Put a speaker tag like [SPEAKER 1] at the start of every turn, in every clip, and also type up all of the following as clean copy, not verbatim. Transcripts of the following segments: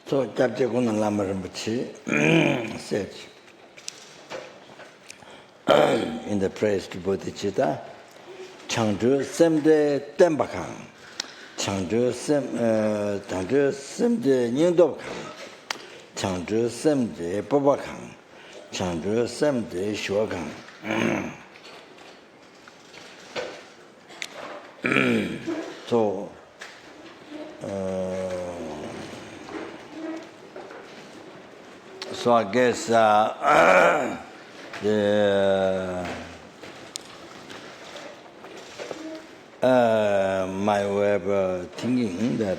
[SPEAKER 1] So, Khadro Lama Rinpoche said in the praise to Bodhicitta, Changzhu Semde Tembakang, Changzhu Semde Nyingdokang, Changzhu Semde Babakang, Changzhu Semde Shuakang. So, so I guess my way of thinking that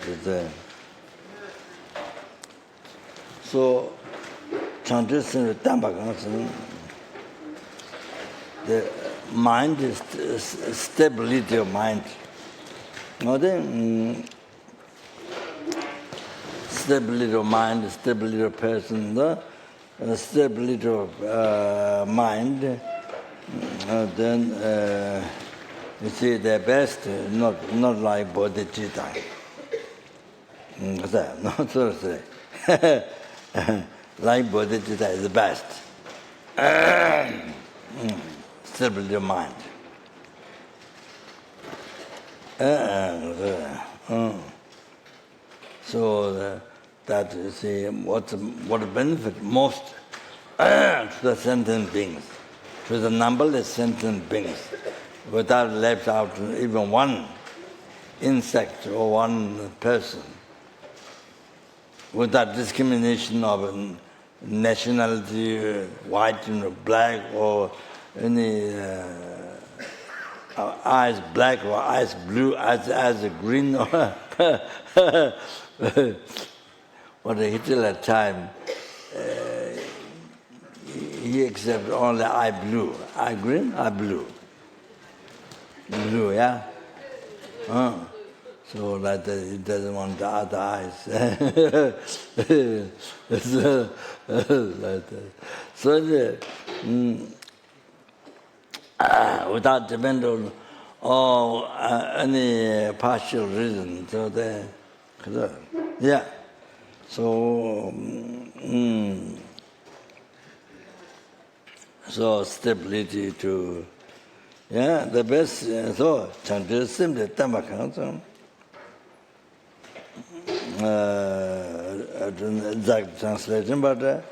[SPEAKER 1] so Chenrezig the mind is stability of mind. Now then, stability of mind, stability of person, the stability of mind, then you see the best, not like bodhicitta. Not so to say. Like bodhicitta is the best. Stability of mind. So that you see what benefit most to the sentient beings, to the numberless sentient beings, without left out even one insect or one person, without discrimination of nationality, white and black, or any eyes black or eyes blue, eyes green, or what a Hitler time, he accepted only eye blue, eye green, eye blue. Blue, yeah? So like that, he doesn't want the other eyes. Like that. So without depending on any partial reason, so yeah. So so stability to the best. So Chenrezig the Tembakang. Exact translation, but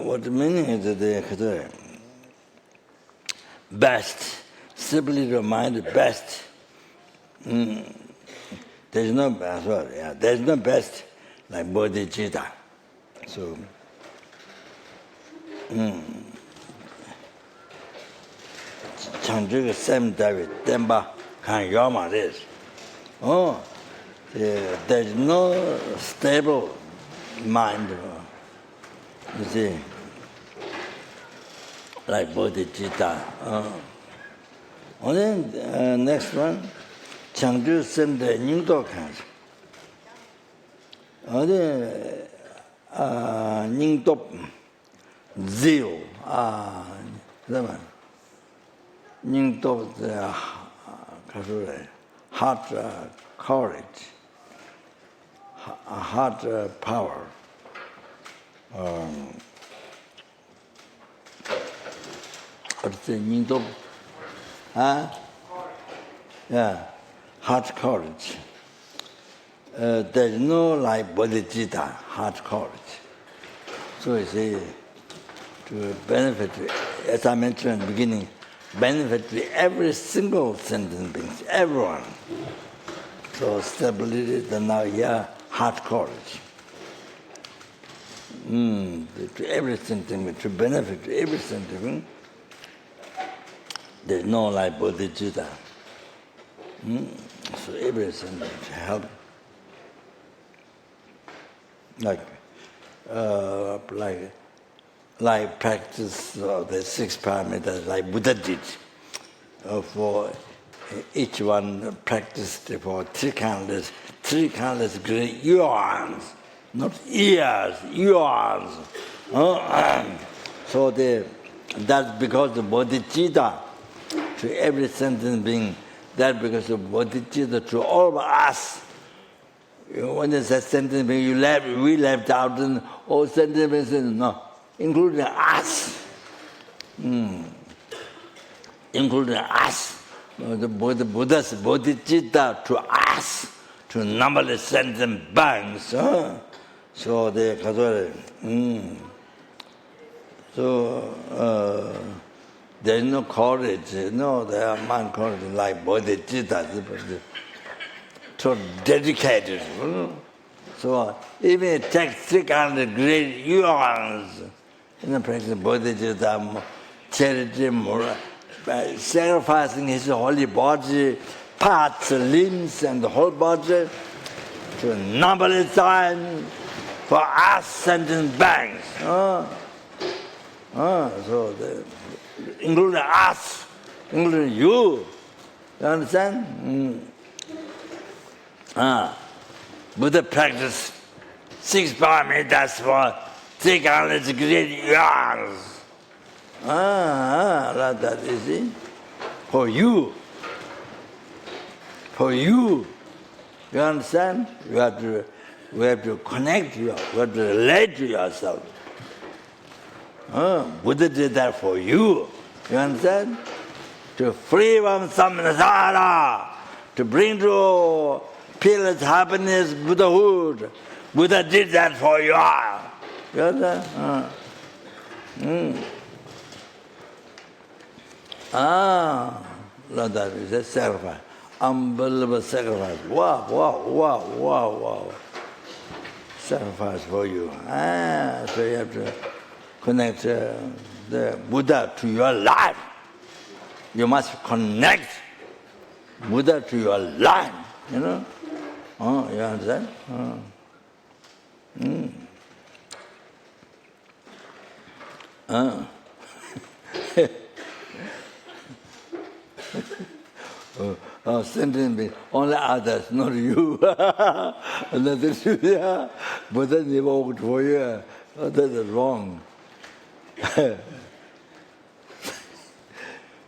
[SPEAKER 1] what the meaning is the best, stability of mind, best. There's no best, there's no best like bodhicitta. So, Chenrezig Sem David Temba Kan Yama is. Oh. There's no stable mind, you see, like bodhicitta. And then next one, Changzhu Semde Nyingdokang. And then Nyingdok zeal, Nyingdok heart courage. Heart power. What's the Nyingdok? Yeah, heart courage. There's no like bodhicitta, heart courage. So you see, to benefit, as I mentioned in the beginning, benefit to every single sentient being, everyone. So stability, then now here, heart courage. To every sentiment, to benefit to every sentiment, there's no like bodhicitta. So every sentiment help. Like practice of the 6 parameters, like Buddha did, for each one practiced for three countless great yuans, not years, yuans. So that's because the bodhicitta to every sentient being, that's because of bodhicitta to all of us, When they said sentient being, we left out and all sentient beings, no, including us. Including us. The Buddha's bodhicitta to us, to numberless sentient beings. So they Khadro. So there is no courage, no, there are mind courage like bodhicitta. So dedicated. So even it takes 300 great years in the practice of bodhicitta, charity, sacrificing his holy body, parts, limbs, and the whole body to numberless time for us sentient beings. So including us, including you. You understand? Buddha practiced 6 paramitas for 300 great years. Like that, you see? For you. For you. You understand? We have to connect, you have to relate to yourself. Buddha did that for you. You understand? To free from samsara, to bring to peerless happiness, Buddhahood. Buddha did that for you. You understand? Like that is a sacrifice. Unbelievable sacrifice. Wow. Sacrifice for you. So you have to connect the Buddha to your life. You must connect Buddha to your life. You know? You understand? Sentient being, only others, not you. Buddha never worked for you. That is wrong.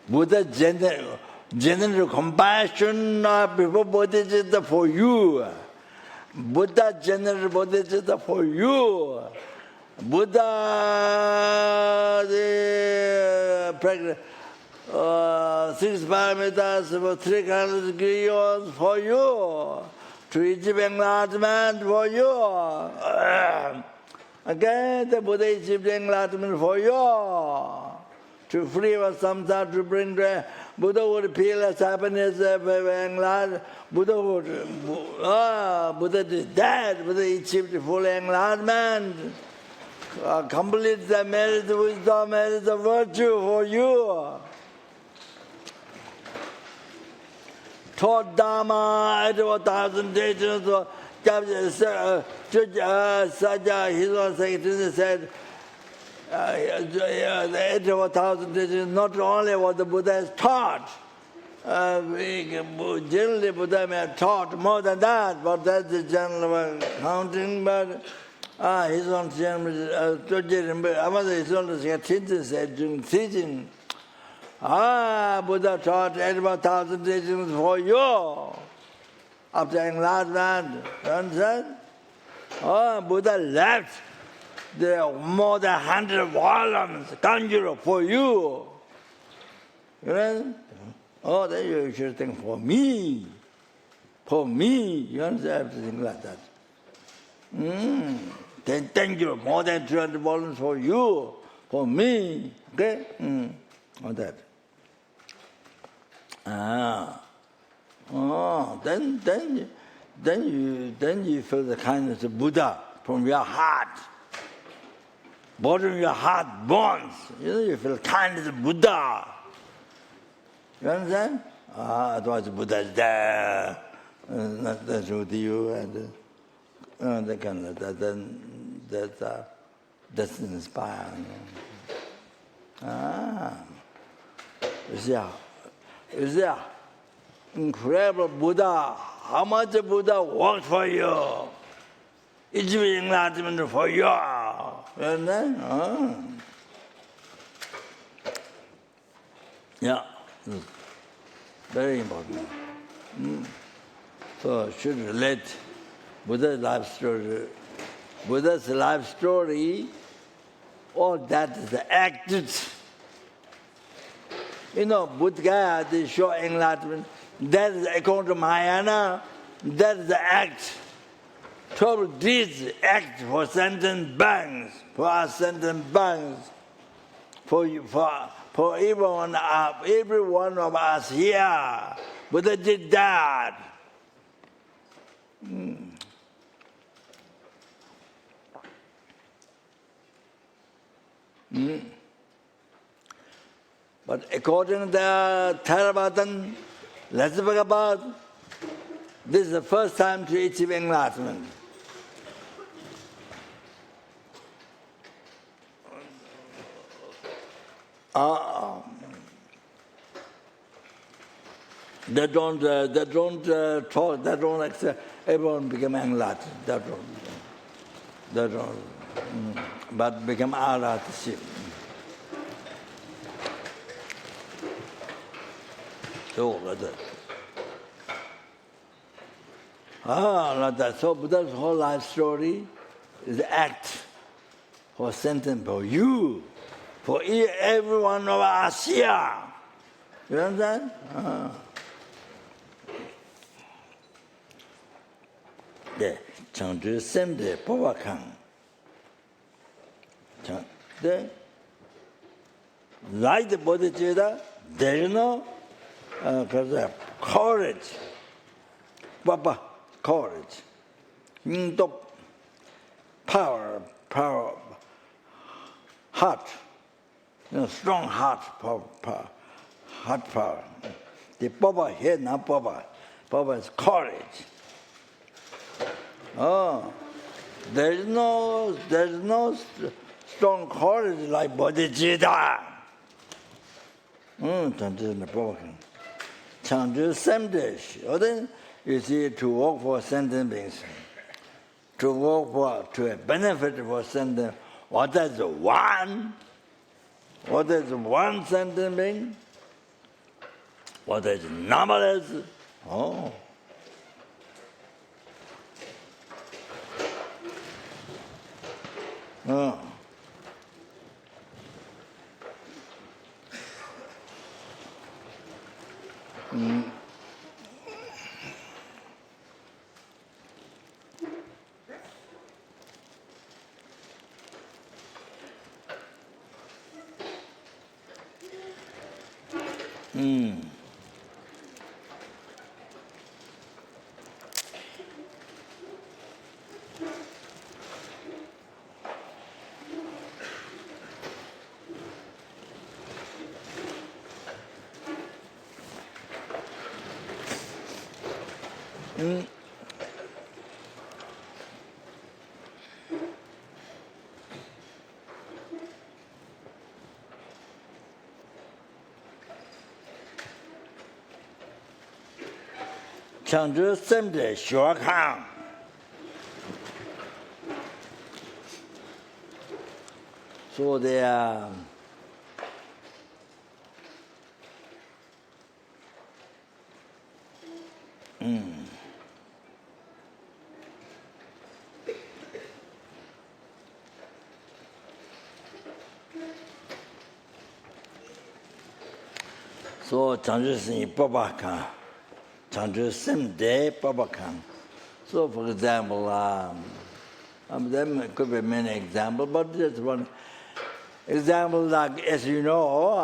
[SPEAKER 1] Buddha general compassion before bodhicitta for you. Buddha general bodhicitta for you. Buddha the 6 paramitas for 300 years for you. To achieve enlightenment for you. Again, the Buddha achieved enlightenment for you. To free from samsara, to bring the Buddhahood, peerless happiness, enlightenment. Buddha did that. Buddha achieved full enlightenment. Complete the merit, wisdom, merit, the virtue for you. Taught Dharma at 1,000 teachers. His Holiness said, the 81,000 teachings, not only what the Buddha has taught, generally Buddha may have taught more than that, but that's the general counting. But His Holiness, His Holiness said during teaching, Buddha taught 81,000 teachings for you after enlightenment. You understand? Buddha left the more than 100 volumes, Kanjuro, for you. You know? Then you should think, for me. For me. You understand? Everything like that. Then Kanjuro, more than 200 volumes for you. For me. Okay? On that. Then you feel the kindness of Buddha from your heart. Bottom of your heart burns. You feel kindness of Buddha. You understand? Otherwise Buddha is there. That's with you and that kind of that's inspiring. You see, incredible Buddha. How much Buddha worked for you? It's enlightenment for you. You understand? Yeah. Very important. So should relate Buddha's life story. Buddha's life story, all that is acted. Buddha, the show enlightenment, that is according to Mahayana, that is the act. 12 deeds act for sentient beings, for our sentient beings, for every one of us here. Buddha did that. But according to the Theravada, let's talk about this is the first time to achieve enlightenment. They don't talk. They don't accept. Everyone become enlightened. They don't. But become arhatship. So like that. Like that. So Buddha's whole life story is act for sentient, for you, for every one of us here. You understand? 네, 청주 샘대 보박항. 네, like the Bodhicitta, there is no courage. Papa, courage. Power, heart. Strong heart power. The Papa here, not Papa. Papa is courage. There is no strong courage like Bodhicitta. Changju Samdesh. Then you see, to work for sentient beings, to benefit for sentient. What is one? What is one sentient being? What is numberless? Chenrezig simply sure come. So they are so Chenrezig Babakan. Chenrezig Simde Babakan. So for example, there could be many examples, but just one example, like as you know,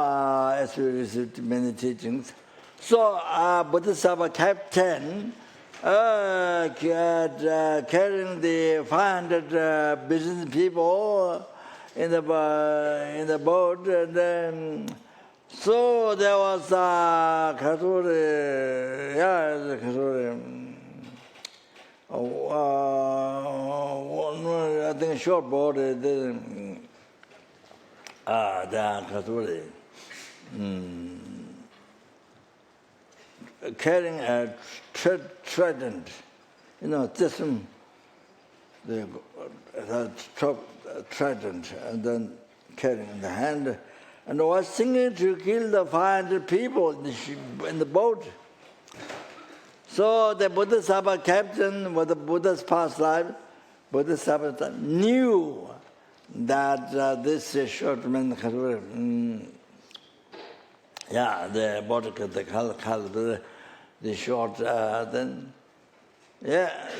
[SPEAKER 1] as we received many teachings. So Bodhisattva captain carrying the 500 business people in the boat, and then so there was Khadro, I think short boat, the Khadro, carrying a trident, just the trident, and then carrying in the hand, and was singing to kill the 500 people in the boat. So the Bodhisattva captain was the Buddha's past life. Bodhisattva knew that this short man, the body, the short, then,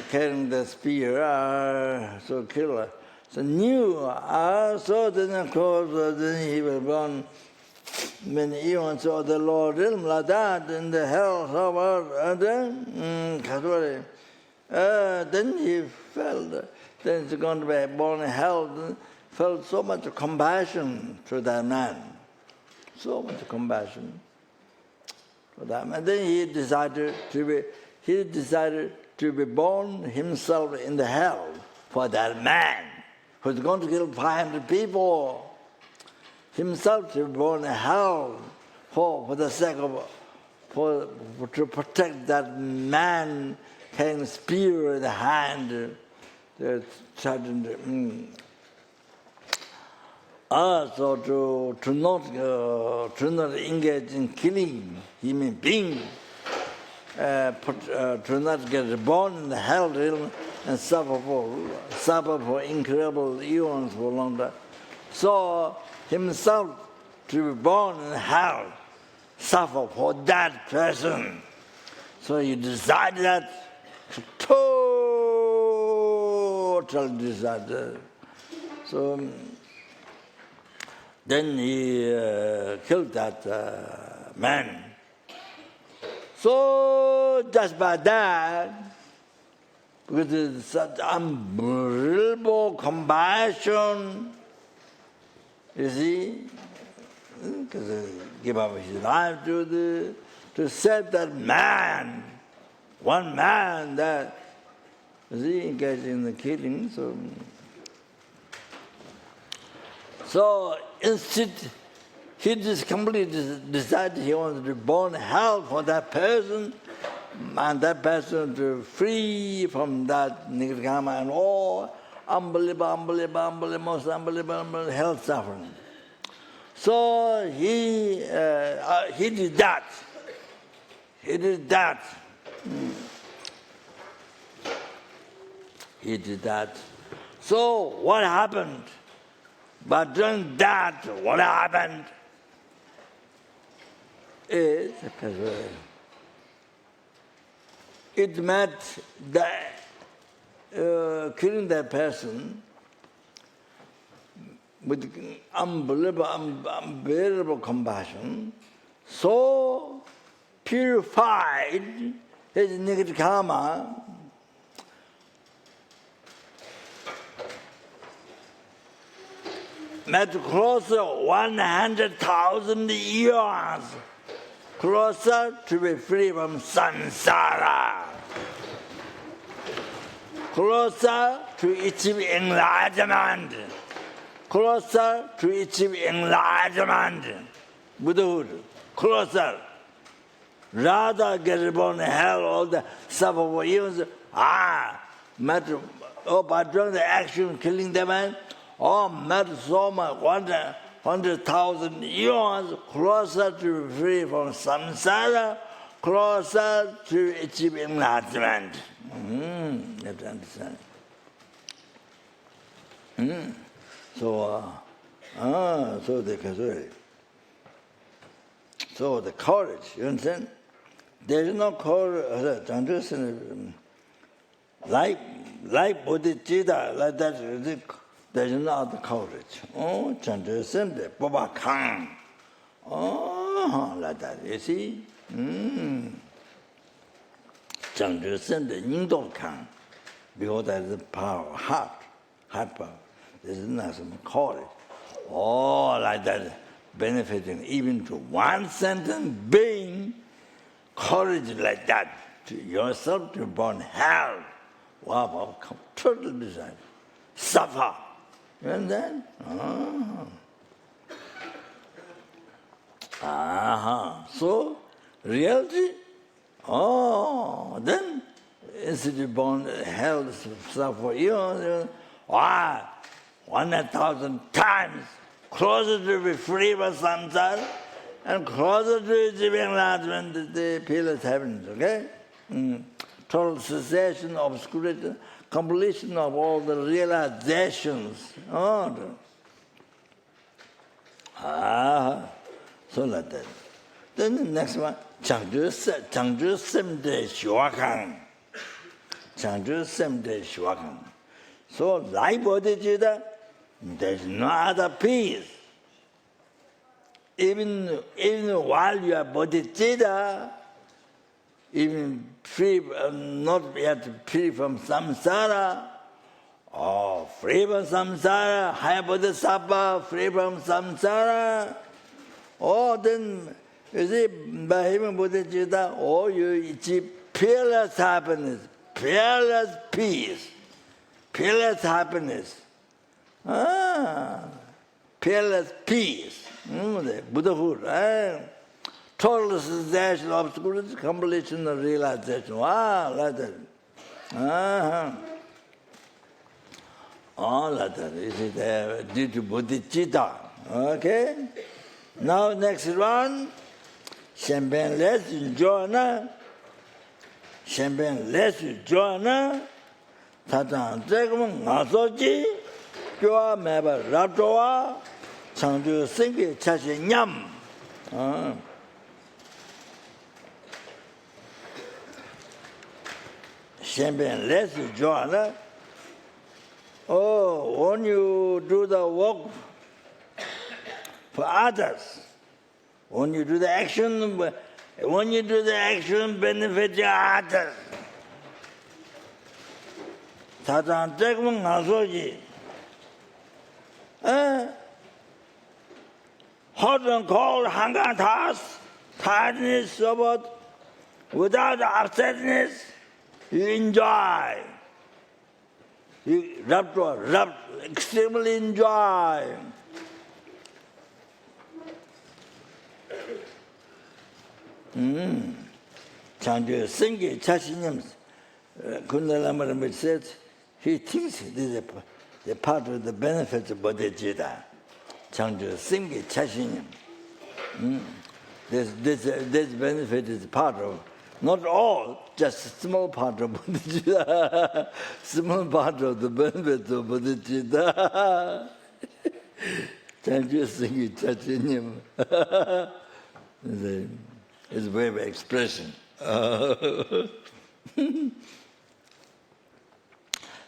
[SPEAKER 1] carrying the spear, so killer. So knew, so then of course, then he was born. When even saw the Lord realm like that in the hell, and then, then he felt, then he's going to be born in hell, felt so much compassion to that man. So much compassion for that man. Then he decided to be born himself in the hell for that man who's going to kill 500 people. Himself to be born in hell for the sake of to protect that man carrying spear in the hand. So to not engage in killing human being, to not get reborn in the hell realm and suffer for incredible eons for long time. So himself to be born in hell, suffer for that person. So he decided that total disaster. So then he killed that man. So just by that, with such unbelievable compassion, you see, because give up his life to save that man, one man that, you see, engaged in the killing. So instead, he just completely decided he wanted to be born hell for that person, and that person to free from that nirgama and all unbelievable, most unbelievable health suffering. So he did that. He did that. He did that. So what happened? But during that, what happened is it meant that killing that person with unbearable compassion, so purified his negative karma, met closer 100,000 years, closer to be free from samsara, closer to achieve enlightenment, closer to achieve enlightenment, Buddhahood, closer. Rather get reborn in hell, all the suffer for years, matter, by doing the action, killing the man, matter so much, 100,000 years, closer to be free from samsara, closer to achieve enlightenment. You have to understand. So the courage, you understand? There is no courage, understand? Like bodhicitta, like that, there is no other courage. Chenrezig, Baba Kang. Like that, you see? Chenrezig, Yingdong Kang. Because there is the power, heart power. There is not some courage. Like that, benefiting even to one sentient being, courage like that, to yourself to born hell. Wow, total desire. Suffer. You understand? So, reality, then, instead of born hell, suffer, 100,000 times closer to be free from samsara and closer to achieving enlightenment, the peerless heavens, okay? Total cessation, obscuration, completion of all the realizations. So like that. Then the next one, Changzhu Semde Shuakang. Changzhu Semde Shuakang. So like Bodhicitta, there's no other peace. Even while you are bodhicitta, even free, not yet free from samsara, or free from samsara, higher bodhisattva, free from samsara, or then, you see, by having bodhicitta, or you achieve peerless happiness, peerless peace, peerless happiness, peerless peace. Buddhahood, total cessation of obscurity, completion of realization. Like that. Like that. This is due to bodhicitta. Okay? Now, next one. Champagne less joiner. Champagne less joiner. Tatan Zegum, Nasoji, Joa Meba Rabdoa. Changzhu Singhi Chashi Nyam. Champagne less joiner. When you do the work for others, when you do the action benefiting others, Tatan Tegman Nasoji. Hot and cold, hunger and thirst, tiredness, sobot, without upsetness, you enjoy. You extremely enjoy. Changzhu Singhi Chashinyam, Lamrim said, he thinks this is a part of the benefits of bodhicitta. Changzhu Singhi Chashinyam. This benefit is part of, not all, just a small part of bodhicitta, small part of the benefits of bodhicitta. Changzhu Singhi Chashinyam. It's a way of expression.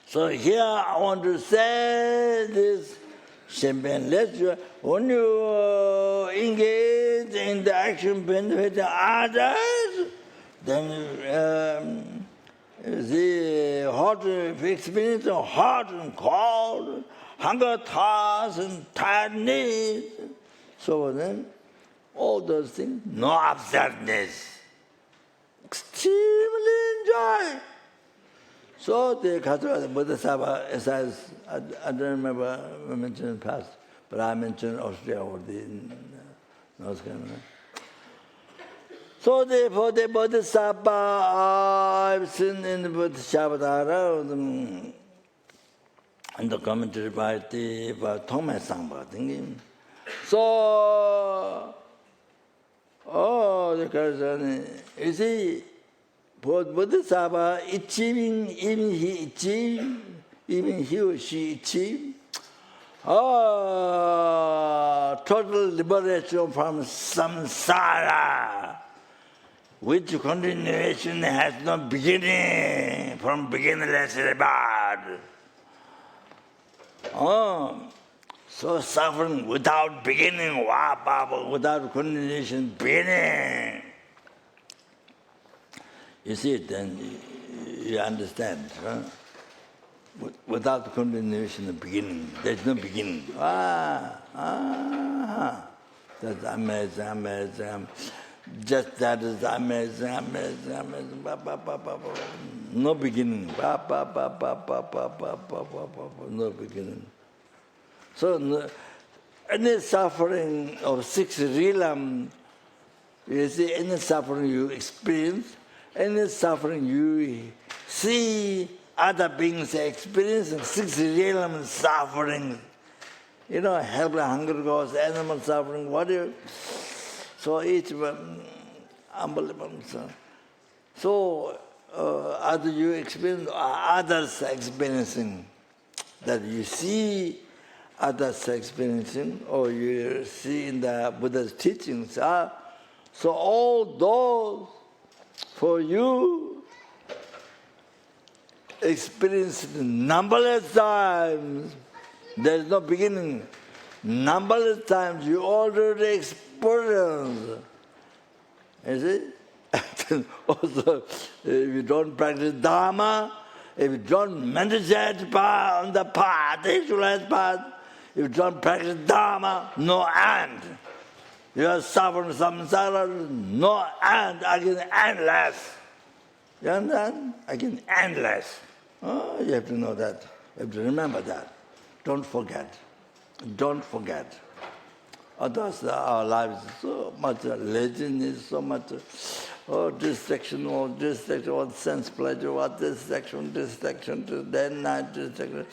[SPEAKER 1] So here I want to say this. Champagne lecture, when you engage in the action benefiting others, then the hot experience of hot and cold, hunger, thirst, and tiredness. So then, all those things, no upsetness. Extremely enjoy. So the Khadro, the Buddhadharma, as I don't remember I mentioned in the past, but I mentioned Austria or the North Carolina. So for the Bodhisattva, I've seen in the Buddhadharma, and the commentary by the Thomas Sangpa thinking. So, the person, you see, Bodhisattva achieving, even he or she achieve, total liberation from samsara, which continuation has no beginning, from beginningless rebirth. So suffering without beginning, without continuation, beginning. You see it, then you understand. Huh? Without continuation, the beginning, there's no beginning. That's amazing. Just that is amazing. No beginning. No beginning. So, any suffering of six realm, you see, any suffering you experience, any suffering you see other beings experiencing, six realm suffering, helpless hunger cause, animal suffering, whatever. So each one, unbelievable. So So, as you experience others experiencing, that you see others experiencing, or you see in the Buddha's teachings, so all those for you experienced numberless times, there is no beginning. Numberless times you already experienced. You see? Also, if you don't practice Dharma, if you don't meditate on the path, the actualized path, if you don't practice Dharma, no end. You are suffering samsara, no end, again endless. You understand? Again endless. Oh, you have to know that. You have to remember that. Don't forget. Don't forget. Otherwise, our lives is so much laziness, so much distraction, all sense pleasure, what distraction, day and night distraction.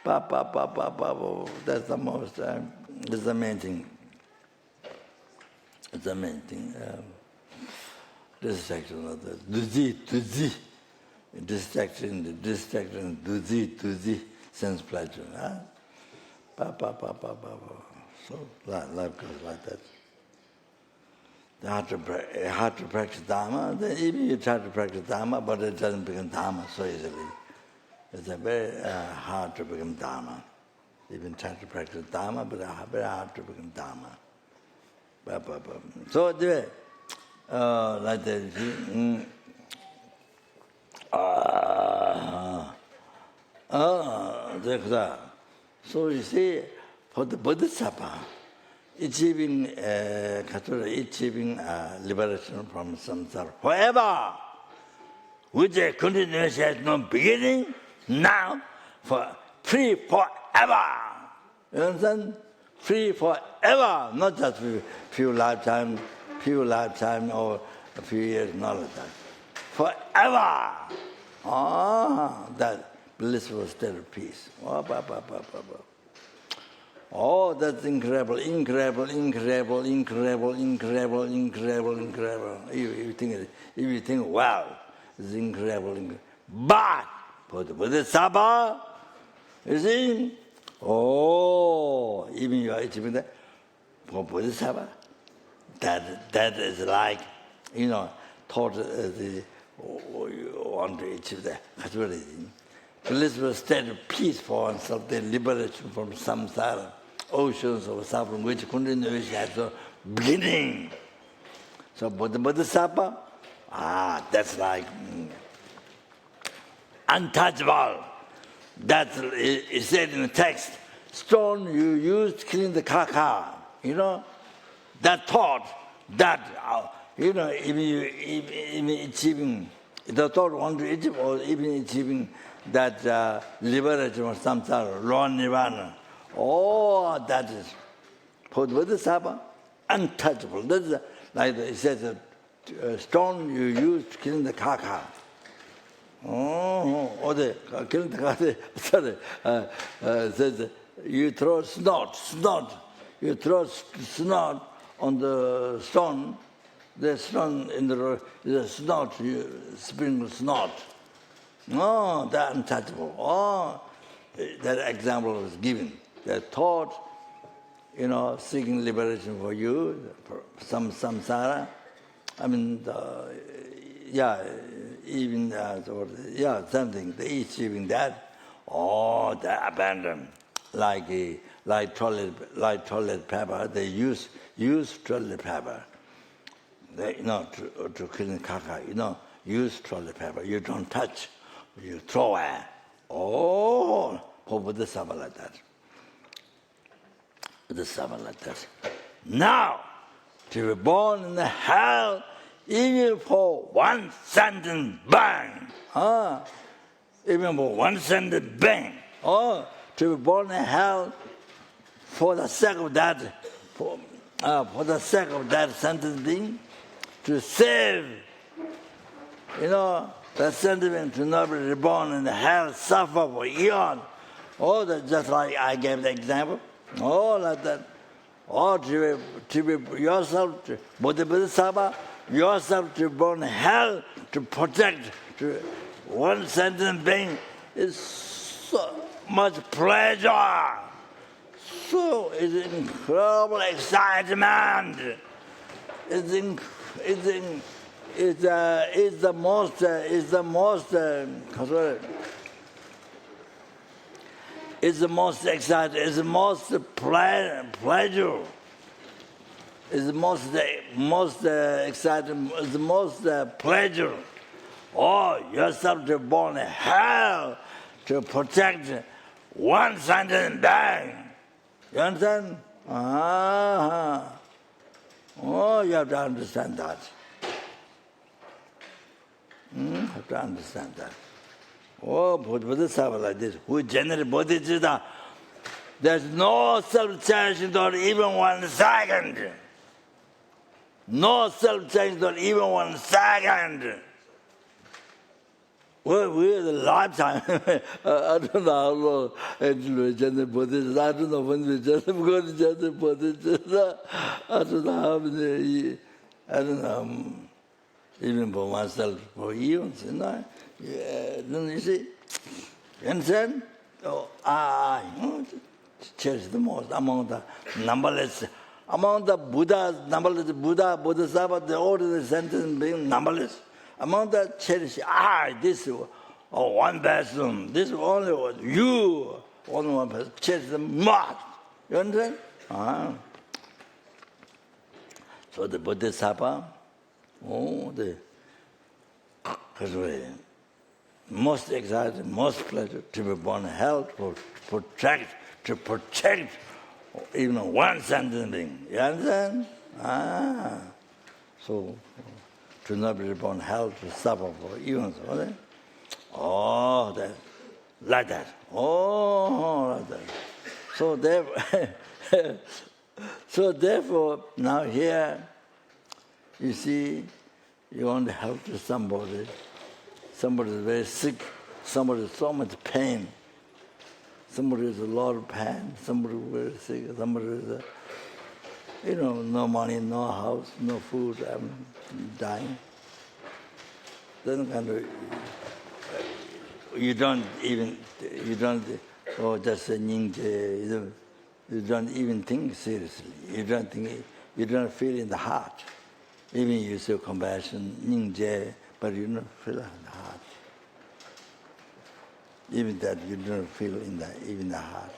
[SPEAKER 1] That's the most, that's the main thing. It's the main thing. Distraction of the tuzi. Distraction, tuzi, sense pleasure. Huh? So life goes like that. Hard to practice Dharma, then even you try to practice Dharma, but it doesn't become Dharma so easily. It's very hard to become Dharma. Even try to practice Dharma, but very hard to become Dharma. So anyway, like that. So you see, for the Bodhisattva, achieving liberation from samsara forever, which a continuous has no beginning, now for free forever. You understand? Free forever, not just few lifetime or a few years, not like that. Forever. That blissful state of peace. Oh, that's incredible. If you think, wow, it's incredible. But for the Bodhisattva, you see, even you are achieving that, for Bodhisattva, that is like, thought you want to achieve that. Blissful state of peace for oneself, the liberation from samsara, oceans of suffering, which continues at the beginning. So, but the Bodhisattva, that's like untouchable. That is said in the text. Stone you used to clean the kaka. That thought, that even achieving the thought want to achieve, or even achieving that liberation from samsara, raw nirvana. That is for the Bodhisattva untouchable. That's like it says, a stone you use to clean the kaka. Clean the kaka. Sorry, says you throw snot. You throw snot on the stone. The stone in the snot, you sprinkle snot. That's untouchable. That example was given. That thought, seeking liberation for you, for some samsara. I mean, something. They achieving that. They abandon. Like toilet paper. They use toilet paper. To clean kaka. Use toilet paper. You don't touch. You throw it. For Bodhisattva like that. Now, to be born in the hell, even for one sentence bang. Even for one sentence bang. To be born in hell, for the sake of that, for the sake of that sentence being, to save, the sentiment to not be reborn in the hell, suffer for eons. That's just like I gave the example. Like that. To be yourself, Bodhisattva, yourself to burn hell to protect to one sentient being is so much pleasure. So it's incredible excitement. It's the most exciting. It's the most pleasure. It's the most exciting. It's the most pleasure. Oh, yourself to born hell to protect one sentient being. You understand? Oh, you have to understand that. You have to understand that. Oh, Buddhadharma like this. Who generate Bodhicitta, there's no self-changing not even 1 second. No self-changing not even 1 second. Well, we're the lifetime. I don't know how long we generate Bodhicitta. I don't know when we generate Bodhicitta. I don't know how many, I don't know, even for myself, for eons, you know. You see, you understand? Cherish the most among the numberless, among the Buddhas, numberless Bodhisattva, the ordinary sentient being numberless. Among the cherish, this one person, this only was you, only one person, cherish the most. You understand? So the Bodhisattva, the most excited, most pleasure to be born in hell, to protect even one sentient being. You understand? So to not be born in hell, to suffer for eons. Oh, that, like that. Oh, like that. So therefore, now here, you see, you want to help to somebody. Somebody is very sick. Somebody has so much pain. Somebody has a lot of pain. Somebody is very sick. Somebody is, no money, no house, no food. I'm dying. Then kind of, just a ninja. You don't even think seriously. You don't feel in the heart. Even you say compassion, ninja, but you don't feel in the heart. Even that you don't feel even the heart.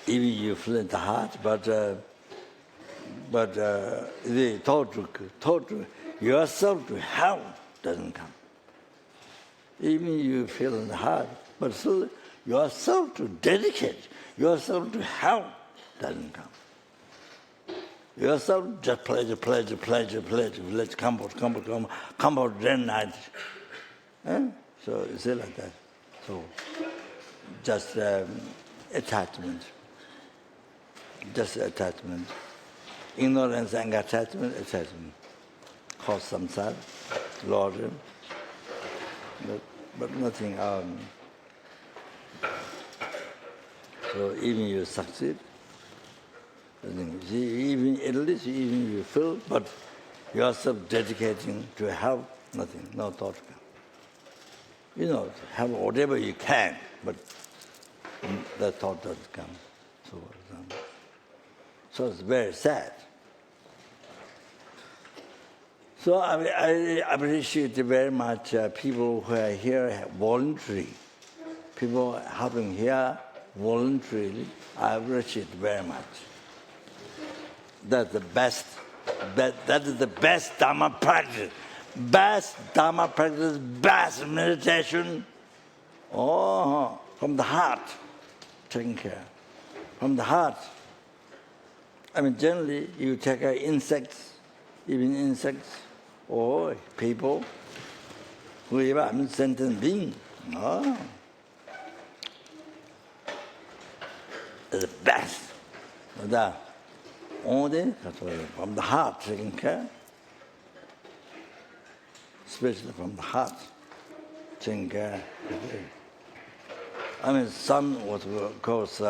[SPEAKER 1] Even you feel in the heart, but the thought to yourself to help doesn't come. Even you feel in the heart, but still yourself to dedicate, yourself to help doesn't come. Yourself just pleasure, let's come out day and night. So it's like that. So just attachment. Just attachment. Ignorance and attachment. Cause samsara, Lord. But nothing. So even you succeed, at least you feel, but yourself dedicating to help, nothing, no thought come. Help whatever you can, but the thought doesn't come. So it's very sad. So I appreciate very much people who are here voluntarily. People helping here voluntarily, I appreciate very much. That's the best. That is the best Dharma practice. Best Dharma practice, best meditation. From the heart, taking care. From the heart. Generally, you take insects, even insects, or people, whoever, sentient being. The best. Only from the heart taking care, especially from the heart taking care. Some what goes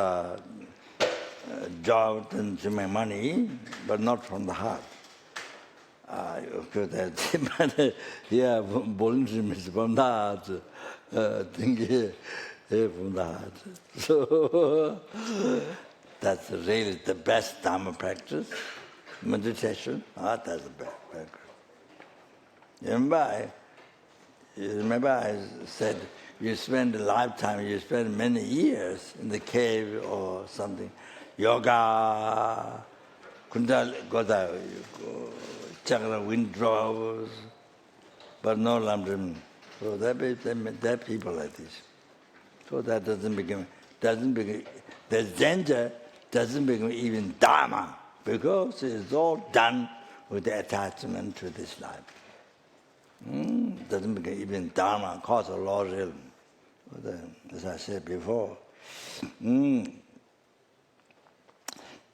[SPEAKER 1] job to make money, but not from the heart. Yeah, volunteering is from the heart. Thinking from the heart. So that's really the best Dharma practice. Meditation, that's the best practice. Remember I said, you spend a lifetime, you spend many years in the cave or something. Yoga, Kundal, Goda, Chakra windrows, but no lamrim. So there are people like this. So that doesn't become, the danger doesn't become even Dharma, because it's all done with the attachment to this life. Doesn't become even Dharma, cause a lot of ilm. As I said before.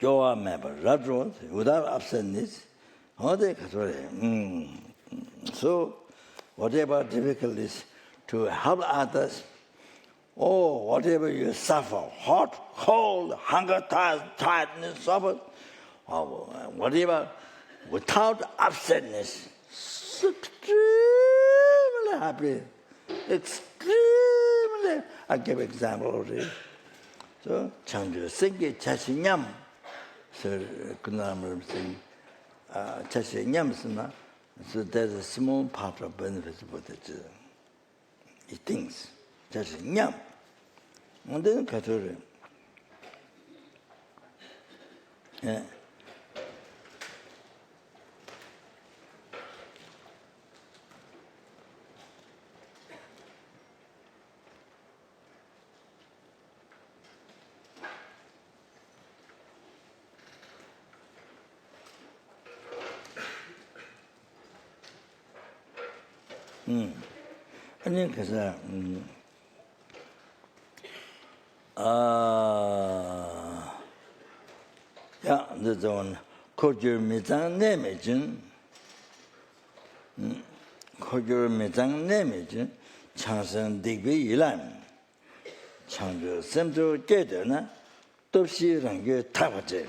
[SPEAKER 1] Joa member, Khadro, without upsetness, so whatever difficulties to help others, or whatever you suffer, hot, cold, hunger, tiredness, suffer, or whatever, without upsetness, extremely happy, extremely. I give example already. So, Chenrezig Chashinyam, so Kunamaram saying, Chashinyam, so there's a small part of benefits of Buddhism. He thinks, Chashinyam. And then Khadro. Yeah. 아니 그래서 야, 너전 코줄 미장 내매진 코줄 미장 내매진 창선 대비 일한 창조 샘도 깨되나 돕시는 게 타버지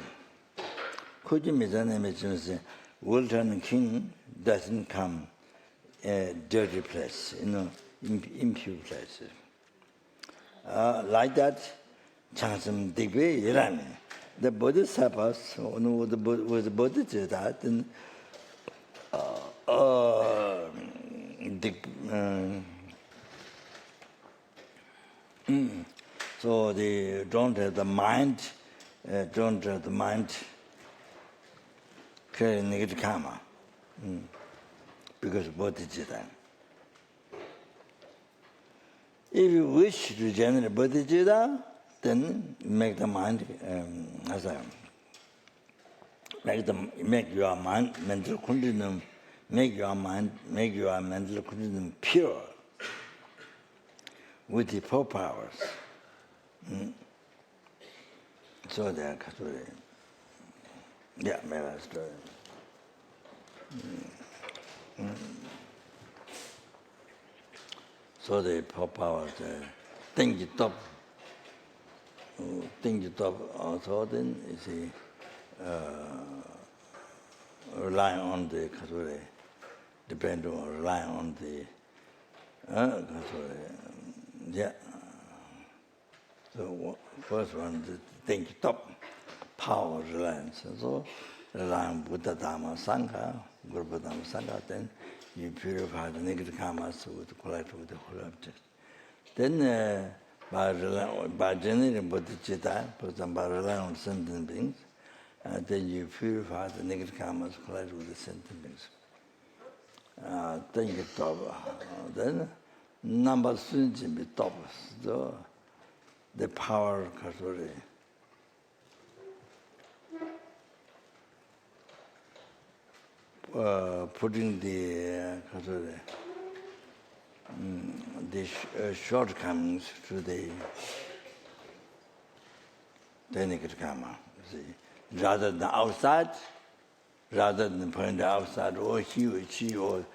[SPEAKER 1] 코줄 미장 내매진은 world king doesn't come a dirty place, impure place. Like that, Changsam Digwe Iran. The Bodhisattvas, with the Bodhicitta, then so they don't have the mind, carrying negative karma. Because of bodhicitta. If you wish to generate bodhicitta, then make the mind, make your mind, mental kundalini, make your mental kundalini pure with the four powers. So they are Khadro. Yeah, maybe I'll start. So the power, think it up, also then you see, rely on the Khadro, depend on, rely on the Khadro, yeah. So first one, the think it up, power, reliance. So rely on Buddhadharma, Sangha, Guru Buddhadharma, Sangha, then you purify the negative karmas with collect with the whole object. Then by generating bodhicitta, for example, by relying on sentient beings, then you purify the negative karmas collect with the sentient beings. Then you get top. Then number students be top. So the power of Khadro. Putting the shortcomings to the negative karma. See, rather than outside, rather than pointing outside, or he or she, or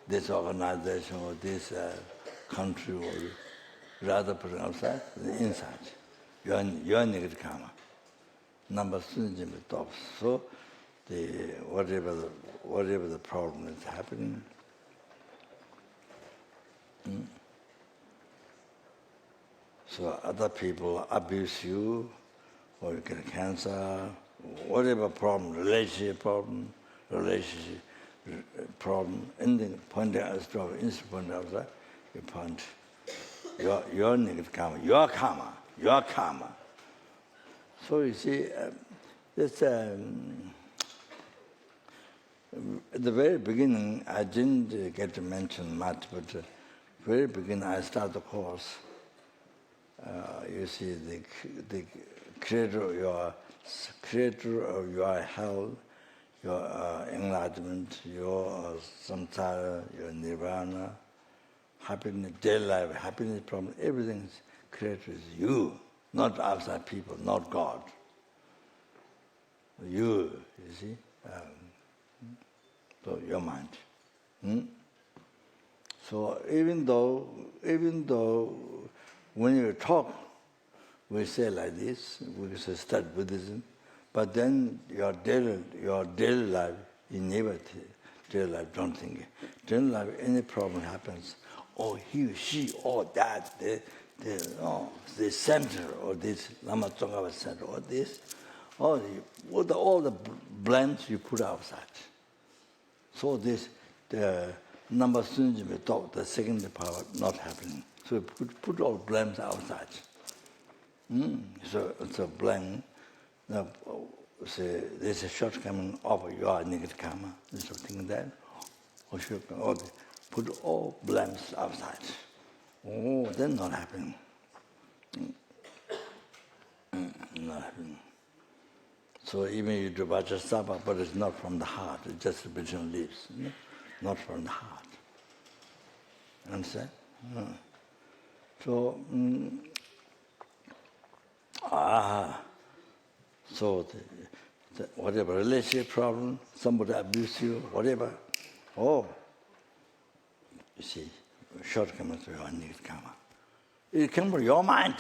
[SPEAKER 1] this organization, or this country, or rather putting outside, the inside, your negative karma. number sentient tops. So whatever the problem is happening, so other people abuse you, or you get cancer, whatever problem, relationship problem, ending, pointing out to instant point outside, you point your negative karma, your karma. So you see, this at the very beginning, I didn't get to mention much, but very beginning I start the course. You see, the creator of your health, your enlightenment, your samsara, your nirvana, happiness, daily life, happiness problem, everything's creator is you, not outside people, not God. You see, so your mind. So even though when you talk, we say like this, we say study Buddhism, but then your daily life, you never daily life don't think. Daily life, any problem happens, or he, she, or that, the center, or this Lama Tsongkhapa center, or this, all the blames you put outside. So the number soon we talk, the second power not happening. So put all blames outside. So it's a blame. Say there's a shortcoming of your negative karma. This sort of thing that, or put all blames outside. Oh, then not happening. Not happening. So even you do Vajrasattva, but it's not from the heart. It's just between lips, not from the heart. Understand? So, so whatever relationship problem, somebody abuse you, whatever, you see, shortcomings of your negative karma. It comes from your mind.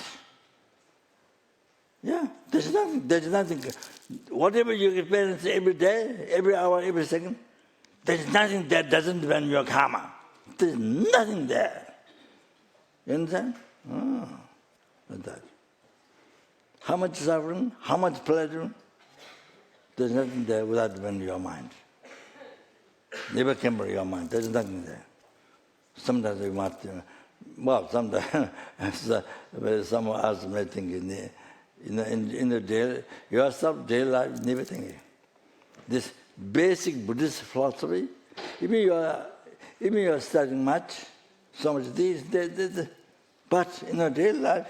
[SPEAKER 1] Yeah, there's nothing. Whatever you experience every day, every hour, every second, there's nothing that doesn't depend on your karma. There's nothing there. You understand? Like that. How much suffering, how much pleasure, there's nothing there without depending on your mind. Never came from your mind. There's nothing there. Sometimes you must, sometimes someone else may think in the daily, yourself, daily life, never thinking. This basic Buddhist philosophy, even you are studying much, so much this, but in your daily life,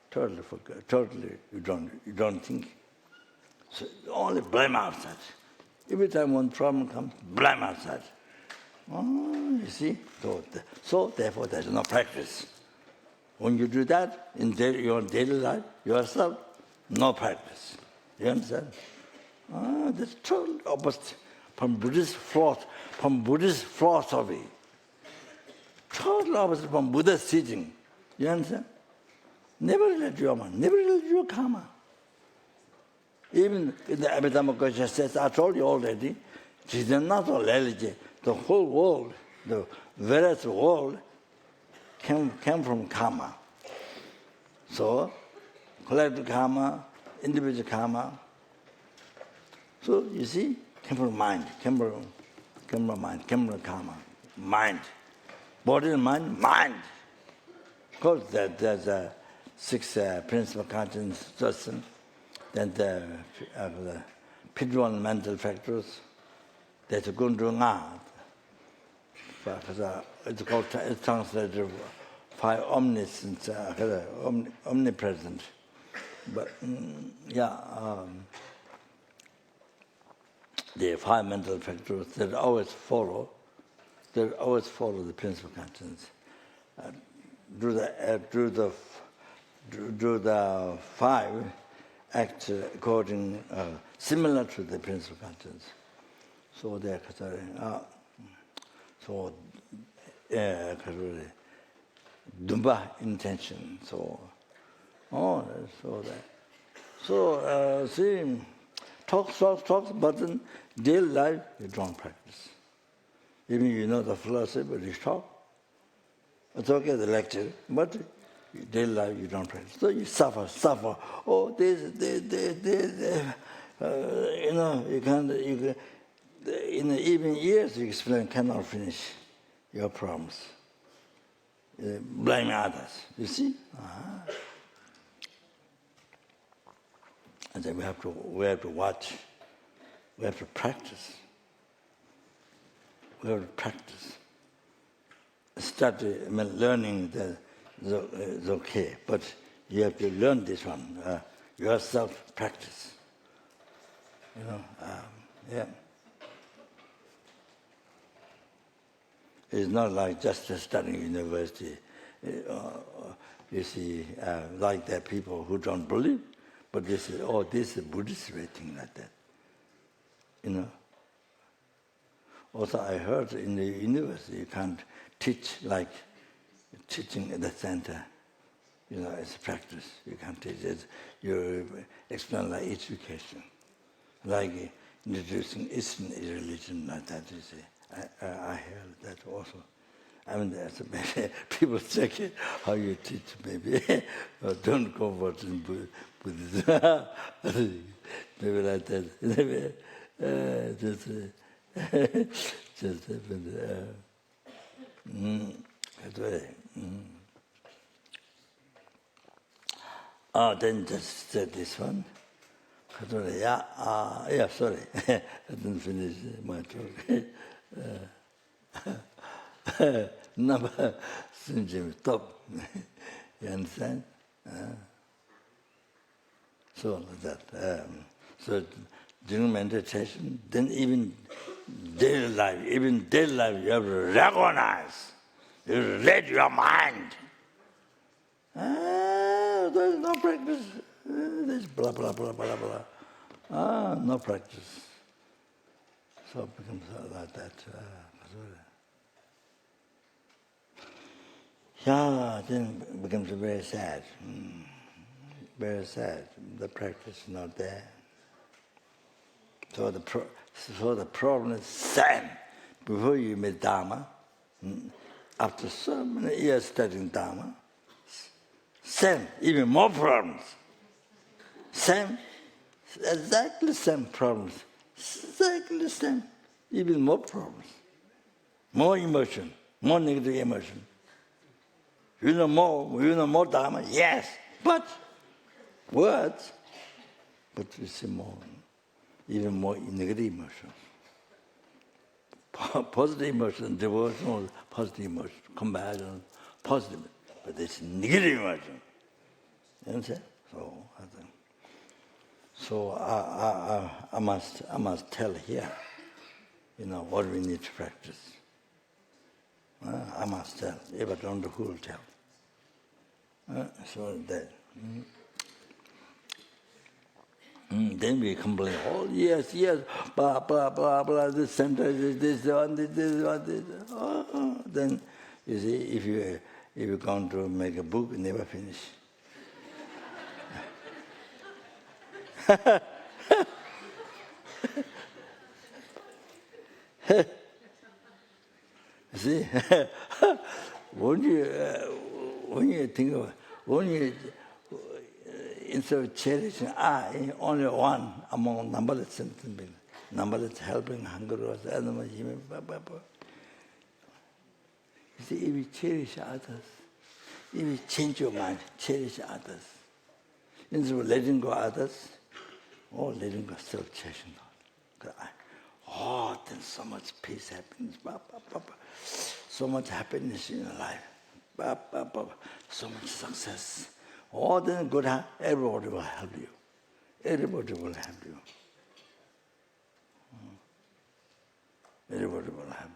[SPEAKER 1] totally forget, totally you don't think. So only blame outside. Every time one problem comes, blame outside. You see? So therefore there's no practice. When you do that in your daily life, yourself, no practice. You understand? That's totally opposite from Buddhist philosophy. Totally opposite from Buddha's teaching. You understand? Never relate your mind, never relate your karma. Even in the Abhidhamma Kosha says, I told you already, it is not all religion. The whole world, the various world, came from karma. So, collective karma, individual karma. So, you see, came from mind, came from karma. Mind. Body and mind. Because there's a 6 principal conscience system, then the P1 mental factors, there's a Gundrunga. It's called, it's translated 5 omniscience, omnipresent. But the 5 mental factors that always follow the principal conscience. Do the 5 act according, similar to the principal conscience. So they're Dumba intention. So that So, see, talks, but in daily life you don't practice. Even you know the philosophy, but you talk. It's okay, the lecture, but daily life you don't practice. So you suffer. Oh, this, you can't, in even years you explain, cannot finish your problems. Blame others, you see? And then we have to watch, we have to practice. We have to practice. Study, learning is okay, but you have to learn this one, yourself practice. Yeah. It's not like just studying university. You see, like there are people who don't believe, but they say, oh, this is Buddhist rating like that. Also, I heard in the university you can't teach like teaching at the center. It's practice. You can't teach it. You explain like education, like introducing Eastern religion like that. You see, I heard that also. I mean, there's maybe people check it, how you teach. Maybe don't go for Buddhism. Maybe like that. Just happened. That way. Then just said this one. Khadro, sorry. I didn't finish my talk. Number stop. You understand? So like that. So during meditation, then even daily life, you have to recognize. You read your mind. There's no practice. There's blah, blah, blah, blah, blah. No practice. So it becomes like that. Then it becomes very sad. Very sad. The practice is not there. So the problem is same. Before you meet Dharma, after so many years studying Dharma, same, even more problems. Same, exactly same problems. Exactly same, even more problems. More emotion, more negative emotion. You know more Dharma? Yes, but words. But you see more, even more negative emotions. Positive emotion, devotional, positive emotion, compassion, positive, but it's negative emotion. You understand? So I must tell here, what we need to practice. I must tell. If I don't know, who will tell? So that. Then we complain, oh yes, blah, blah, blah, blah, this center, this one. Then, you see, if you're going to make a book, you never finish. See, when you think of it, instead of cherishing I, only one among numberless sentient beings, numberless helping, hunger, animal, human, You see, if you cherish others, if you change your mind, cherish others, instead of letting go others, letting go self-cherishing. Then so much peace happens, so much happiness in your life, so much success. Then good, everybody will help you. Everybody will help you. Everybody will help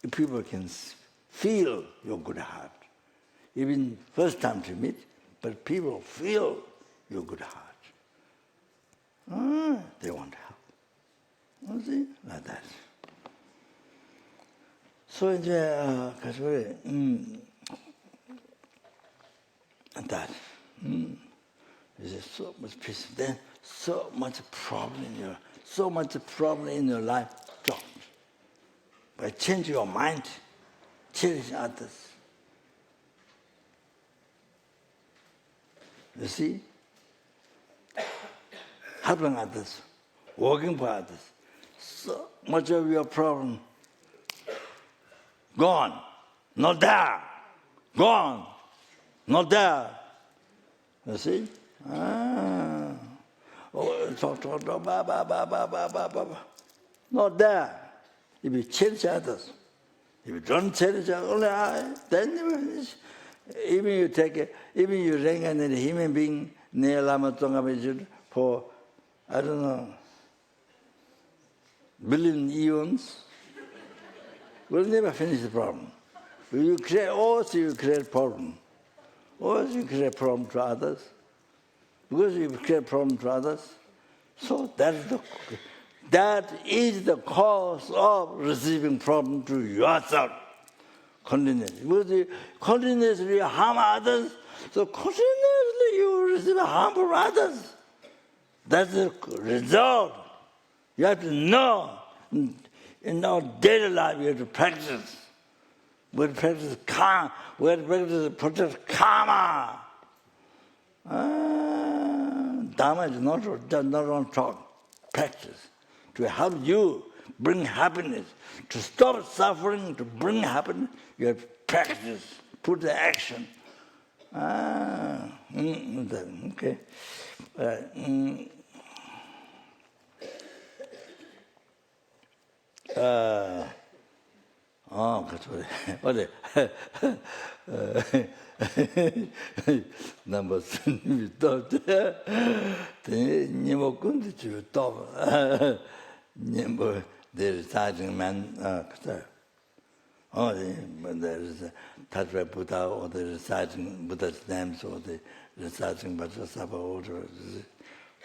[SPEAKER 1] you. People can feel your good heart. Even first time to meet, but people feel your good heart. They want help. You see? Like that. So that. There's so much peace. Then so much problem in your life drops. By changing your mind, cherish others. You see? Helping others, working for others. So much of your problem gone, not there, gone, not there. You see? Talk, not there. If you cherish others, if you don't cherish others, then even you rank as a human being, near Lama for, I don't know, billion eons, we'll never finish the problem. You create problem. Always you create problem to others. Because you create problem to others, so that is the cause of receiving problem to yourself. Continuously. Because you continuously harm others, so continuously you receive harm from others. That's the result. You have to know. In our daily life, you have to practice. We have to practice karma. We have to practice karma. Dharma is not on talk. Practice. To help you bring happiness. To stop suffering, to bring happiness, you have to practice. Put the action. Okay. 그래. Number 또 니모 군데 또 니모 there's starting man 그래. There's Tatra Buddha or the reciting Buddha's names or the reciting Vajrasabha order,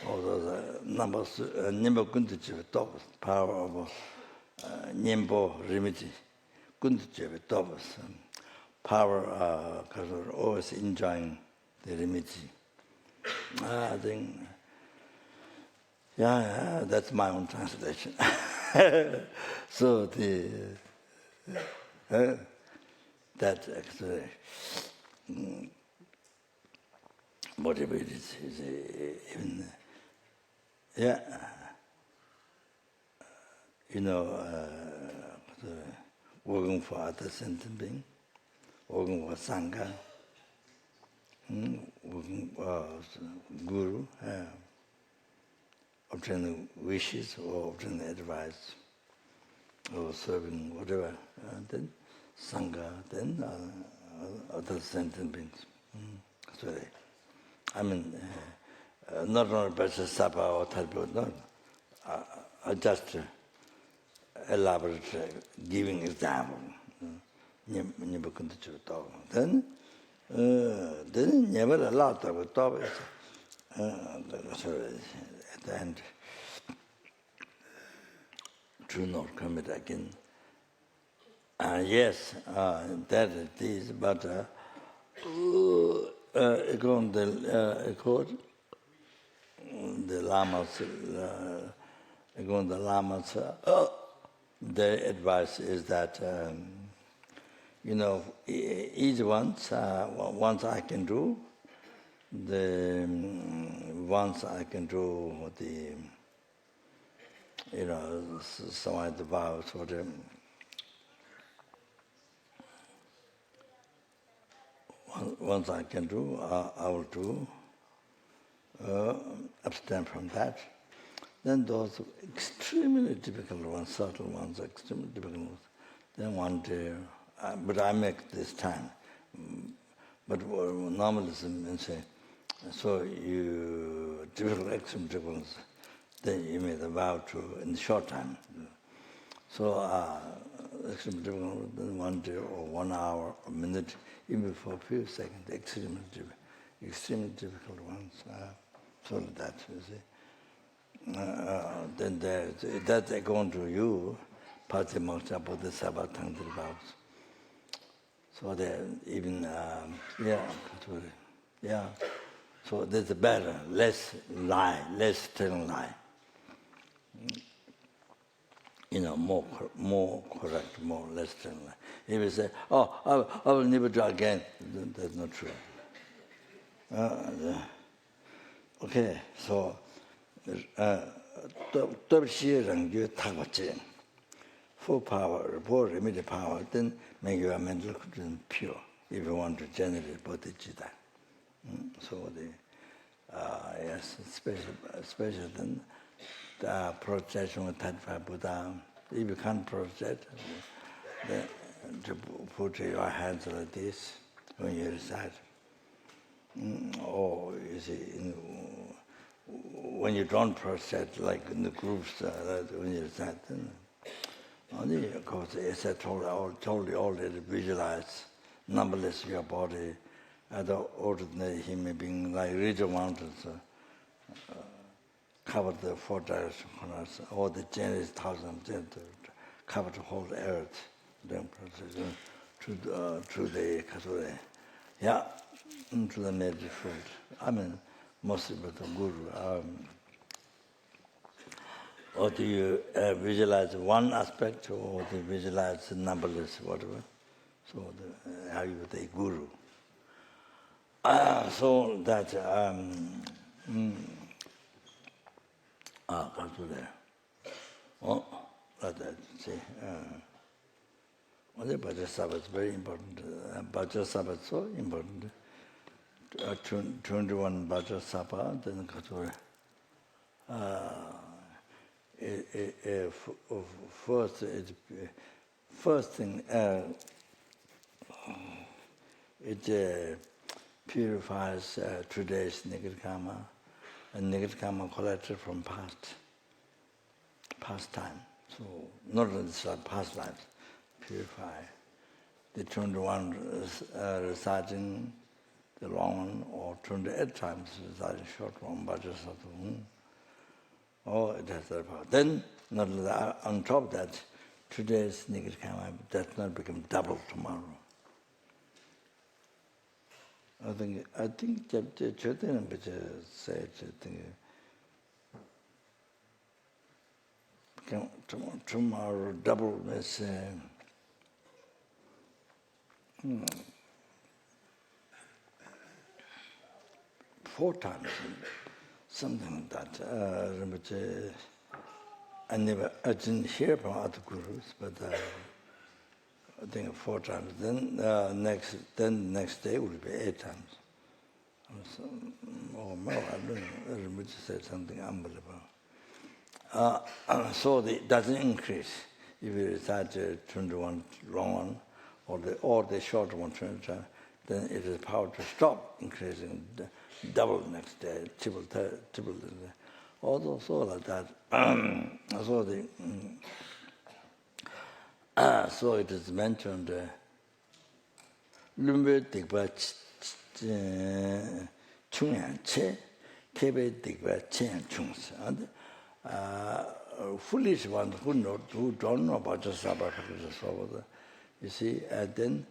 [SPEAKER 1] all those numbers, Nimbo Kunduchi, top power of Nimbo Rimiti, Kunduchi, top power, because we're always enjoying the Rimiti. I think, yeah, that's my own translation. So that actually motivated is even, working for other sentient beings, working for Sangha, working for Guru, obtaining wishes or obtaining advice, or serving whatever, then Sangha, then other sentient beings. Sorry. I mean, not only Prajnaparamita or Tibet, no. I just elaborate, giving example. Then never allowed to talk. Sorry, at the end, do not commit again. Yes, that it is, but according the Lamas, their advice is that, each once I can do, once I can do some of the vows for them. Once I can do, I will do, abstain from that. Then those extremely difficult ones, subtle ones, extremely difficult ones, then one day, but I make this time. But normalism and say, so you difficult, extreme difficult ones, then you made a vow to in the short time. So extremely difficult, then one day or 1 hour, a minute, even for a few seconds, extremely difficult ones. So that, you see. Then that's according to you, Pati Moksha Bodhisattva Tangdil vows. So they even, So that's better, less lie, less telling lie. More correct, more less telling lie. If you say, oh, I will never do again, that's not true. Okay, so full power, full remedy power, then make your mental condition pure if you want to generate bodhicitta. So yes, especially then the projection of 35 Buddha. If you can't project, then to put your hands like this when you recite. Or you see, when you don't project, like in the groups, when you recite, then only because as I told you already, visualize numberless your body as an ordinary human being, like regional mountains, cover the 4 direction corners, all the Chenrezig thousands, cover the whole earth, then through the Khadro. Yeah, into the magic field. I mean, mostly with the Guru. Or do you visualize one aspect, or do you visualize numberless, whatever? So, are you the Guru? So that, go to there. Oh, like that, see. The Vajrasattva is very important. Vajrasattva is so important. 21 Vajrasattva, then go to first thing, it purifies today's negative karma, and negative karma collected from past time. So not only past lives, purify. The 21 reciting the long one, or 28 times reciting short one, Vajrasattva. Oh, it has that power. Then, not on top of that, today's negative karma does not become double tomorrow. I think Chaitanya said, tomorrow double means 4 times, something like that. Rinpoche, I didn't hear from other gurus, but I think 4 times. Then next day would be 8 times. Or more, I don't know. Rinpoche said something unbelievable. So it doesn't increase. If you recite 21 long one, or the short one, 20, then it is power to stop increasing, double next day, triple. Also like that. So it is mentioned. Lumbe tikba chungyan che, kebe tikba chen chungs. Foolish ones who don't know about the Sabbath, you see, and then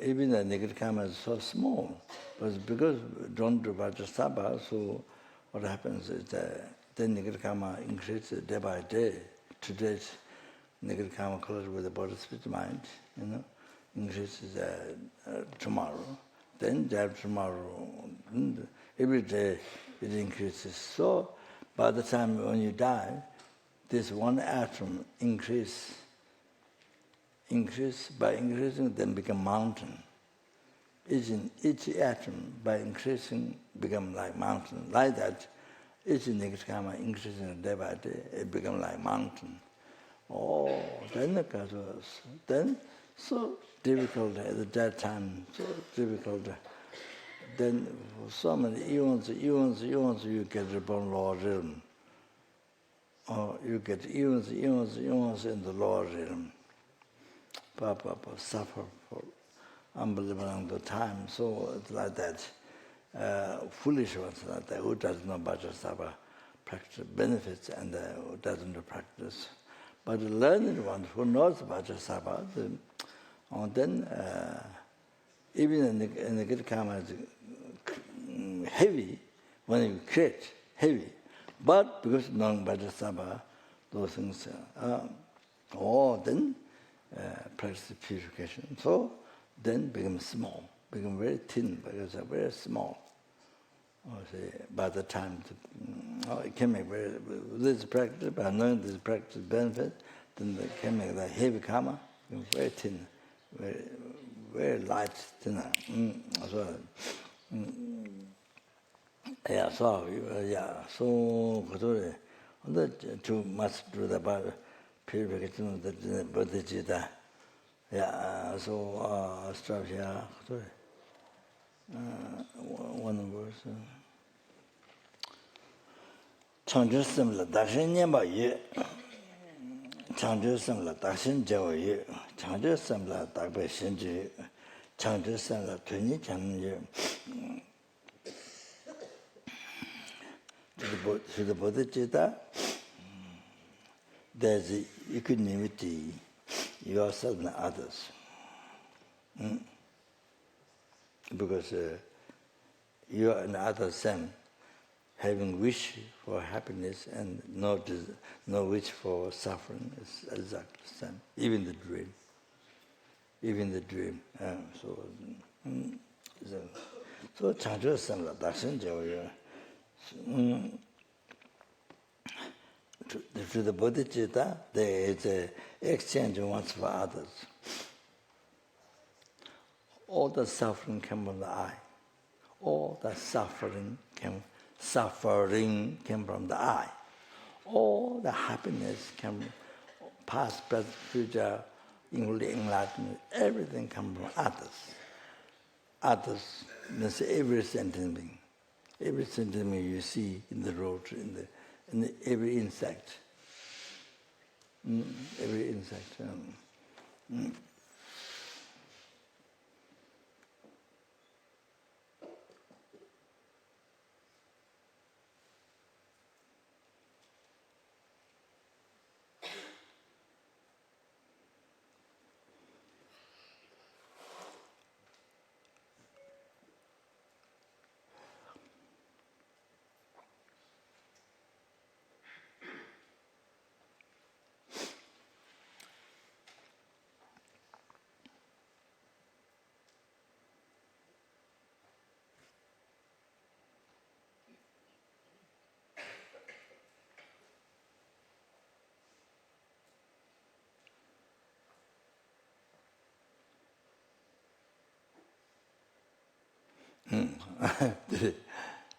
[SPEAKER 1] even the negative karma is so small, but because we don't do Vajrasattva, so what happens is that the negative karma increases day by day. Today's negative karma collected with the body, spirit, mind, increases tomorrow. Then tomorrow, every day it increases. So by the time when you die, this one atom increase by increasing, then become mountain. Each atom by increasing become like mountain. Like that, each negative karma increasing day by day, it become like mountain. Oh, then so difficult at that time, so difficult. Then for so many eons, you get reborn lower realm. Or you get eons in the lower realm. Papa suffer for unbelievable amount of time. So it's like that. Foolish ones like that, who doesn't know Vajrasattva practice benefits and who doesn't practice. But the learned ones who knows Vajrasattva, then even in the good karma heavy, when you create, heavy. But because non-Buddha those things then practice purification. So then become small, become very thin, because they're very small. By the time it can make this practice, by knowing this practice benefit, then they can make the heavy karma very thin, very light, thinner. So too much to about purification of the Buddhadharma. So stop here. One verse. Chenrezig la dakshin nyamba yu, Chenrezig la dakshin jawa yu, Chenrezig la dakbe shinji yu, Chenrezig la tuni chan yu. To the Buddhadharma, there's equanimity, yourself and others. Because you and others same, having wish for happiness and no wish for suffering is exactly the same. Even the dream. So Chenrezig samla dakshin jawa. To the Buddhadharma, there is an exchange once for others. All the suffering came from the eye. All the suffering came from the eye. All the happiness came past, present, future, including enlightenment. Everything comes from others. Others means every sentient being. Every sentient being you see in the road, in every insect. Every insect.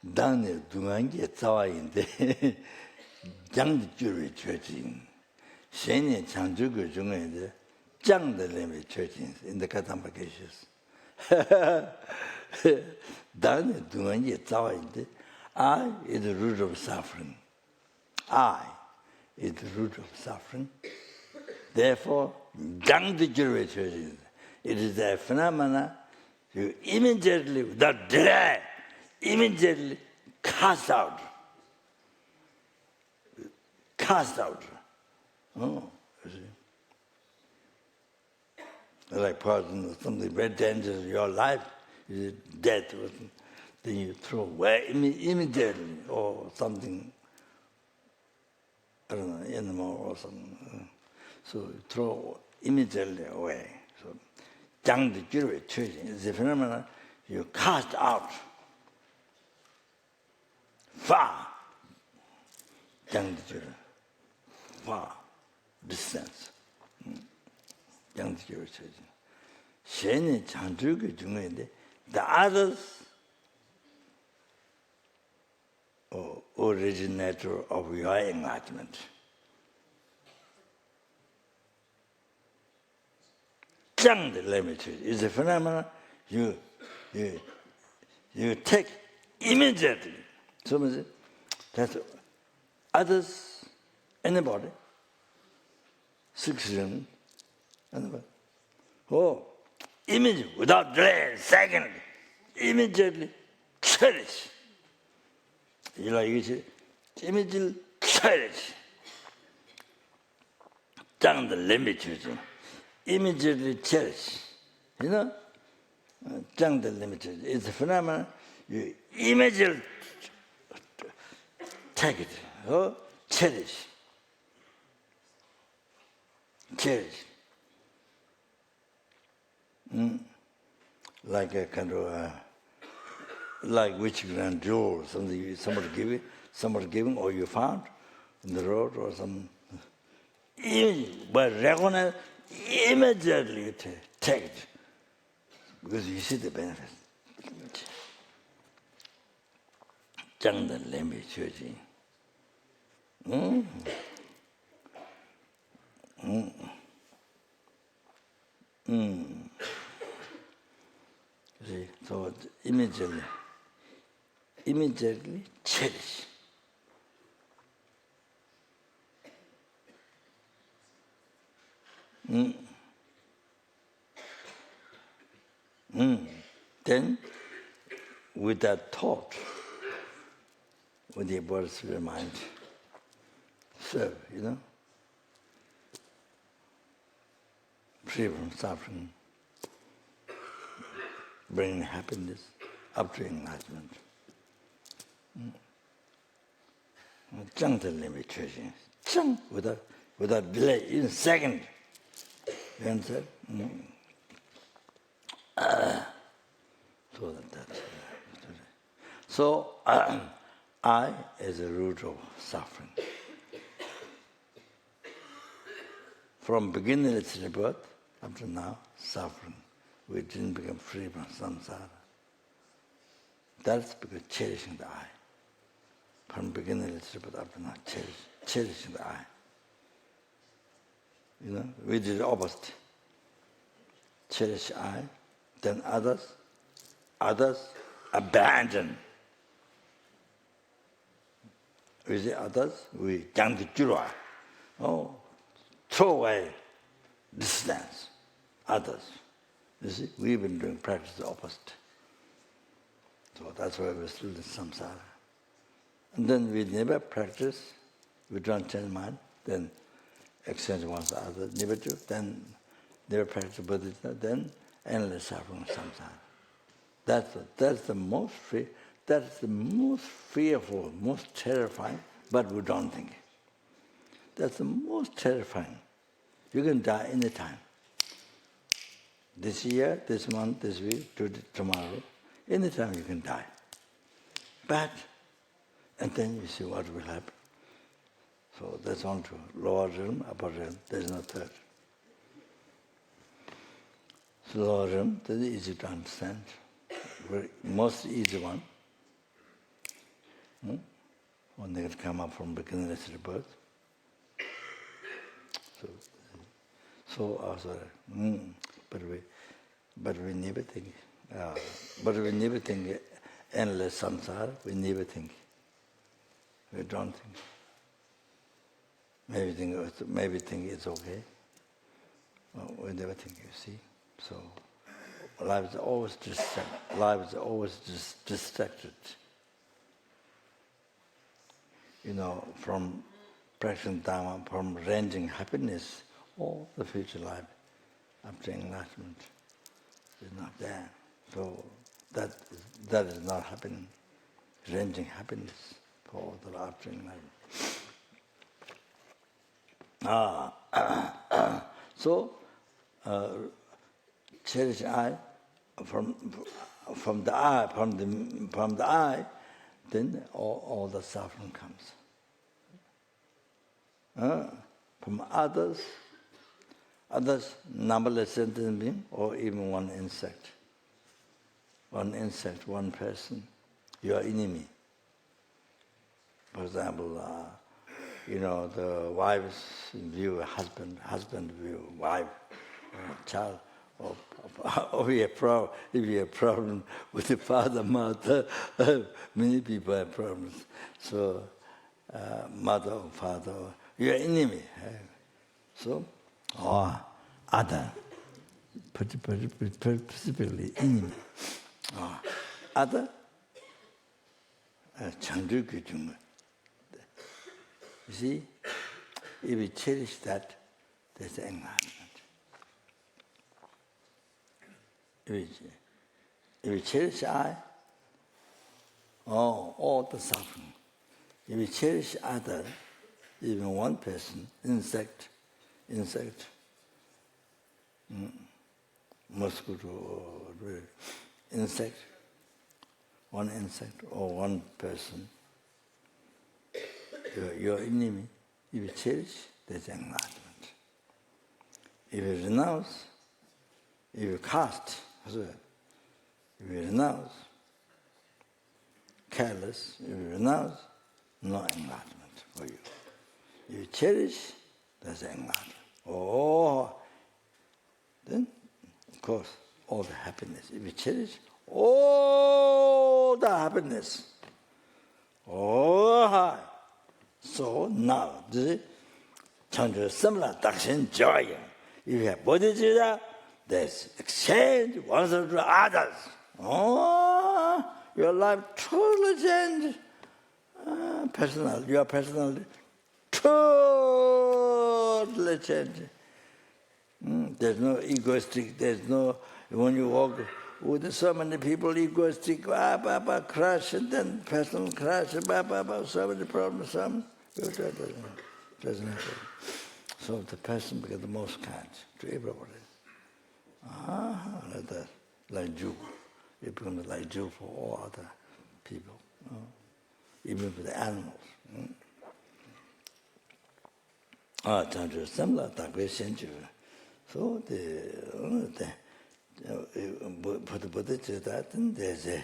[SPEAKER 1] Dāne dungāngi tsāwāyīnde jāngdi gyurvī chöchīn, shēnyē chāngchūgū chūngāyīnde jāngdi lēmī chöchīn in the Kadamba cases. Dāne dungāngi tsāwāyīnde, I is the root of suffering. I is the root of suffering. Therefore, jāngdi gyurvī chöchīn. It is a phenomena you immediately, without delay, immediately cast out. Cast out. You see. Like poison or something very dangerous in your life, is death, then you throw away immediately, or something, I don't know, animal or something. So you throw immediately away. So is the phenomenon you cast out far, far distance. The others originator of your enlightenment. The limit is a phenomenon you take immediately. So that others, anybody, 6 years, anybody, immediately, without delay, second, immediately cherish. You know, you say, immediately cherish. The limit. Immediately cherish. You know? The limited. It's a phenomenon you immediately take it, cherish. Cherish. Like a kind of, like which grand jewel, something somebody giving, or you found in the road or some. But recognize, immediately you take it, because you see the benefit. Changda lembi chuji. See, so immediately cherish. Then, with that thought, with the words of your mind, serve, free from suffering, bringing happiness up to enlightenment. Without delay, in a second. You understand? So I is the root of suffering. From beginningless rebirth up to now, suffering. We didn't become free from samsara. That's because cherishing the I. From beginningless rebirth up to now, cherishing the I. We did the opposite. Cherish I, then others abandon. We say others, we jangti jurwa. Throw away distance. Others. You see, we've been doing practice the opposite. So that's why we're still in samsara. And then we never practice, we don't change mind, then exchange one to the other, never do, then never practice Buddhism, then endless suffering samsara. That's the most free, that's the most fearful, most terrifying, but we don't think. That's the most terrifying. You can die anytime. This year, this month, this week, tomorrow, anytime you can die. But, and then you see what will happen. So that's on to lower realm, upper realm, there's no third. So lower realm, that's easy to understand. Most easy one. When they can come up from beginningless rebirth. But we never think. But we never think endless samsara. We never think. We don't think. Maybe think it's okay. Well, we never think. You see. So life is always distracted. Life is always distracted. From practicing Dharma, from ranging happiness, all the future life up to enlightenment is not there. So that is not happening. Ranging happiness for all the life up to enlightenment. So cherish I from the I, then all the suffering comes. From others, numberless sentient being, or even one insect, one person, your enemy. For example, the wife's view husband view wife, child, or if you have problem with the father, mother, many people have problems. So, mother or father, your enemy. So, other, specifically enemy. Other, Chenrezig. You see, if we cherish that, there's enlightenment. If we cherish I, all the suffering. If you cherish other, even one person, insect, mosquito or insect, one insect or one person, your enemy, if you cherish, there's enlightenment. If you renounce, if you cast, if you renounce, careless, if you renounce, no enlightenment for you. If you cherish, there's enlightenment. Then, of course, all the happiness. If you cherish, all the happiness. So now, this is similar dakshin joy. If you have bodhicitta, there's exchange one to others. Your life totally changed. Your personality totally changed. There's no egoistic, there's no, when you walk with so many people, egoistic, crash, and then personal crash, so many problems, doesn't happen. So the person becomes the most kind to everybody. Like that, like Jew. It becomes like Jew for all other people, even for the animals. Similar, so the Buddhadharma, then there's a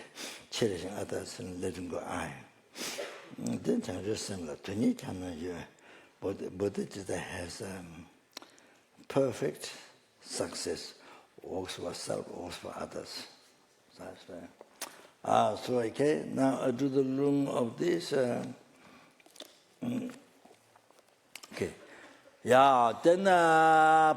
[SPEAKER 1] cherishing others and letting go I. Then just similar. Buddhadharma has perfect success, works for self, works for others. That's right. So okay, now I do the room of this. Okay. Yeah, then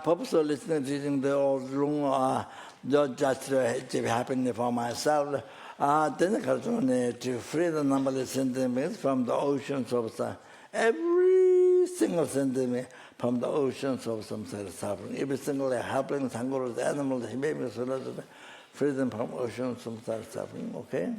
[SPEAKER 1] purpose of listening to the old room, just happening for myself. Then Khadro to free the numberless sentiments from the oceans of every single sentiment from the oceans of samsara suffering. Every single helping sangharas, animals, free them from oceans of samsara suffering. Okay,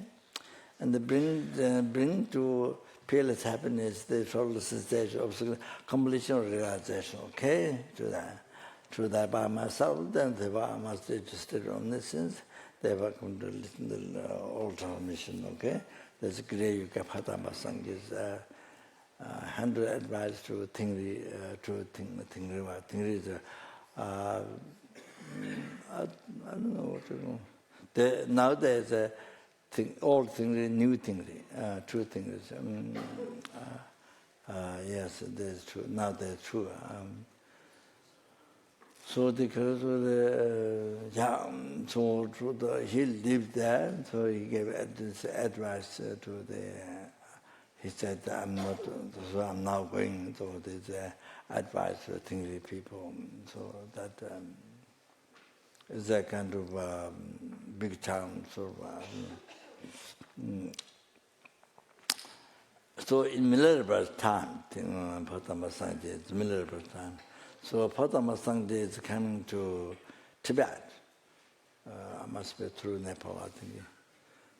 [SPEAKER 1] and they bring to peerless happiness, the total sensation of completion of realization, okay? To that by myself, then they must register omniscience, they welcome to listen to the all transmission, okay? There's a great Yuka Padama Sangha's 100 advice to Tingri, Tingri is I don't know what to do. Now there's a old Tingri, new Tingri, true Tingri. Yes, there's true. Now there's true. So because of he lived there, so he gave this advice to he said, I'm now going to this advice to Tingri people. So that is a kind of big town, sort of. So in Milarepa's time, Padma Sangha, it's Milarepa's time. So Padma Sangha is coming to Tibet. Must be through Nepal, I think.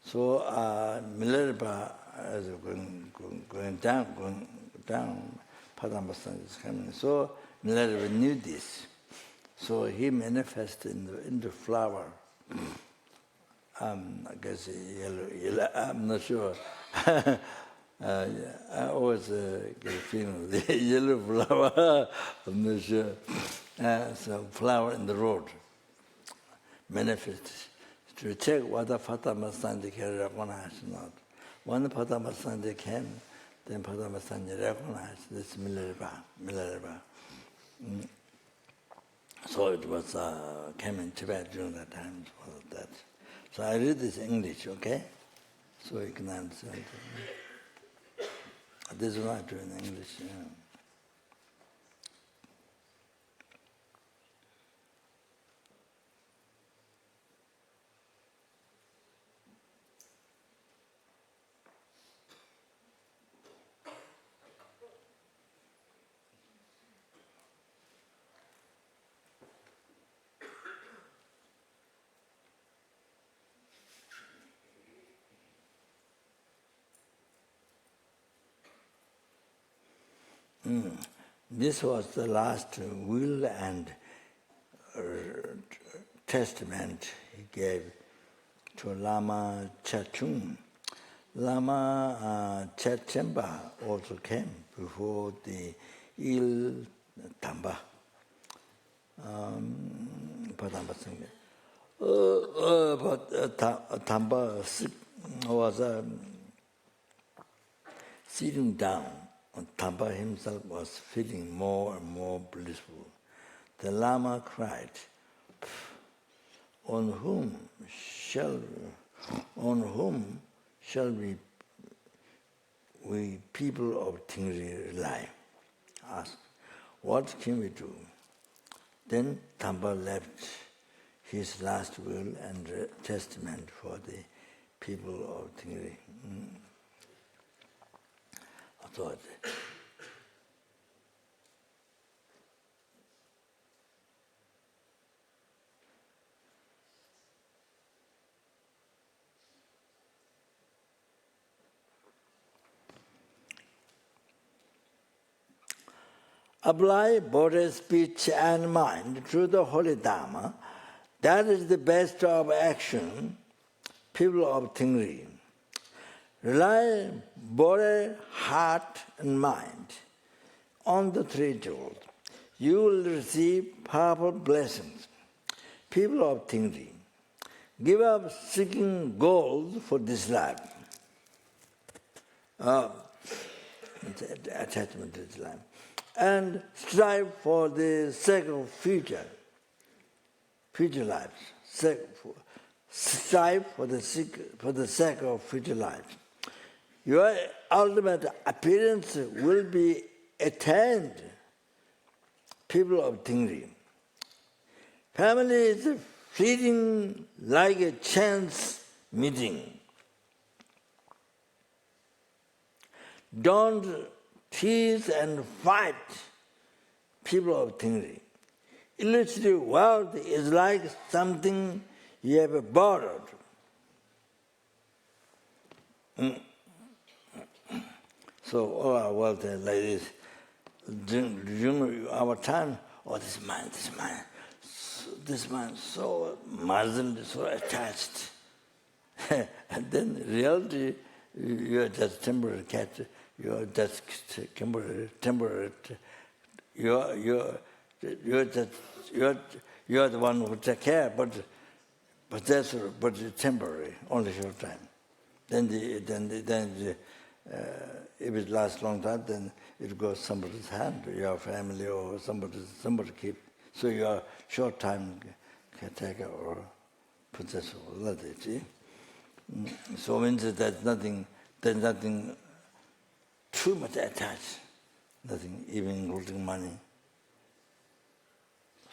[SPEAKER 1] So Milarepa is going down. Padma Sangha is coming. So Milarepa knew this. So he manifested in the flower. I guess yellow. I'm not sure. I always get a feeling of the yellow flower. I'm not sure. So flower in the road manifested to check whether Padma Sangha can recognize or not. When Padma Sangha can, then Padma Sangha recognize this Milarepa. So it was came in Tibet during that time for that. So I read this in English, okay? So you can understand. This is what I do in English. Yeah. This was the last will and testament he gave to Lama Chachung. Lama Chachemba also came before the Il Tamba. But Tamba was sitting down. Tamba himself was feeling more and more blissful. The Lama cried, on whom shall we people of Tingri rely? Asked, what can we do? Then Tamba left his last will and testament for the people of Tingri. Authority. Apply body, speech, and mind to the Holy Dharma. That is the best of action, people of Tingri. Rely body, heart, and mind on the three jewels. You will receive powerful blessings. People of Tingri, give up seeking gold for this life. Attachment to this life. And strive for the sake of future lives. Strive for the sake of future lives. Your ultimate appearance will be attained, people of Tingri. Family is fleeting like a chance meeting. Don't tease and fight, people of Tingri. Illusory wealth is like something you have borrowed. So all our wealth is like this. During our time, this mind so muzzled, so attached. And then in reality, you are just temporary cat. You are just temporary. You are the one who take care, but it's temporary, only short time. Then if it lasts long time, then it goes somebody's hand, your family or somebody keep. So you are short time caretaker or possessor. So means that there's nothing too much attached, nothing even including money.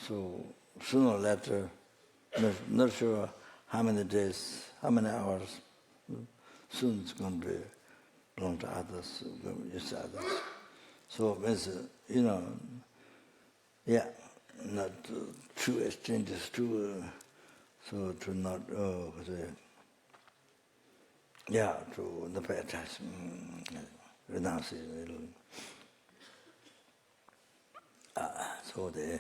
[SPEAKER 1] So sooner or later, not sure how many days, how many hours, soon it's going to belong to others, use to others. So means, not true exchanges, so to not, to not pay attachment. Renounce it. So the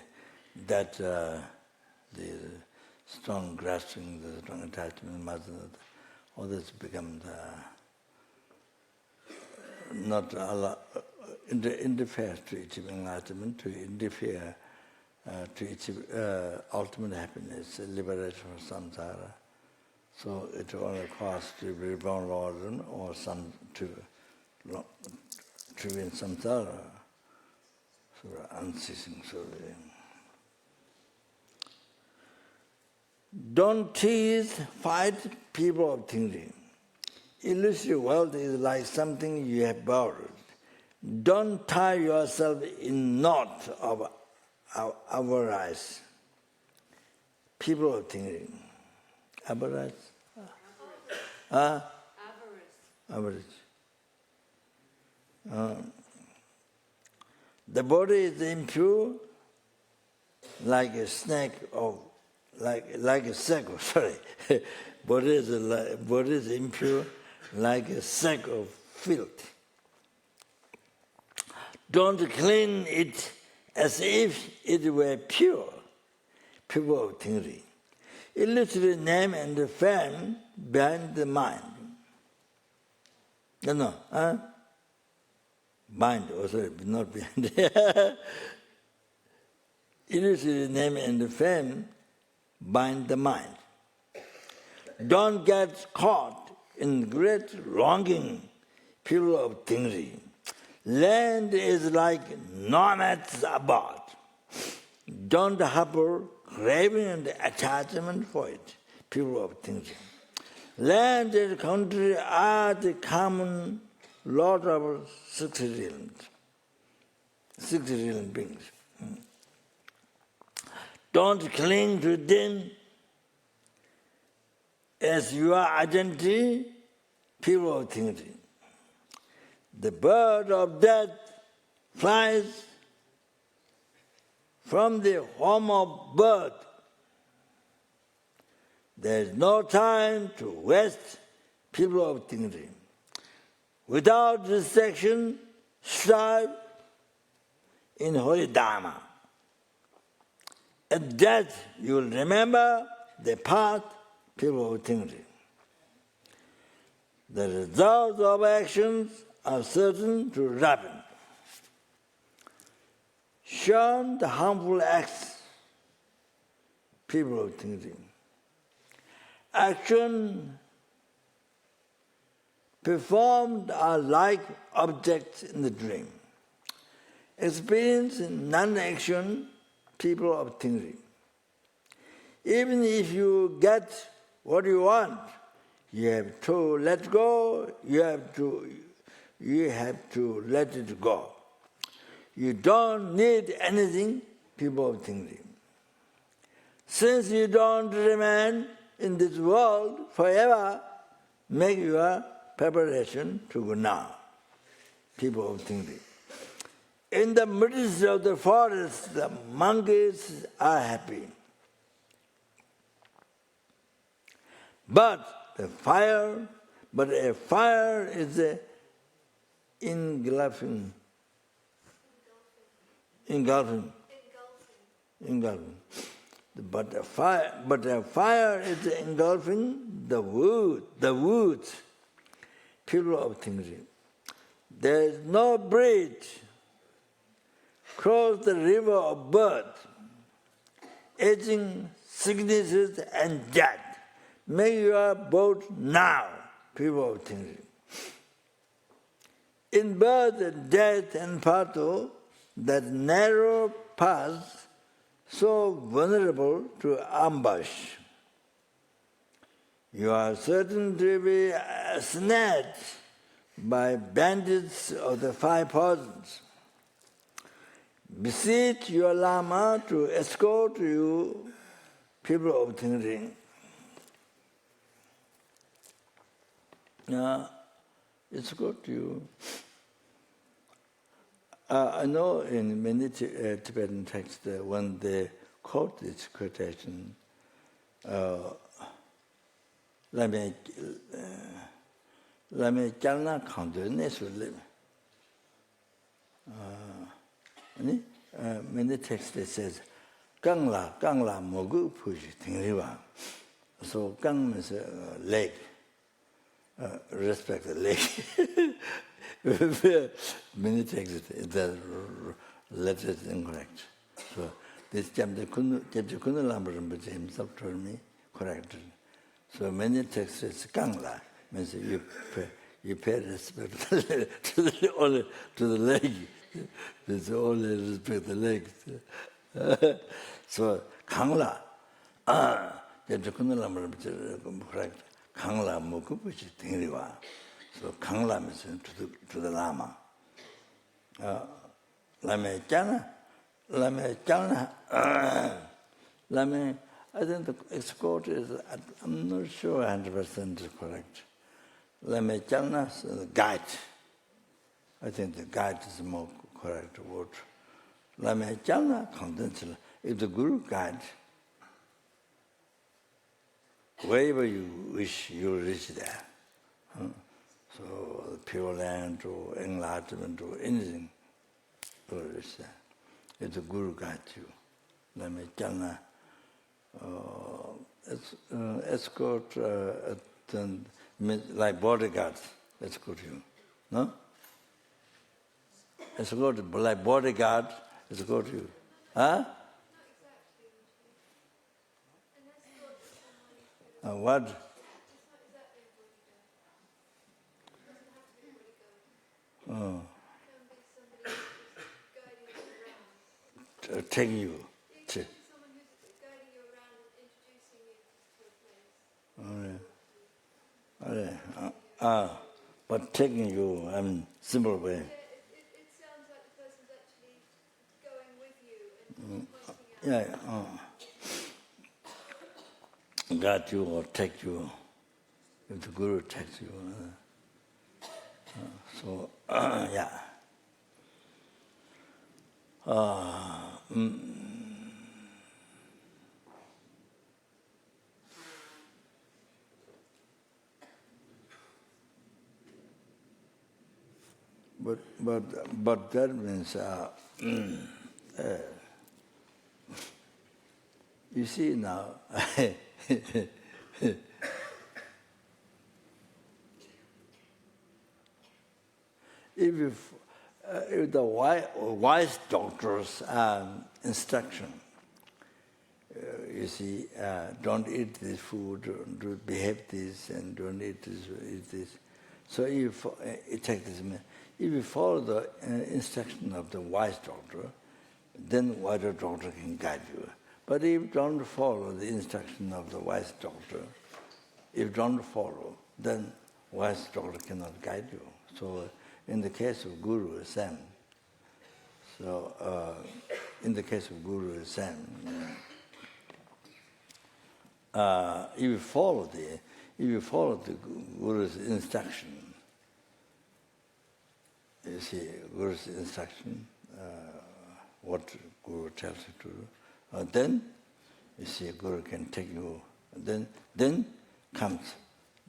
[SPEAKER 1] strong grasping, the strong attachment, all this become not interfere to achieving enlightenment, to interfere to achieve ultimate happiness, liberation from samsara. So it only costs to be reborn origin or some to win samsara, so unceasing. So don't tease, fight people of Tingri. Illusory wealth is like something you have borrowed. Don't tie yourself in knot of avarice. People of Tingri. Avarice? Avarice. The body is impure like a snake of like a sack of body is impure like a sack of filth. Don't clean it as if it were pure. People of Tingri. Illusory name and fame behind the mind. No, huh? Mind, also not behind. Illusory name and fame bind the mind. Don't get caught in great longing, people of Tingri. Land is like nomads abroad. Don't harbor craving and attachment for it, people of Tingri. Land and country are the common lot of 60 realm beings. Don't cling to them as your identity, people of Tingri. The bird of death flies from the home of birth. There is no time to waste, people of Tingri. Without restriction, strive in holy Dharma. At death, you will remember the path, people of Tingri. The results of actions are certain to ripen. Shun the harmful acts, people of Tingri. Action performed are like objects in the dream. Experience in non-action, people of Tingri. Even if you get what you want, you have to let go, you have to let it go. You don't need anything, people of Tingri. Since you don't remain in this world forever, make your preparation to go now, people of Tingri. In the midst of the forest, the monkeys are happy. But a fire is engulfing. But a fire is engulfing the woods, people of Tingri. There is no bridge. Cross the river of birth, aging, sicknesses, and death. Make your boat now, people of Tingri. In birth and death and Patu, that narrow path, so vulnerable to ambush. You are certain to be snared by bandits of the 5 poisons. Beseech your Lama to escort you, people of Tingri. Escort you. I know in many Tibetan texts when they quote this quotation, Lama Chalna Khando Nesulim. Many texts that says, Gangla Mogu Puji Tingriwa. So Gang means leg. Respect the leg. Many texts, the letter is incorrect. So this chapter Lamrim himself told me correctly. So many texts is Gangla means you pay respect to the leg. There's only respect the legs. So Kangla, correct. Kangla Mukupuchi Tingriwa. So Kangla means to the Lama. Lama Chana, I think the escort is, I'm not sure 100% is correct. Lama Chana is the guide. I think the guide is more correct word. Lama Chalna Khandensila. If the Guru guide, wherever you wish, you'll reach there. So Pure Land or enlightenment or anything. It's a guru guides you. Let me tell escort like bodyguards, escort you. No? Escort like bodyguard, escort you. Huh? What? Oh. Taking you.
[SPEAKER 2] Someone who's guiding you around and introducing you to a place.
[SPEAKER 1] But taking you, simple way.
[SPEAKER 2] It sounds like the person's actually going with you and pointing out.
[SPEAKER 1] Guide you or take you. If the guru takes you. But that means you see now. If the wise doctor's instruction, you see, don't eat this food, don't behave this, and don't eat this. So if you take this, if you follow the instruction of the wise doctor, then wise doctor can guide you. But if you don't follow the instruction of the wise doctor, if you don't follow, then wise doctor cannot guide you. So in the case of Guru Sam, if you follow the Guru's instruction, you see Guru's instruction, what Guru tells you to do, then you see Guru can take you. Then comes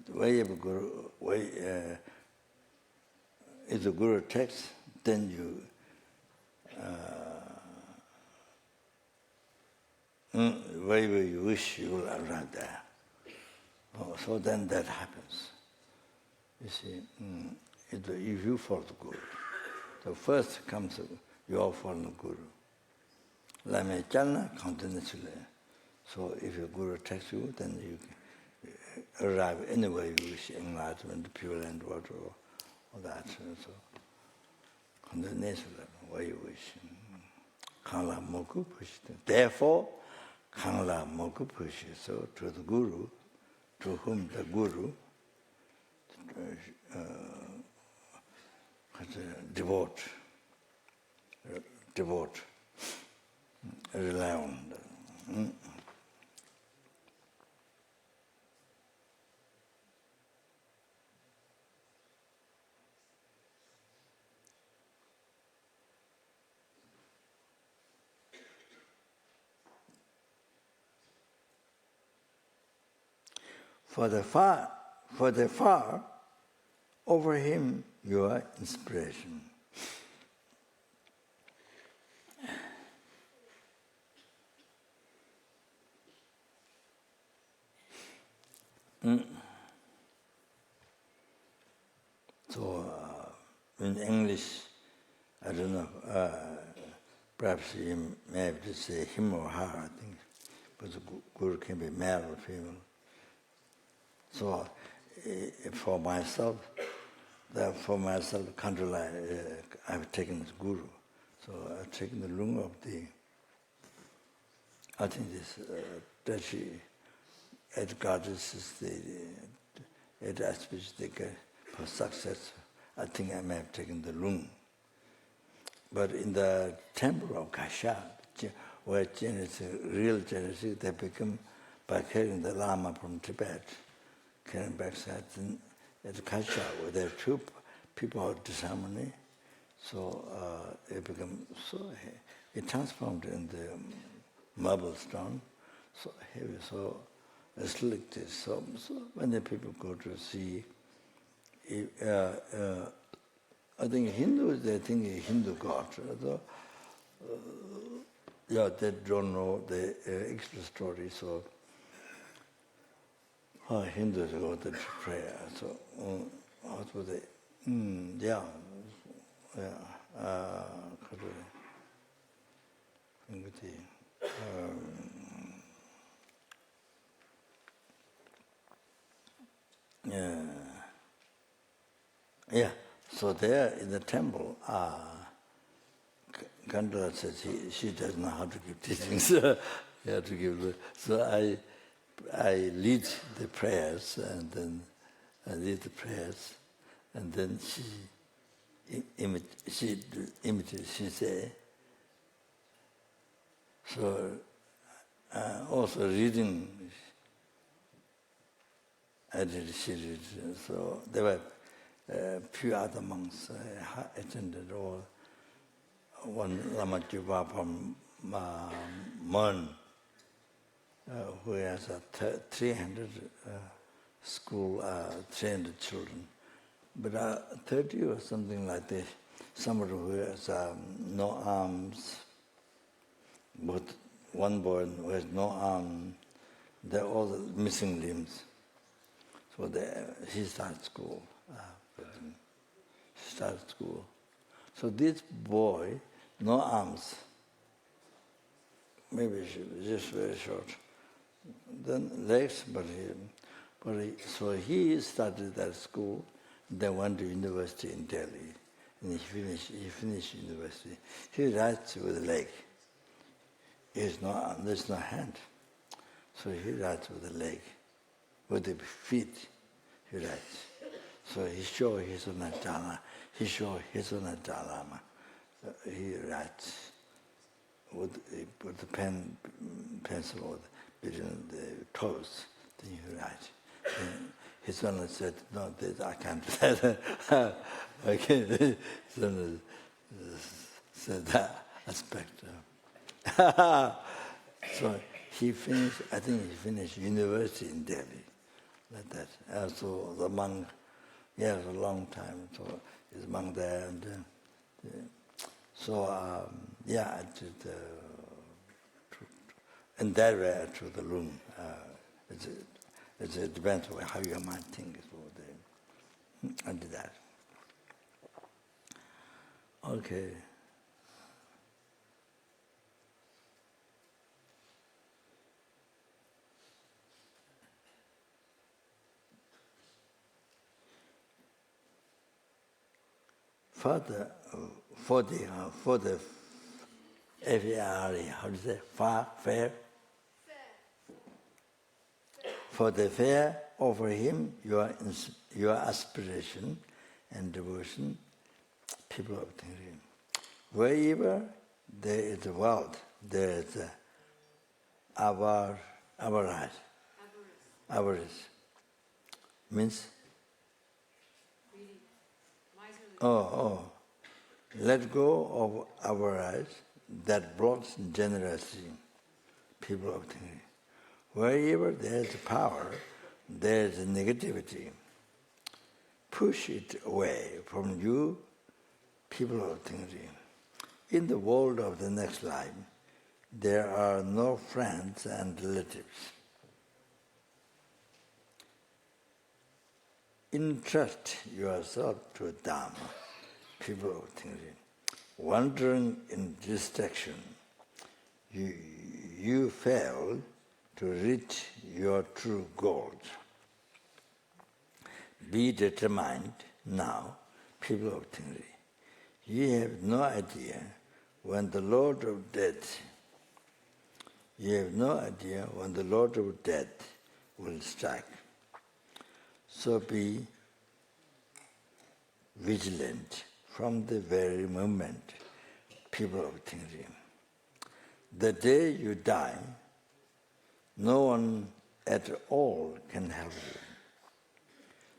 [SPEAKER 1] the way of Guru. If the Guru takes, then you. Wherever you wish, you will arrive there. So then that happens. You see, if you follow the Guru, the first comes, you all follow the Guru. Lama chalna continuously. So if your Guru takes you, then you arrive anywhere you wish, enlightenment, pure land, water, all that. So continuously, where you wish. Kangla moku push. Therefore, Kangla moku push. So to the Guru, to whom the Guru devote, rely on. For the far, over him your inspiration. So in English, I don't know, perhaps you may have to say him or her, I think, but the Guru can be male or female. So for myself, I've taken this Guru. So I've taken the lung of I think this Dashi, at goddess is the aspect for success. I think I may have taken the lung. But in the temple of Kasha, where real Chenrezig, they become by carrying the Lama from Tibet, carrying backside at Kasha, where there are two people of disharmony. So it become it transformed in the marble stone, so heavy, so slick this. So when the people go to see, I think Hindus, they think a Hindu god. So, yeah, they don't know the extra story, so Hindus go to prayer. So, what was it? Yeah, Khadro. Yeah. So there in the temple, Kandra says she doesn't know how to give teachings. So I lead the prayers, and then she imitates. She say. So also reading. I did. She did. So there were few other monks attended, or one Lama from Mon, who has 300 school, 300 children. But 30 or something like this, somebody who has no arms, but one boy who has no arm, they're all missing limbs. So he started school. So this boy, no arms, maybe she was just very short. Then legs, so he started that school, then went to university in Delhi, and he finished university. He writes with a leg. There's no arm, there's no hand. So he writes with a leg. With the feet, he writes. So he showed His Holiness Dalai. Lama. He writes with the pencil between the toes. Then he writes. And His Holiness said, "No, I can't do that." Okay, His Holiness said that aspect. So he finished. I think he finished university in Delhi. Like that. So the monk, a long time. So he's monk there, and I did. And that way I took the room. It depends on how your mind thinks. I did that. Okay. For the F-A-R-E, how do you say? Fair? For the fair, offer him your aspiration and devotion, people of Tibet. Wherever there is a world, there is avarice. Means? Let go of avarice that blocks generosity, people of Tibet. Wherever there is power, there is negativity. Push it away from you, people of Tibet. In the world of the next life, there are no friends and relatives. Entrust yourself to Dharma, people of Tibet. Wandering in this direction, you fail to reach your true goals. Be determined now, people of Tibet. You have no idea when the Lord of Death will strike. So be vigilant from the very moment, people of Tibet. The day you die, no one at all can help you.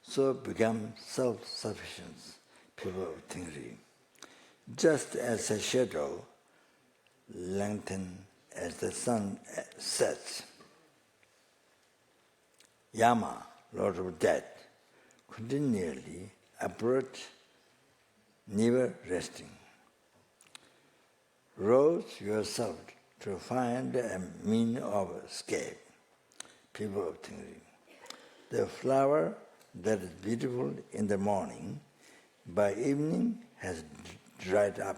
[SPEAKER 1] So become self-sufficient, people of Tibet. Just as a shadow lengthens as the sun sets, Yama, Lord of Death, continually approach never resting. Rouse yourself to find a means of escape, people of Tingri. The flower that is beautiful in the morning, by evening has dried up.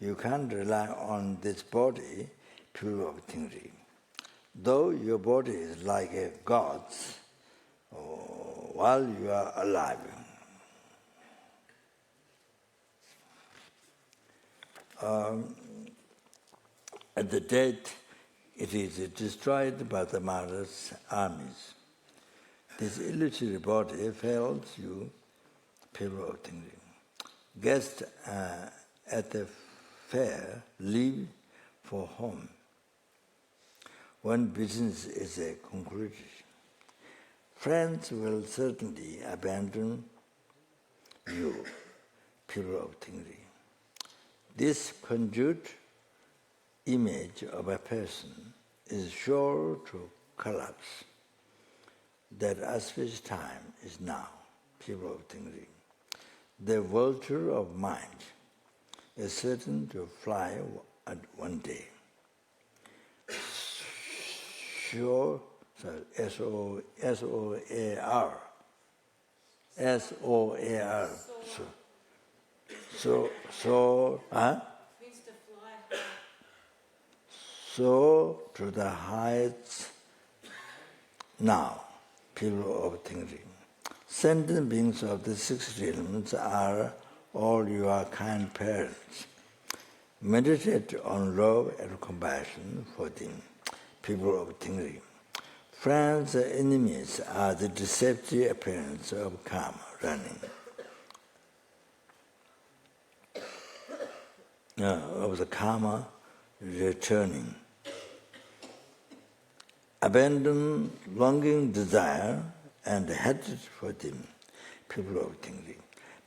[SPEAKER 1] You can't rely on this body, people of Tingri. Though your body is like a god's while you are alive. At the death, it is destroyed by the martyr's armies. This illusory body fails you, people of Tingri. Guests at the fair leave for home when business is concluded. Friends will certainly abandon you, people of Tingri. This conjured image of a person is sure to collapse. That auspicious time is now, people of Tingri. The vulture of mind is certain to fly at one day. Sure, S-O-A-R. S-O-A-R. So,
[SPEAKER 3] means to fly.
[SPEAKER 1] So to the heights now, people of Tingri. Sentient beings of the six realms are all your kind parents. Meditate on love and compassion for them, people of Tingri. Friends and enemies are the deceptive appearance of karma running. Of the karma returning. Abandon longing desire and hatred for them, people of Tingri.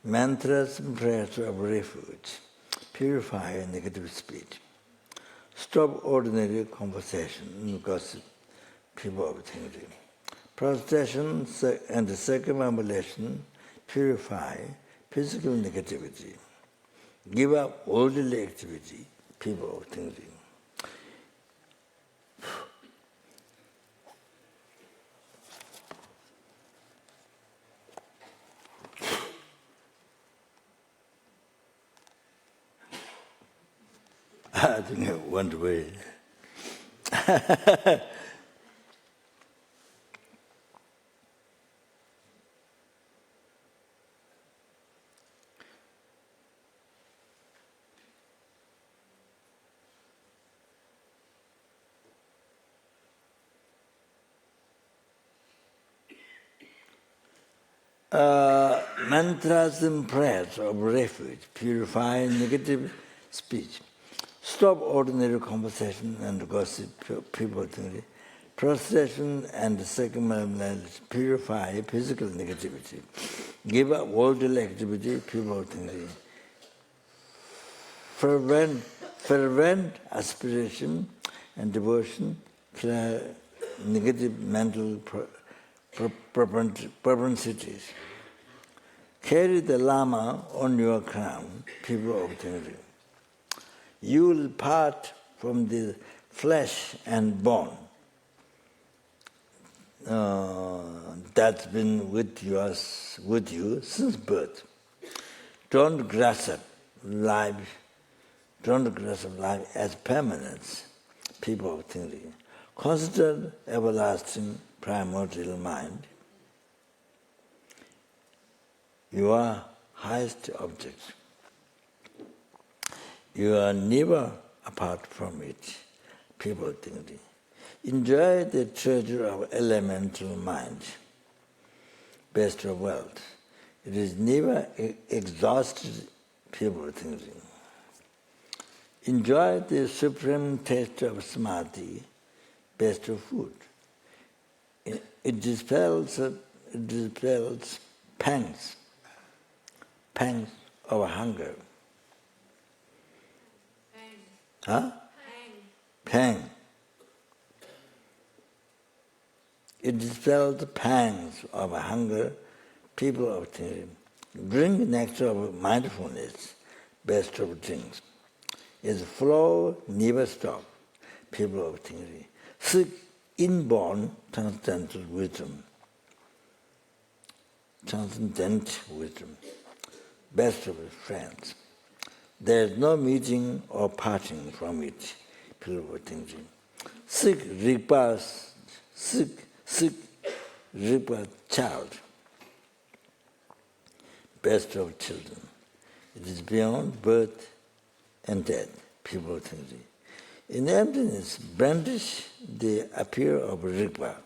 [SPEAKER 1] Mantras and prayers of refuge, purify negative speech. Stop ordinary conversation and gossip, people of Tingri. Prostration and circumambulation purify physical negativity. Give up worldly activity, people of Tingri. I think I went away. Mantras and prayers of refuge purify negative speech. Stop ordinary conversation and gossip, people think. Prostration and circumambulation purify physical negativity. Give up worldly activity, people think. Fervent aspiration and devotion clear negative mental propensities. Carry the Lama on your crown, people of Chenrezig. You will part from the flesh and bone that's been with you since birth. Don't grasp life as permanence, people of Chenrezig. Consider everlasting primordial mind, your highest object. You are never apart from it, people think. Enjoy the treasure of elemental mind, best of wealth. It is never exhausted, people think. Enjoy the supreme taste of samadhi, best of food. It dispels pangs of hunger. Huh? Pang. It dispels the pangs of hunger, people of Tibet. Drink nectar of mindfulness, best of drinks. Its flow never stops, people of Chenrezig. Seek inborn transcendental wisdom. Transcendent wisdom, best of friends. There is no meeting or parting from it, people of Chenrezig. Seek Rigpa's child, best of children. It is beyond birth and death, people of Chenrezig. In emptiness, brandish the appeal of Rigpa.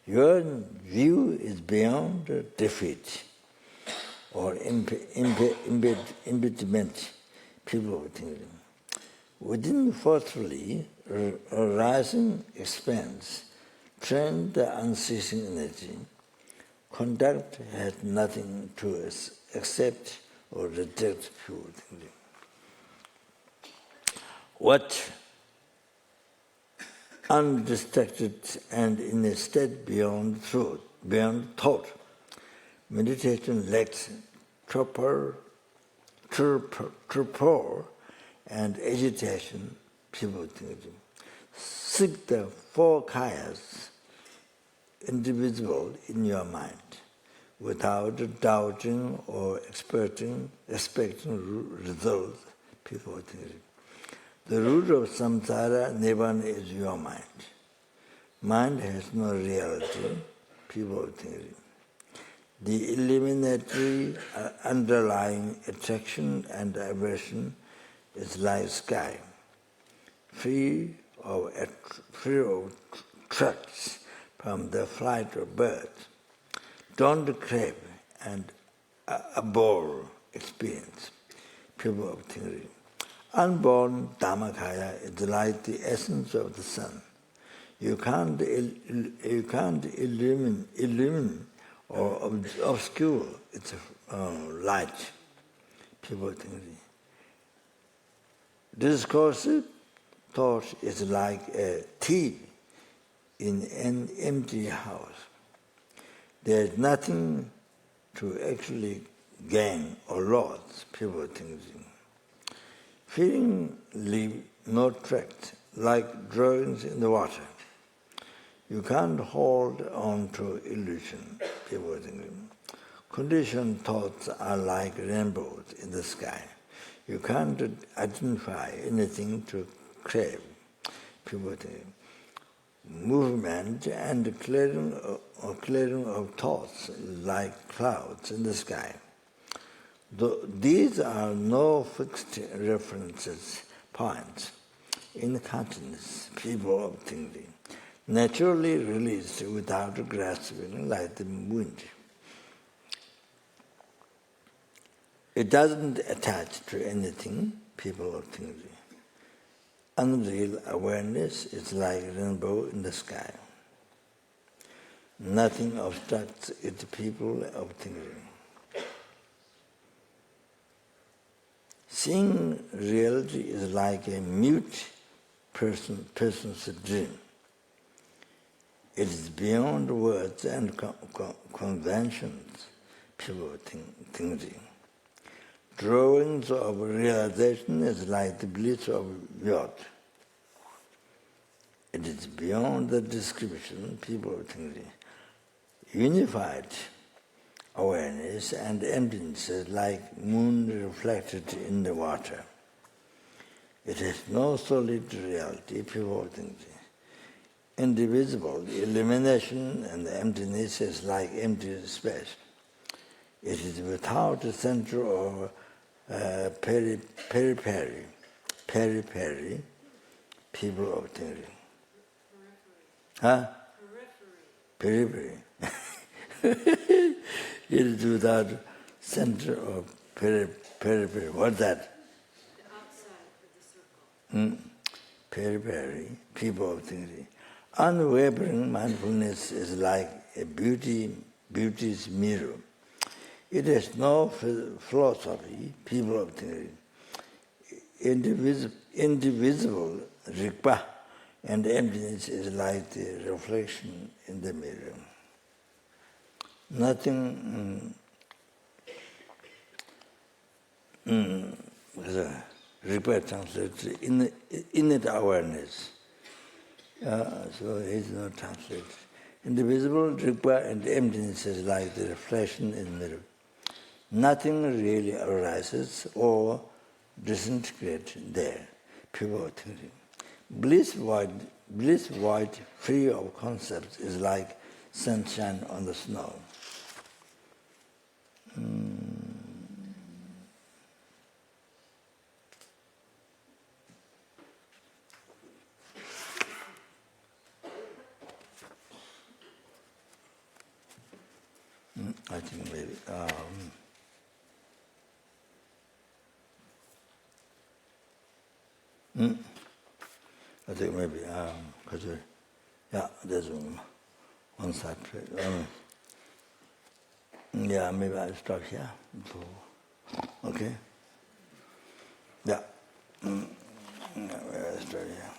[SPEAKER 1] Your view is beyond defeat or impediment, people of Chenrezig. Within forcefully arising expanse, train the unceasing energy. Conduct has nothing to accept or reject, people of Chenrezig. What undistracted and in a state beyond truth, beyond thought, meditation lacks torpor and agitation, people think. Seek the four kayas indivisible in your mind, without doubting or expecting results, people think. The root of samsara, nirvana, is your mind. Mind has no reality, people think. The eliminatory underlying attraction and aversion is like sky, free of tracks from the flight of birds. Don't crave and abhor experience, people of Chenrezig. Unborn Dhammakaya is like the essence of the sun. You can't illumine or obscure its light, people think. Discursive thought is like a thief in an empty house. There is nothing to actually gain or lose, people think. Feeling leave no tract, like drawings in the water. You can't hold on to illusion, people think. Conditioned thoughts are like rainbows in the sky. You can't identify anything to crave, people think. Movement and clearing of thoughts like clouds in the sky. These are no fixed references points in consciousness, people of thinking, naturally released without grasping like the wind. It doesn't attach to anything, people of thinking. Unreal awareness is like a rainbow in the sky. Nothing obstructs it, people of thinking. Seeing reality is like a mute person's dream. It is beyond words and conventions, people thinking. Drawings of realization is like the bliss of yacht. It is beyond the description, people thinking. Unified awareness and emptiness is like moon reflected in the water. It has no solid reality, people think. Indivisible, illumination and emptiness is like empty space. It is without a center or periphery, people of thinking. Huh? Periphery. It is without center or periphery. What's that?
[SPEAKER 3] The outside of the circle.
[SPEAKER 1] Periphery, people of thinking. Unwavering mindfulness is like a beauty's mirror. It has no philosophy, people of thinking. Indivisible Rigpa and emptiness is like the reflection in the mirror. Nothing Rinpoche translates innate awareness. So it is not translated. Indivisible, Rinpoche, and emptiness is like the reflection in the mirror. Nothing really arises or disintegrates there. Pure thinking. Bliss void, free of concepts, is like sunshine on the snow. I think maybe. I think maybe. Because yeah, there's one side. Yeah, maybe I'll stop here. Okay. Yeah. I'll start here.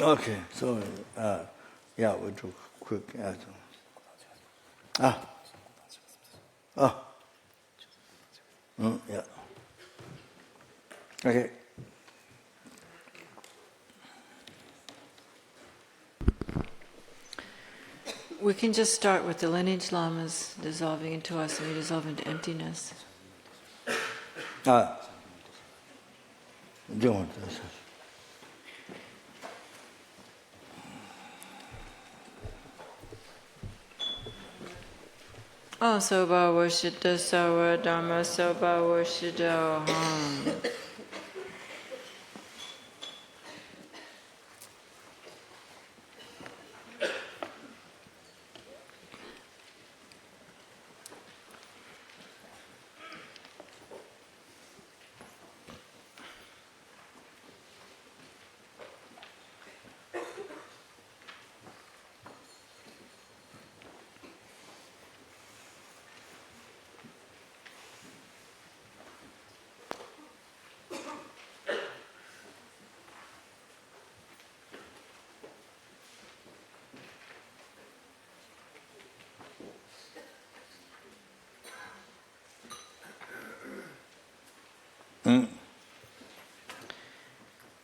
[SPEAKER 1] Okay, so yeah, we took quick action. Yeah. Okay.
[SPEAKER 3] We can just start with the lineage lamas dissolving into us and we dissolve into emptiness.
[SPEAKER 1] Don't.
[SPEAKER 3] Soba worshita sawa dharma soba worshita ham.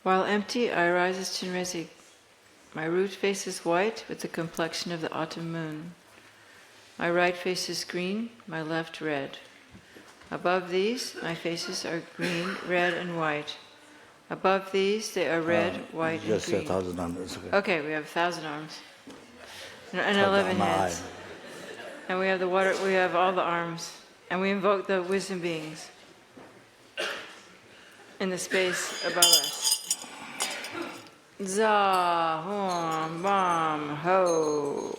[SPEAKER 3] While empty, I arise as Chenrezig. My root face is white with the complexion of the autumn moon. My right face is green, my left red. Above these, my faces are green, red, and white. Above these, they are red, white, and
[SPEAKER 1] just
[SPEAKER 3] green.
[SPEAKER 1] Just 1,000 arms. Okay.
[SPEAKER 3] Okay, we have 1,000 arms. And 11 heads. And we have the water, we have all the arms. And we invoke the wisdom beings in the space above us. Za, hom, bam, ho.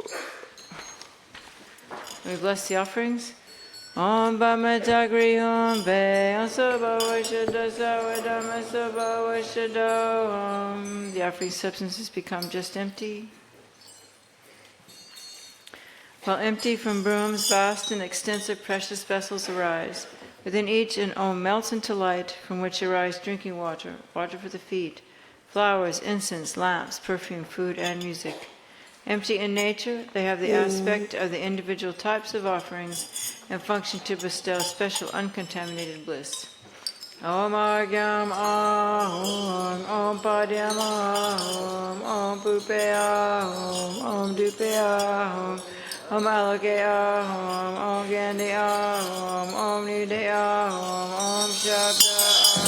[SPEAKER 3] We bless the offerings. Om Bama Dagri Om Be Om Soba Washado Sawa Dhamma Soba Washado. The offering substances become just empty. While empty from brooms, vast and extensive precious vessels arise. Within each an Om melts into light, from which arise drinking water, water for the feet, flowers, incense, lamps, perfume, food, and music. Empty in nature, they have the aspect of the individual types of offerings and function to bestow special uncontaminated bliss. Om Argyam Ahom, Om Padyam Ahom, Om Pupe Ahom, Om Dupe Ahom, Om Aloke Ahom, Om Gandhi Ahom, Om Nude Ahom, Om Shabda Ahom.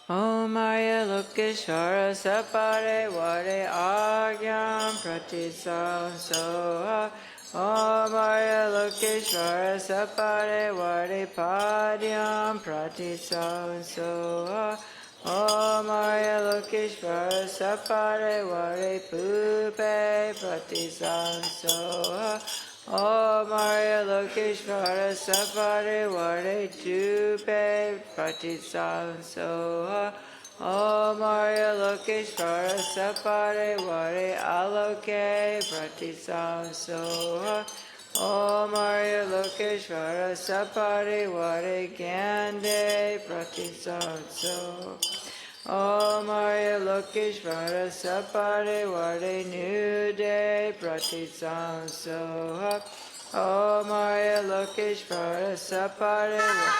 [SPEAKER 3] Om Arya Lokeshwara Sapare Vare Agyam Pratisam Soha. Om Arya Lokeshwara Sapare Vare Padyam Pratisam Soha. Om Arya Lokeshwara Sapare Vare Pupe Pratisam Soha. Om Arya Lokeshwara Sapare Vare Jupe Pratisam Soha. Om Arya Lokeshvara Sapare Vare Aloke Pratisamsoha. Om Arya Lokeshvara Sapare Vare Gyande Pratisamsoha. Om Arya Lokeshvara Sapare Vare Nude Pratisamsoha. Om Arya Lokeshvara Sapare Vare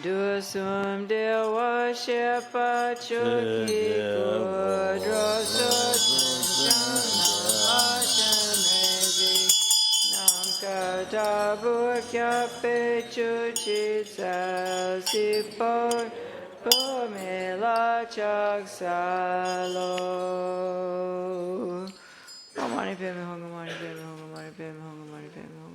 [SPEAKER 3] Dusum Dewa Shepa Chuki Kudro Sotum Chenrezig Nam Kata Bukya Pechuchi Sipo Pumila Chaksalo. Mani Peme Honga Mani Peme Honga Mani Peme Honga Mani Peme Honga Mani Peme Honga.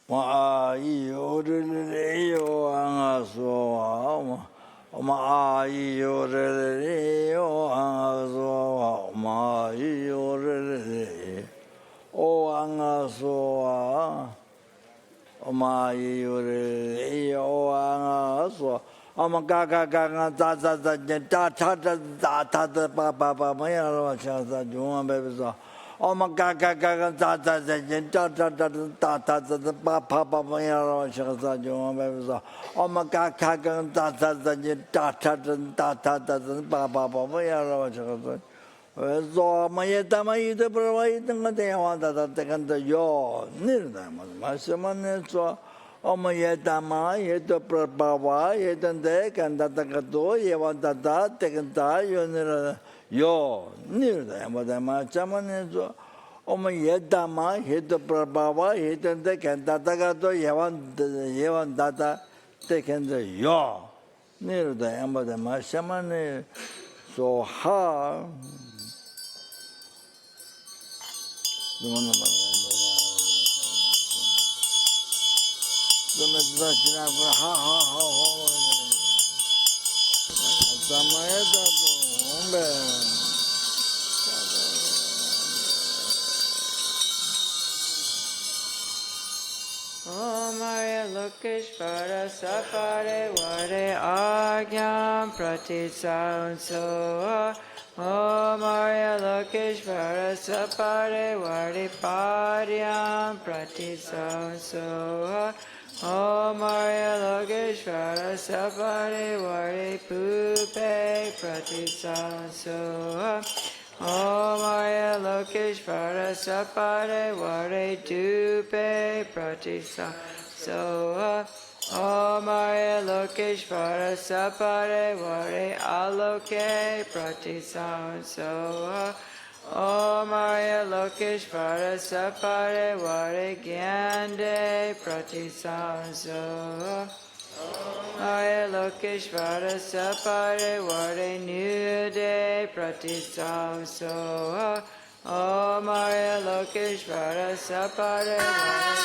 [SPEAKER 1] ma io io angaso ma io angaso ma io o angaso ma io angaso ama kaka kaka ta pa ma ya lo cha sa ju ma be so ama kaka kaka ta pa ma ya lo cha sa ju ma be so ama kaka kaka ta pa ma ya lo cha sa so ma ye ta ma yi de pro wa yi de de wa ta kan de yo ni da ma se ma ne so Om yedama yedo prabhava yedande kandata kato yevantata tekanta yonira yo nirda yamadama chamane so Om yedama yedo prabhava yedande kandata kato yevantata tekanta yo nirda yamadama chamane so ha
[SPEAKER 3] Om Arya Lokeshvara Sapare Vare Agyam Pratisanso Om Arya Lokeshvara Sapare Vare Paryam Pratisanso Om Arya Lokeshvara Sapare Vare Pupe Pratisanso Om Arya Lokeshvara Sapare Vare Dupe Pratisanso Om Arya Lokeshvara Sapare Vare Aloke Pratisanso Om Arya Lokeshvara Sapare Vare Gyande Pratisanso Arya Lokeshvara Sapare Vare Nude Pratisanso Om Arya Lokeshvara Sapare Vare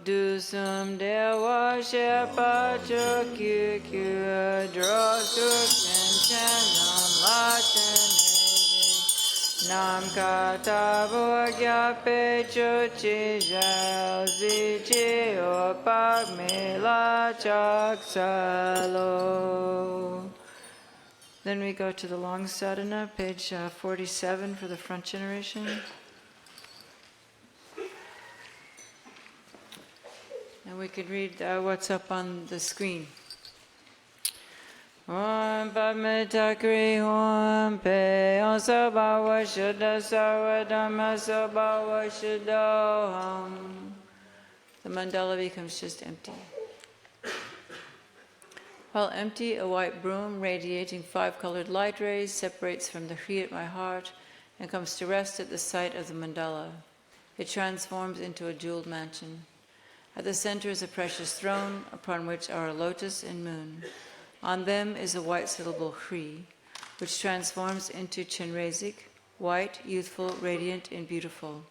[SPEAKER 3] Do some dewa shepa chokyu kyu dro suk chen nam la Chenrezig nam kata bogya pe chochi jal zi chi opak me la chak salo. Then we go to the long sadhana, page 47 for the front generation. And we could read what's up on the screen. Om Padmetakri Om Pe Om Sabhava Shuddha Sarva Dhamma Sabhava Shuddha Om. The mandala becomes just empty. While empty, a white broom radiating 5 colored light rays separates from the Hri at my heart and comes to rest at the site of the mandala. It transforms into a jeweled mansion. At the center is a precious throne, upon which are a lotus and moon. On them is a white syllable Hri, which transforms into Chenrezig, white, youthful, radiant, and beautiful.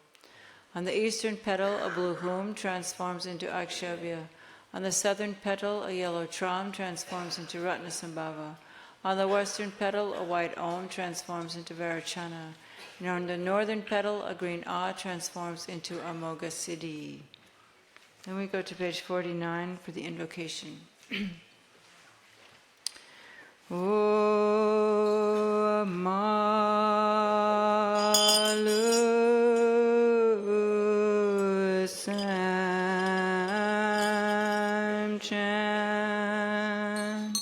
[SPEAKER 3] On the eastern petal, a blue hum transforms into Akshobhya. On the southern petal, a yellow tram transforms into Ratnasambhava. On the western petal, a white Om transforms into Varachana. And on the northern petal, a green A transforms into Amoga Siddhi. Then we go to page 49 for the invocation. O Malu Sam Chan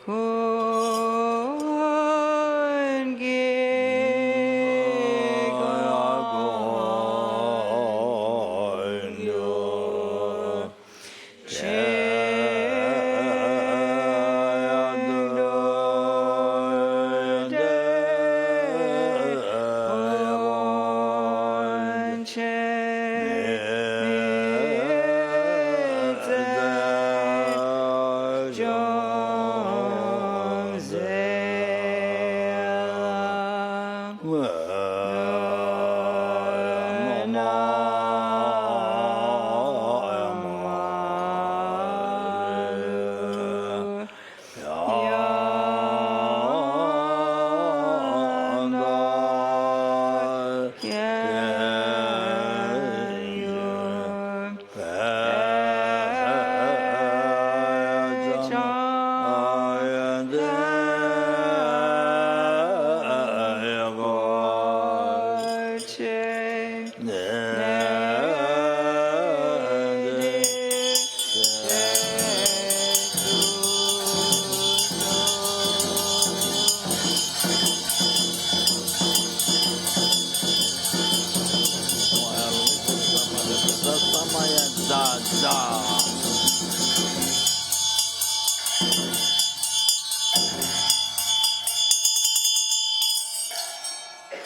[SPEAKER 3] Koen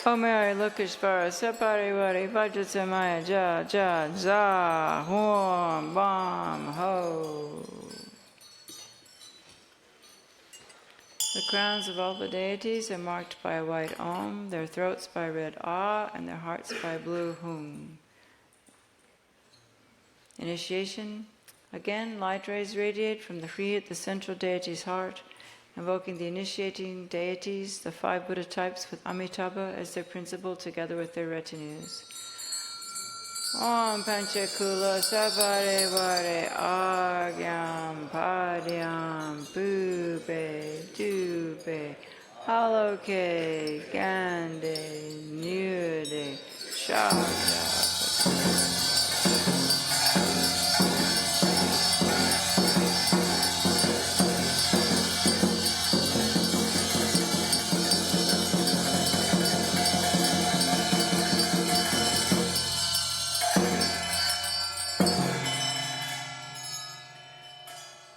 [SPEAKER 3] O Mary, Lokeshvara, Saparivari, Vajrasamaya, Ja, Ja, Za, Hom, Bam, Ho. The crowns of all the deities are marked by a white Om, their throats by red Ah, and their hearts by blue Hum. Initiation. Again, light rays radiate from the free at the central deity's heart, invoking the initiating deities, the 5 Buddha types with Amitabha as their principal together with their retinues. Om Panchakula Sabare Vare Agyam Padyam Pube Dube Haloke Gande Nude Shaka.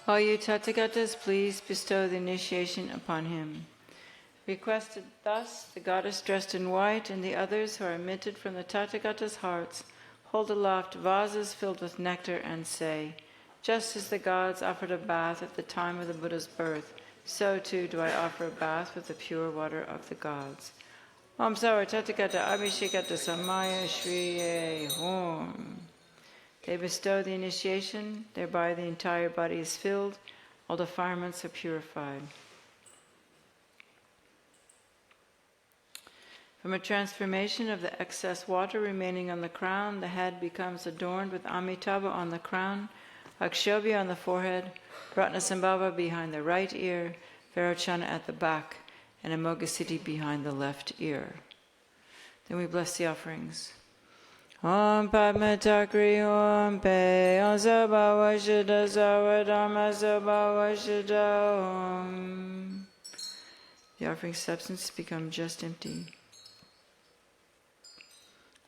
[SPEAKER 3] All you Tathagatas, please bestow the initiation upon him. Requested thus, the goddess dressed in white and the others who are emitted from the Tathagatas' hearts hold aloft vases filled with nectar and say, just as the gods offered a bath at the time of the Buddha's birth, so too do I offer a bath with the pure water of the gods. Om Savar Tathagata Abhishekata Samaya Shriye Hom. They bestow the initiation, thereby the entire body is filled, all defilements are purified. From a transformation of the excess water remaining on the crown, the head becomes adorned with Amitabha on the crown, Akshobhya on the forehead, Ratnasambhava behind the right ear, Vairocana at the back, and Amoghasiddhi behind the left ear. Then we bless the offerings. Om Padmatakri Om Pe Om Sabhava Shuddha Sarva Dharma Sabhava Shuddha Om. The offering substance become just empty.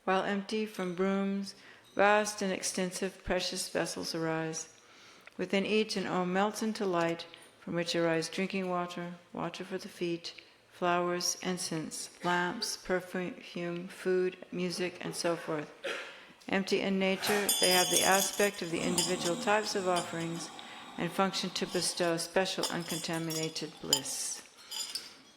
[SPEAKER 3] While empty, from brooms, vast and extensive precious vessels arise. Within each an Om melts into light, from which arise drinking water, water for the feet, flowers, incense, lamps, perfume, food, music, and so forth. Empty in nature, they have the aspect of the individual types of offerings and function to bestow special uncontaminated bliss.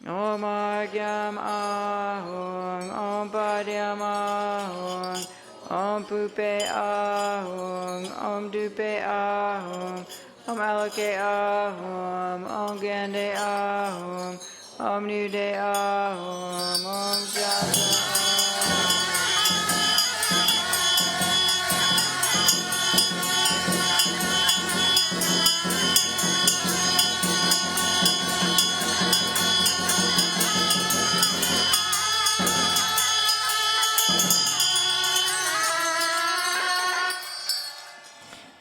[SPEAKER 3] Om Agyam Ahung, Om Padyam Ahung, Om Pupe Ahung, Om Dupe Ahung, Om Aloke Ahung, Om Gande Ahung, Om Nude Ahum, Om Shaka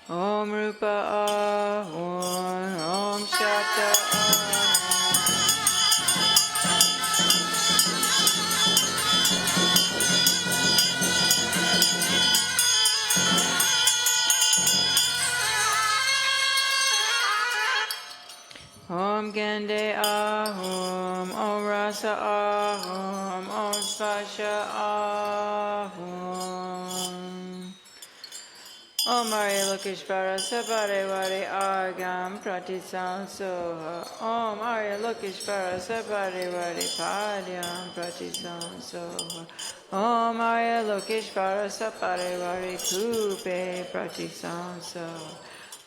[SPEAKER 3] Om Rupa Ahum, Om Shakta Ahum. Om Gande Ahum, Om Rasa Ahum, Om Spasha Ahum. Om Arya Lokeshvara Sabarewari Agam Pratisam Soha. Om Arya Lokeshvara Sabarewari Padyam Pratisam Soha. Om Arya Lokeshvara Sabarewari Kupe Pratisam Soha.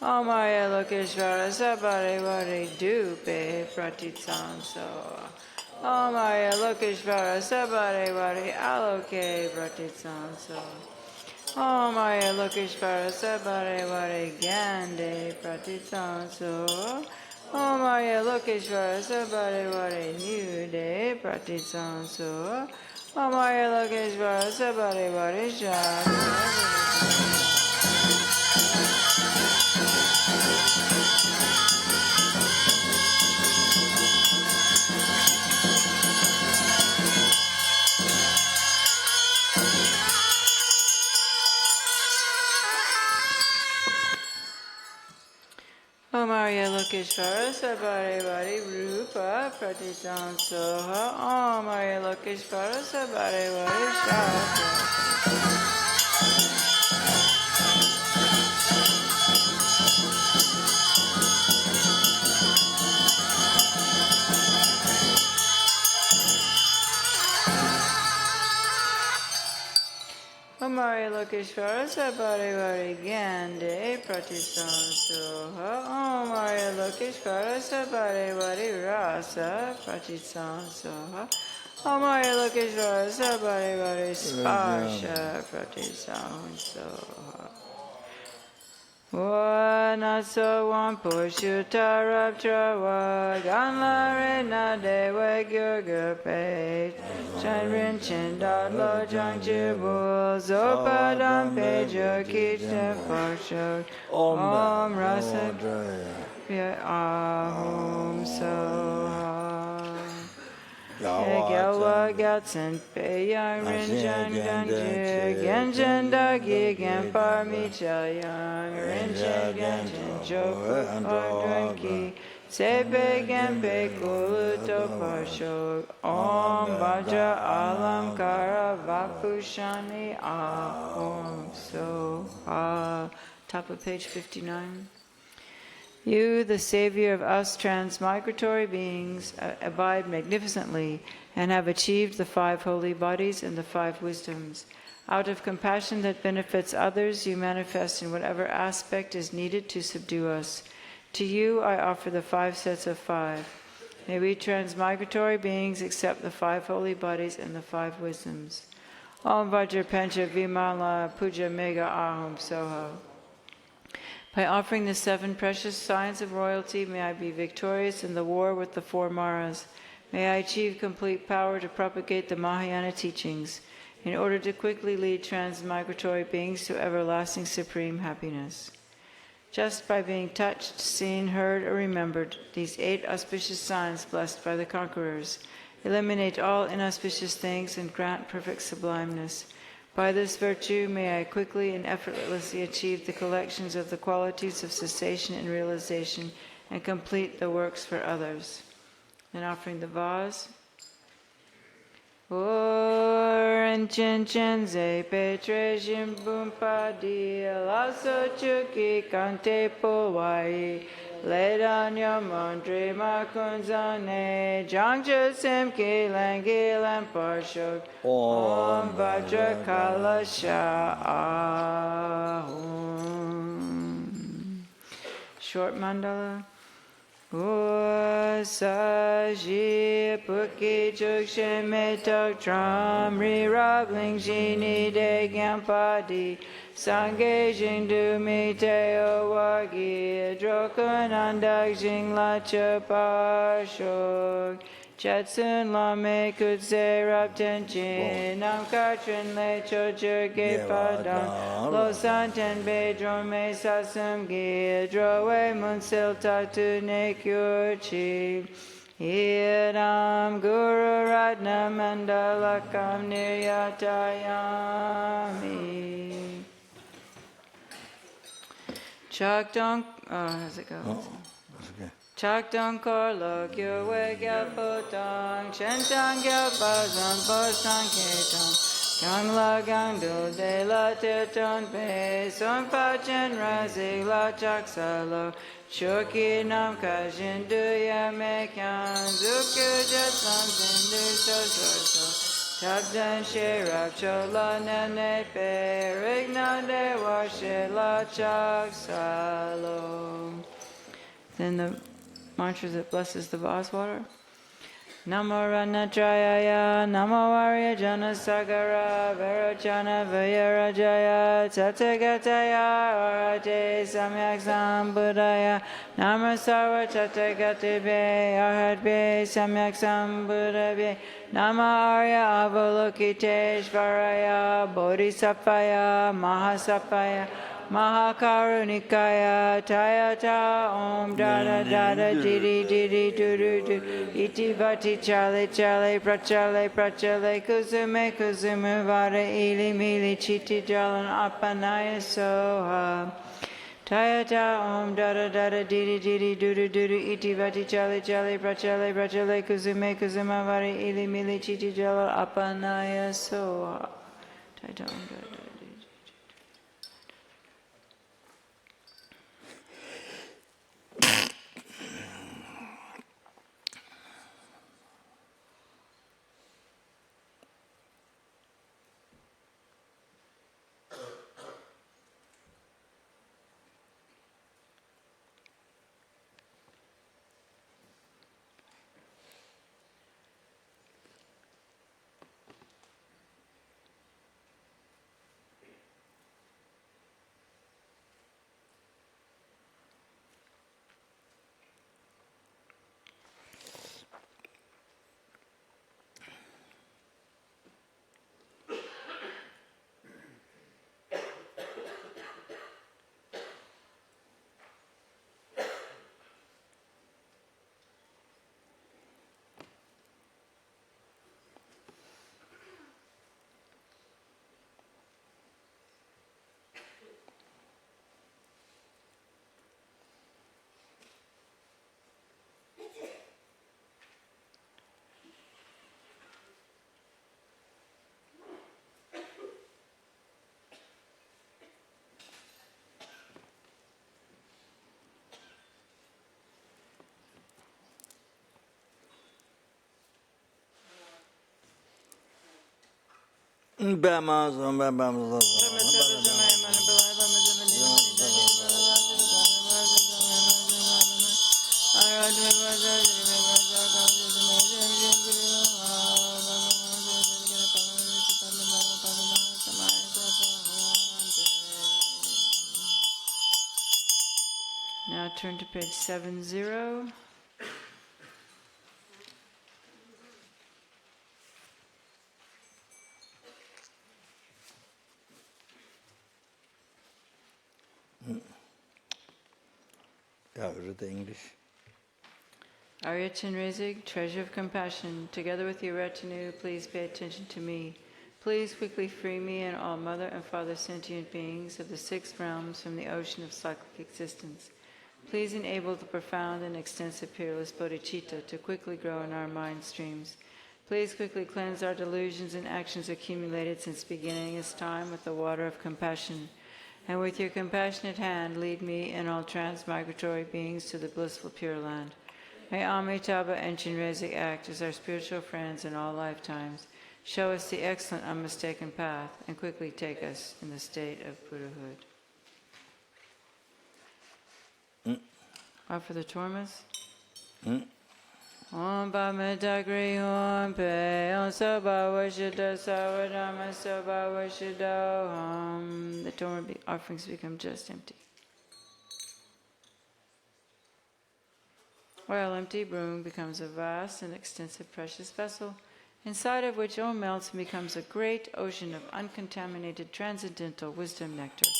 [SPEAKER 3] Om Arya Lokeshvara Sabarewari Dupe Pratisam Soha. Om Arya Lokeshvara Sabarewari Aloke Pratisam Soha. Om Arya Lokeshvara Sabarewari Gande Pratisam Soha. Om Arya Lokeshvara Sabarewari Nude Pratisam Soha. Om Arya Lokeshvara Sabarewari Shakti. Om Arya Lokeshvara Sabarewari Rupa Pratisam Soha. Om Arya Lokeshvara Sabarewari Shakti. Om Arya Lokeshvara Sabarewari Gande Pratisam Soha. Om Arya Lokeshvara Sabarewari Rasa Pratisam Soha. Om Arya Lokeshvara Sabarewari Sparsha Pratisam Soha. Naso Pushutarabtrawa Ganlarena Dewa Gyurgurpate Chenrin Chindalo Jangjibu Zopadam Pejo Kitchen Parshok Om Rasa Ahum Soha Gyawa Gyatsen Peyang Rinjan Ganjir Genjan Dagi Gampar Michalyang Rinjan Ganjin Joku Ardranki Sepe Gampe Kuluto Parshok Om Vajra Alam Kara Vapushani Ahom Soha. Top of page 59. You, the savior of us transmigratory beings, abide magnificently and have achieved the 5 holy bodies and the 5 wisdoms. Out of compassion that benefits others, you manifest in whatever aspect is needed to subdue us. To you I offer the 5 sets of 5. May we transmigratory beings accept the 5 holy bodies and the 5 wisdoms. Om Vajra Pancha Vimala Puja Mega Ahom Soho. By offering the 7 precious signs of royalty, may I be victorious in the war with the 4 Maras. May I achieve complete power to propagate the Mahayana teachings, in order to quickly lead transmigratory beings to everlasting supreme happiness. Just by being touched, seen, heard, or remembered, these 8 auspicious signs blessed by the conquerors eliminate all inauspicious things and grant perfect sublimeness. By this virtue, may I quickly and effortlessly achieve the collections of the qualities of cessation and realization and complete the works for others. Then offering the vase. Oren chen chen ze petre jimbumpa di laso chuki kante powai ledanya mandre makunzane jangja semke langi lamparshok om vajra kalasha ahum. Short mandala. Saji puki chukshe metok tram ri rabling jini de gampadi sange jing du mi teo wagi drokunandak jing la chapashok Chetsun lame kutse rapten chin nam katrin le chochur ge padam lo santen be drome sasum ge drowe munsil tatu ne kyurchi Idam guru ratna mandalakam niryatayami Chakdong, how's it go?
[SPEAKER 1] That's okay.
[SPEAKER 3] Chakdong korlo gyurwe gyalpotang, chentang gyalpazam postang ketang, Gang la gang do de la te ton pe son pa Chenrezig la chak salo choki nam ka jin du ya me kyan zukyu jet san sin du so so so tab jan she rap cho la nane pe rigna de wa she la chak salo. Then the mantra that blesses the vase water. Namo Ranajaya, Namo Varya Jana Sagara, Verachana Vayarajaya, Tathagatāya, Arhate Samyak Sambuddhaya, Namo Sarva Tathagatibe, Arhatbe Samyak Sambuddhabe, Namo Arya Avalokiteshvaraya, Bodhisattvaya, Mahasattvaya, Mahakarunikaya Tayata Om Dada Dada Didi Didi Dudu Du Iti Vati Chale Chale Prachale Prachale Kuzume Kuzume Vada Ili Mili Chiti Jalan Apanaya Soha Tayata Om Dada Dada Didi Didi Dudu Dudu Iti Vati Chale Chale Prachale Prachale Kuzume Kuzume Vada Ili Mili Chiti Jalan Apanaya Soha Tayata Om Dada Now turn to page 70.
[SPEAKER 1] Yeah, read the English.
[SPEAKER 3] Arya Chenrezig, treasure of compassion, together with your retinue, please pay attention to me. Please quickly free me and all mother and father sentient beings of the 6 realms from the ocean of cyclic existence. Please enable the profound and extensive peerless bodhicitta to quickly grow in our mind streams. Please quickly cleanse our delusions and actions accumulated since beginning this time with the water of compassion. And with your compassionate hand, lead me and all transmigratory beings to the blissful Pure Land. May Amitabha and Chenrezig act as our spiritual friends in all lifetimes. Show us the excellent unmistaken path and quickly take us in the state of Buddhahood. Offer the tormas. Om Bhamadagri Om Pe Om Soba Vashida Sawadama Soba Vashida Om. The torma offerings become just empty. While empty, broom becomes a vast and extensive precious vessel, inside of which all melts and becomes a great ocean of uncontaminated transcendental wisdom nectar.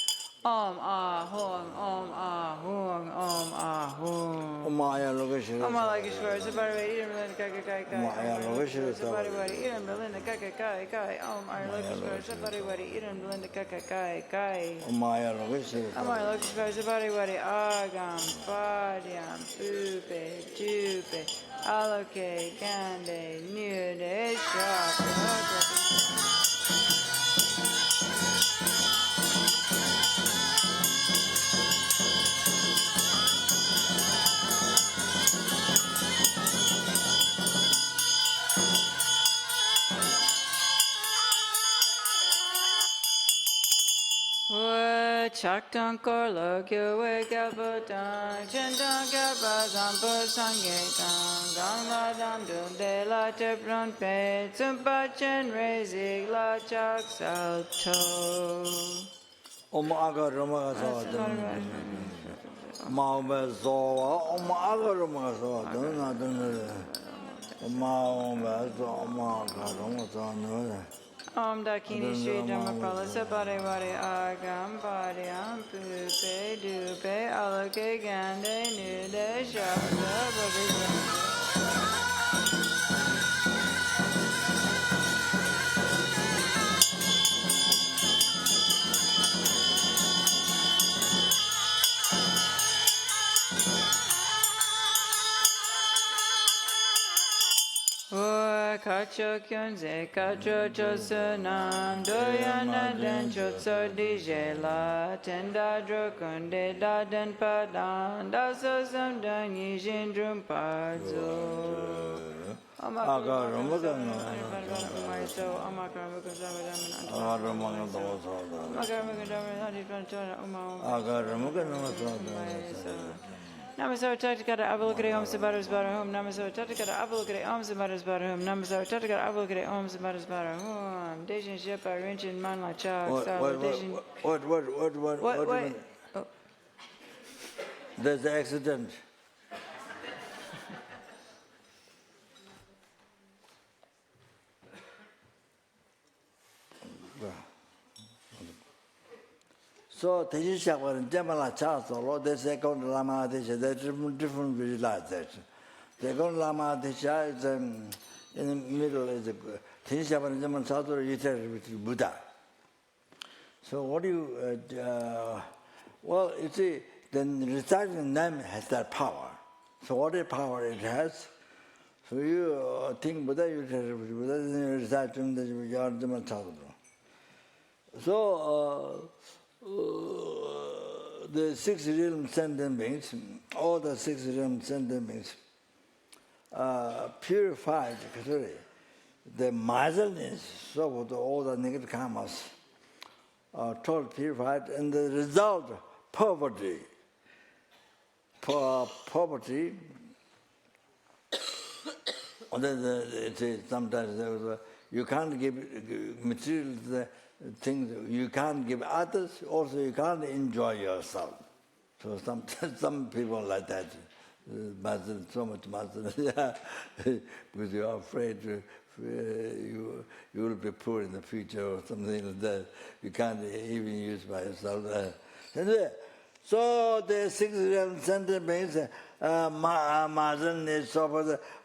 [SPEAKER 3] Om Ah Hum, Om Ah Hum, Om Ah Hum.
[SPEAKER 1] Om Maya Lokeshwara.
[SPEAKER 3] Om Alakeshwara, Sabari, Idam Melinda Kaka Kai Kai.
[SPEAKER 1] Om Maya Lokeshwara.
[SPEAKER 3] Sabari Wadi, Idam Melinda Kaka Kai Kai. Om Alakeshwara, Sabari Wadi, Idam Melinda Kaka Kai Kai.
[SPEAKER 1] Om Maya Lokeshwara.
[SPEAKER 3] Om Alakeshwara, Sabari Wadi, Agam, Padyam, Pupe, Tupe, Aloke, Gande, Nude, Shop. chaktan korlo gyue gyabutan, chendan gyabazan busangetan, gangladam dunde la tebron pe, tsumpa Chenrezig la chak salto.
[SPEAKER 1] Aga Rama Maube Zoa, Aga Rama
[SPEAKER 3] Om Dakini Sri Dhammaprala Sabare Vare Agam Bharyam Pupe Dupe Alake Gande Nude Shabda Bodhisattva. Kacho kyunze kacho chosunam doyana den chotso dijela tenda drokunde daden padan daso samdan yijin drumpadzo. Namaso Tatikata Avalokade Om Sabaras Barahum, Namaso Tatikata Avalokade Om Sabaras Barahum, Namaso Tatikata Avalokade Om Sabaras Barahum, Dejin Shepa Rinchin Manla Chak, Dejin.
[SPEAKER 1] What?
[SPEAKER 3] Oh.
[SPEAKER 1] There's an accident. So Teji Shakwaran Jamala Chasolo, the second Lama Desha, there's different visualization. The second Lama Desha is in the middle is Teji Shakwaran Jamala Chasolo, with Buddha. So what do you, well, you see, then reciting them has that power. So what a power it has. So you think Buddha, you Buddha, then you recite them, you are Jamala Chasolo. So, the 6 realm sentient beings, all the 6 realm sentient beings, purified, the miserliness, so all the negative karmas, totally purified, and the result, poverty. Poverty, sometimes you can't give material things you can't give others, also you can't enjoy yourself. So some people like that, so much muscle, because you are afraid you will be poor in the future or something like that. You can't even use by yourself. So the 6 realm sentient beings, Mazen,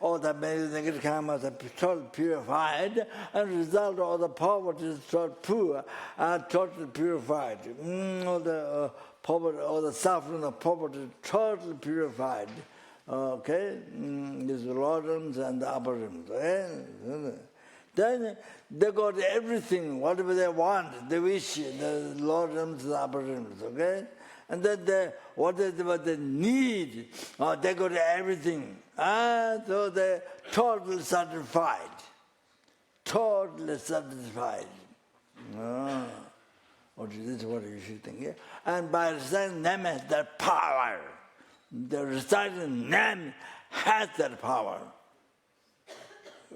[SPEAKER 1] all the negative karmas are totally purified, and the result of the poverty is totally poor and totally purified. All the poverty, all the suffering of poverty totally purified. Okay, these lower realms and the upper realms. Then they got everything, whatever they want, they wish, the lower realms and the upper realms. Okay. And then whatever they need, they got everything. So they're totally satisfied. Totally satisfied. This is what you should think. Yeah? And by reciting Nam has that power. The reciting Nam has that power.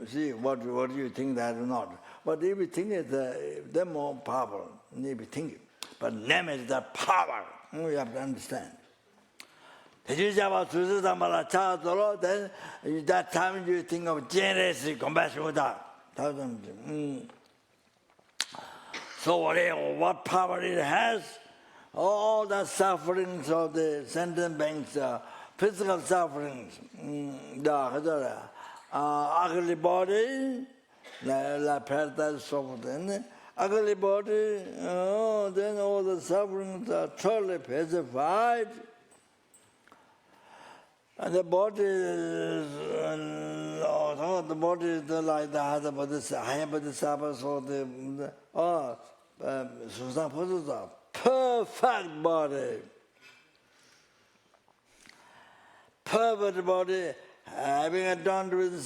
[SPEAKER 1] See, what do you think that or not? But if you think they're more powerful, if you think. But Nam is the power. You have to understand. Then that time you think of Chenrezig, compassion without. So what power it has? All the sufferings of the sentient beings, physical sufferings, the ugly body, la paradise, so forth. Ugly body, then all the sufferings are totally pacified. And the body is, the body is like the other Bodhisattva, so the perfect body. Perfect body, having adorned with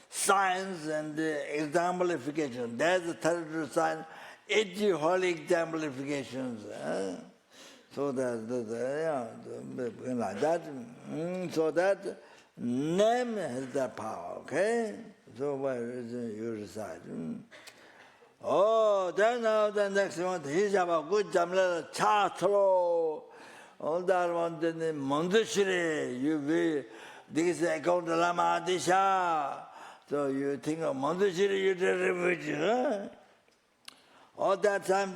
[SPEAKER 1] science and exemplification. There's the third sign, holy exemplifications. So that, like that. So that name has that power, okay? So where is you reside? Oh, then now the next one, he's about good jamla Khadro. All that one, then Mandushri, you be this account Lama Disha. So you think of Mandushri, you refuge, huh? All that time,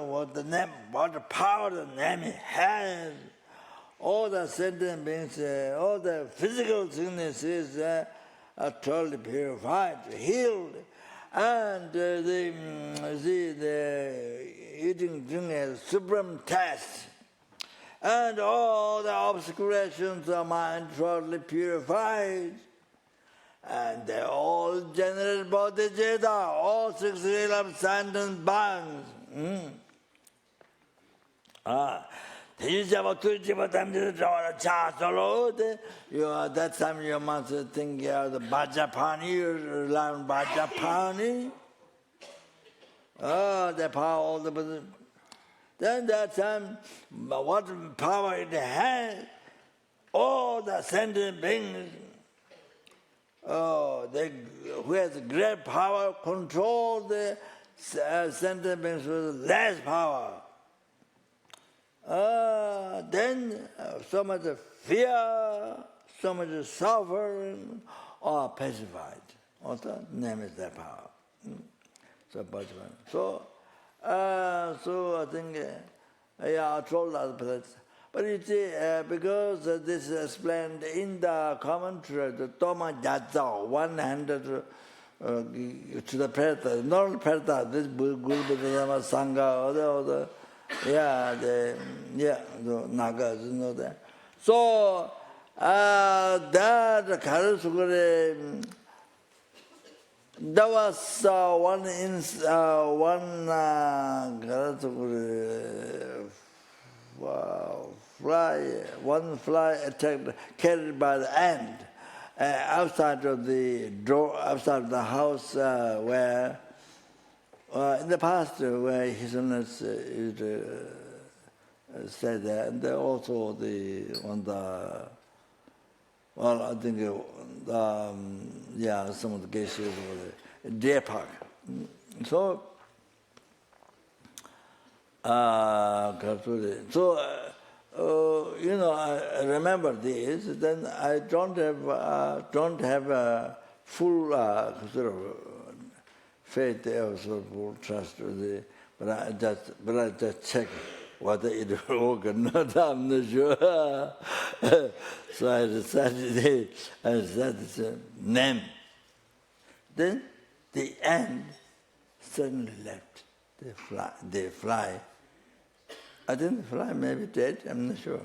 [SPEAKER 1] what the name, what the power the name has. All the sentient beings, all the physical sicknesses are totally purified, healed, and the eating, drinking is supreme test, and all the obscurations of mind totally purified, and they all generate bodhicitta, all 6 realms, sentient bonds. That time you must think the Bajapani, you learn Bajapani. The power, all the. Then that time, what power it had, all the sentient beings, who has great power, control the sentient beings with less power. Then so much fear, so much suffering are pacified. Also, name is that power. So, so I think, I told other places. But you see, because this is explained in the commentary, the Toma Jatsa, 100 to the Perta, not Perta, this Guru Buddhadharma Sangha, other. The Nagas, you know that. So that Khadro, there was one fly attacked, carried by the ant outside of the door, outside the house where. In the past, where His Holiness said that, and also I think some of the cases were the deer park. So, I remember this. Then I don't have a full sort of faith, also full trust with it, but I just check whether it will work or not. I'm not sure. So I decided it's a name. Then the ant suddenly left. They fly. I think the fly may be dead. I'm not sure.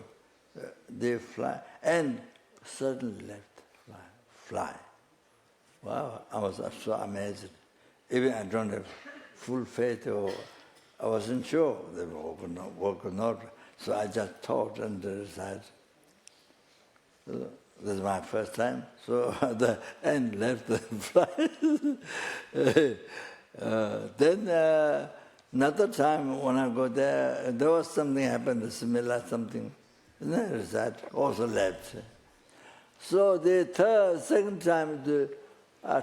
[SPEAKER 1] They fly and suddenly left. Fly. Wow! I was so amazed. Even I don't have full faith, or I wasn't sure they would work or not. So I just thought and decided. So this is my first time. So the ant left the fly. Then another time when I go there was something happened, similar something. And then that also left. So the second time, the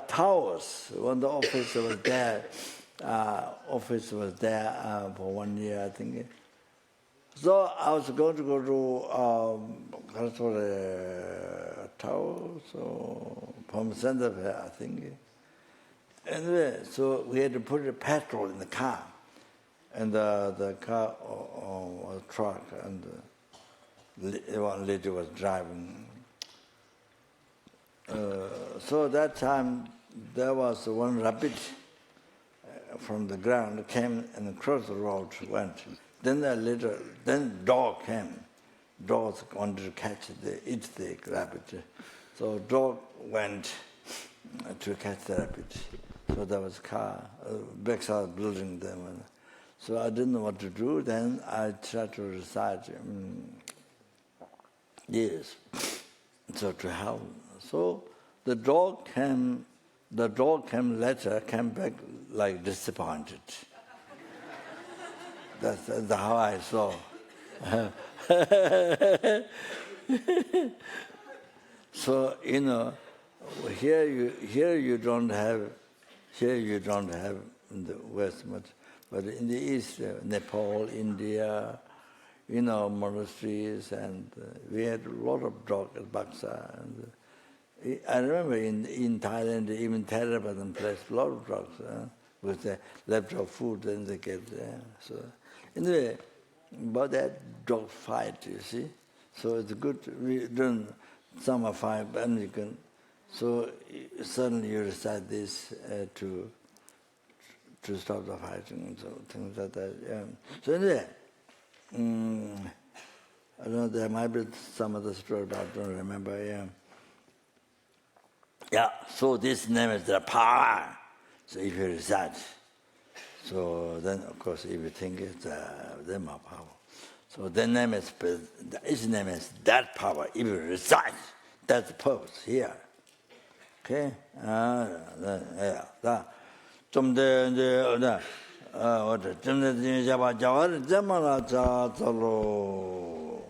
[SPEAKER 1] towers, when the office was there, for 1 year, I think. So I was going to go to tower, so from Santa Fe, I think. Anyway, so we had to put a petrol in the car, and the car was a truck, and one lady was driving. So that time there was one rabbit from the ground came and across the road went. Then dog came. Dogs wanted to eat the rabbit. So dog went to catch the rabbit. So there was a car, backside building them. So I didn't know what to do. Then I tried to recite yes. So to help. So the dog came later, came back like disappointed. That's how I saw. So here you don't have in the West much, but in the East, Nepal, India, monasteries, and we had a lot of dogs at Baksa. And I remember in Thailand, even Theravadan place, a lot of dogs with the leftover food, then they get there. So anyway, about that dog fight, you see. So it's good. We don't summer fight, American. So suddenly you recite this to stop the fighting, so things like that. Yeah. So anyway, I don't know, there might be some other story, but I don't remember. Yeah. Yeah. So this name is the power. So if you recite, so then of course if you think it's the more power. So the name is his name is that power. If you recite, that's the purpose here. Okay. Yeah. 좀 이제 좀 이제 잡아를 잡아라 자로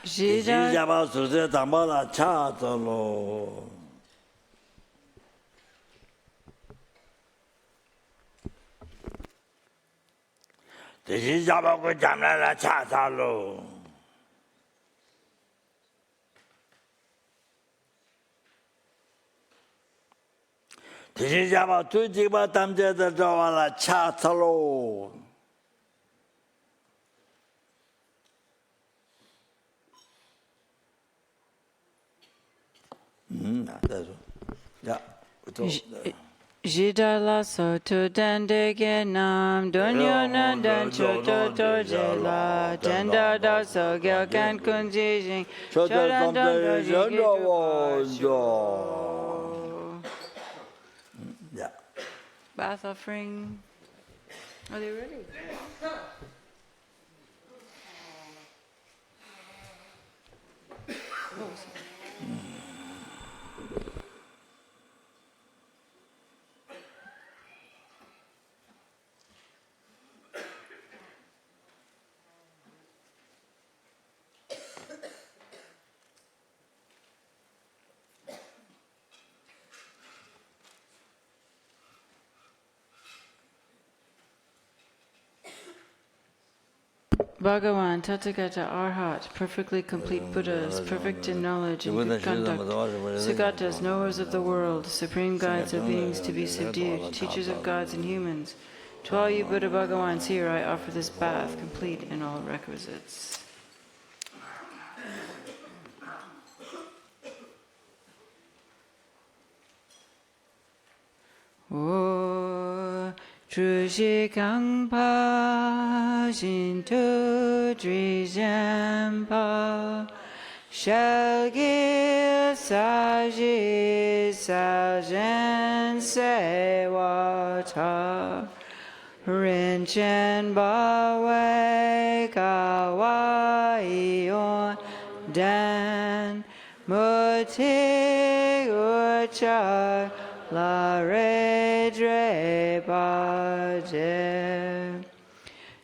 [SPEAKER 1] 지지 잡아서 담아라 차로 지지 잡아고 잡나라 차로 지지 잡아 두 집어 담제들 좋아라 차로 that's yeah.
[SPEAKER 3] Jidala so to dandege nam donyo nan dan cho to jela denda da so gel kan kunji jing chodan don
[SPEAKER 1] yeah.
[SPEAKER 3] Bath offering. Are they ready? Bhagavan, Tathagata, Arhat, perfectly complete Buddhas, perfect in knowledge and good conduct, Sugatas, knowers of the world, supreme guides of beings to be subdued, teachers of gods and humans. To all you Buddha Bhagavans here, I offer this bath, complete in all requisites. O Trushi Kangpa Shinto Drijampa shall give Saji Sajan Sewata Rinchen Bawe Kawai On Dan Muti Uchar La Redre Bhaje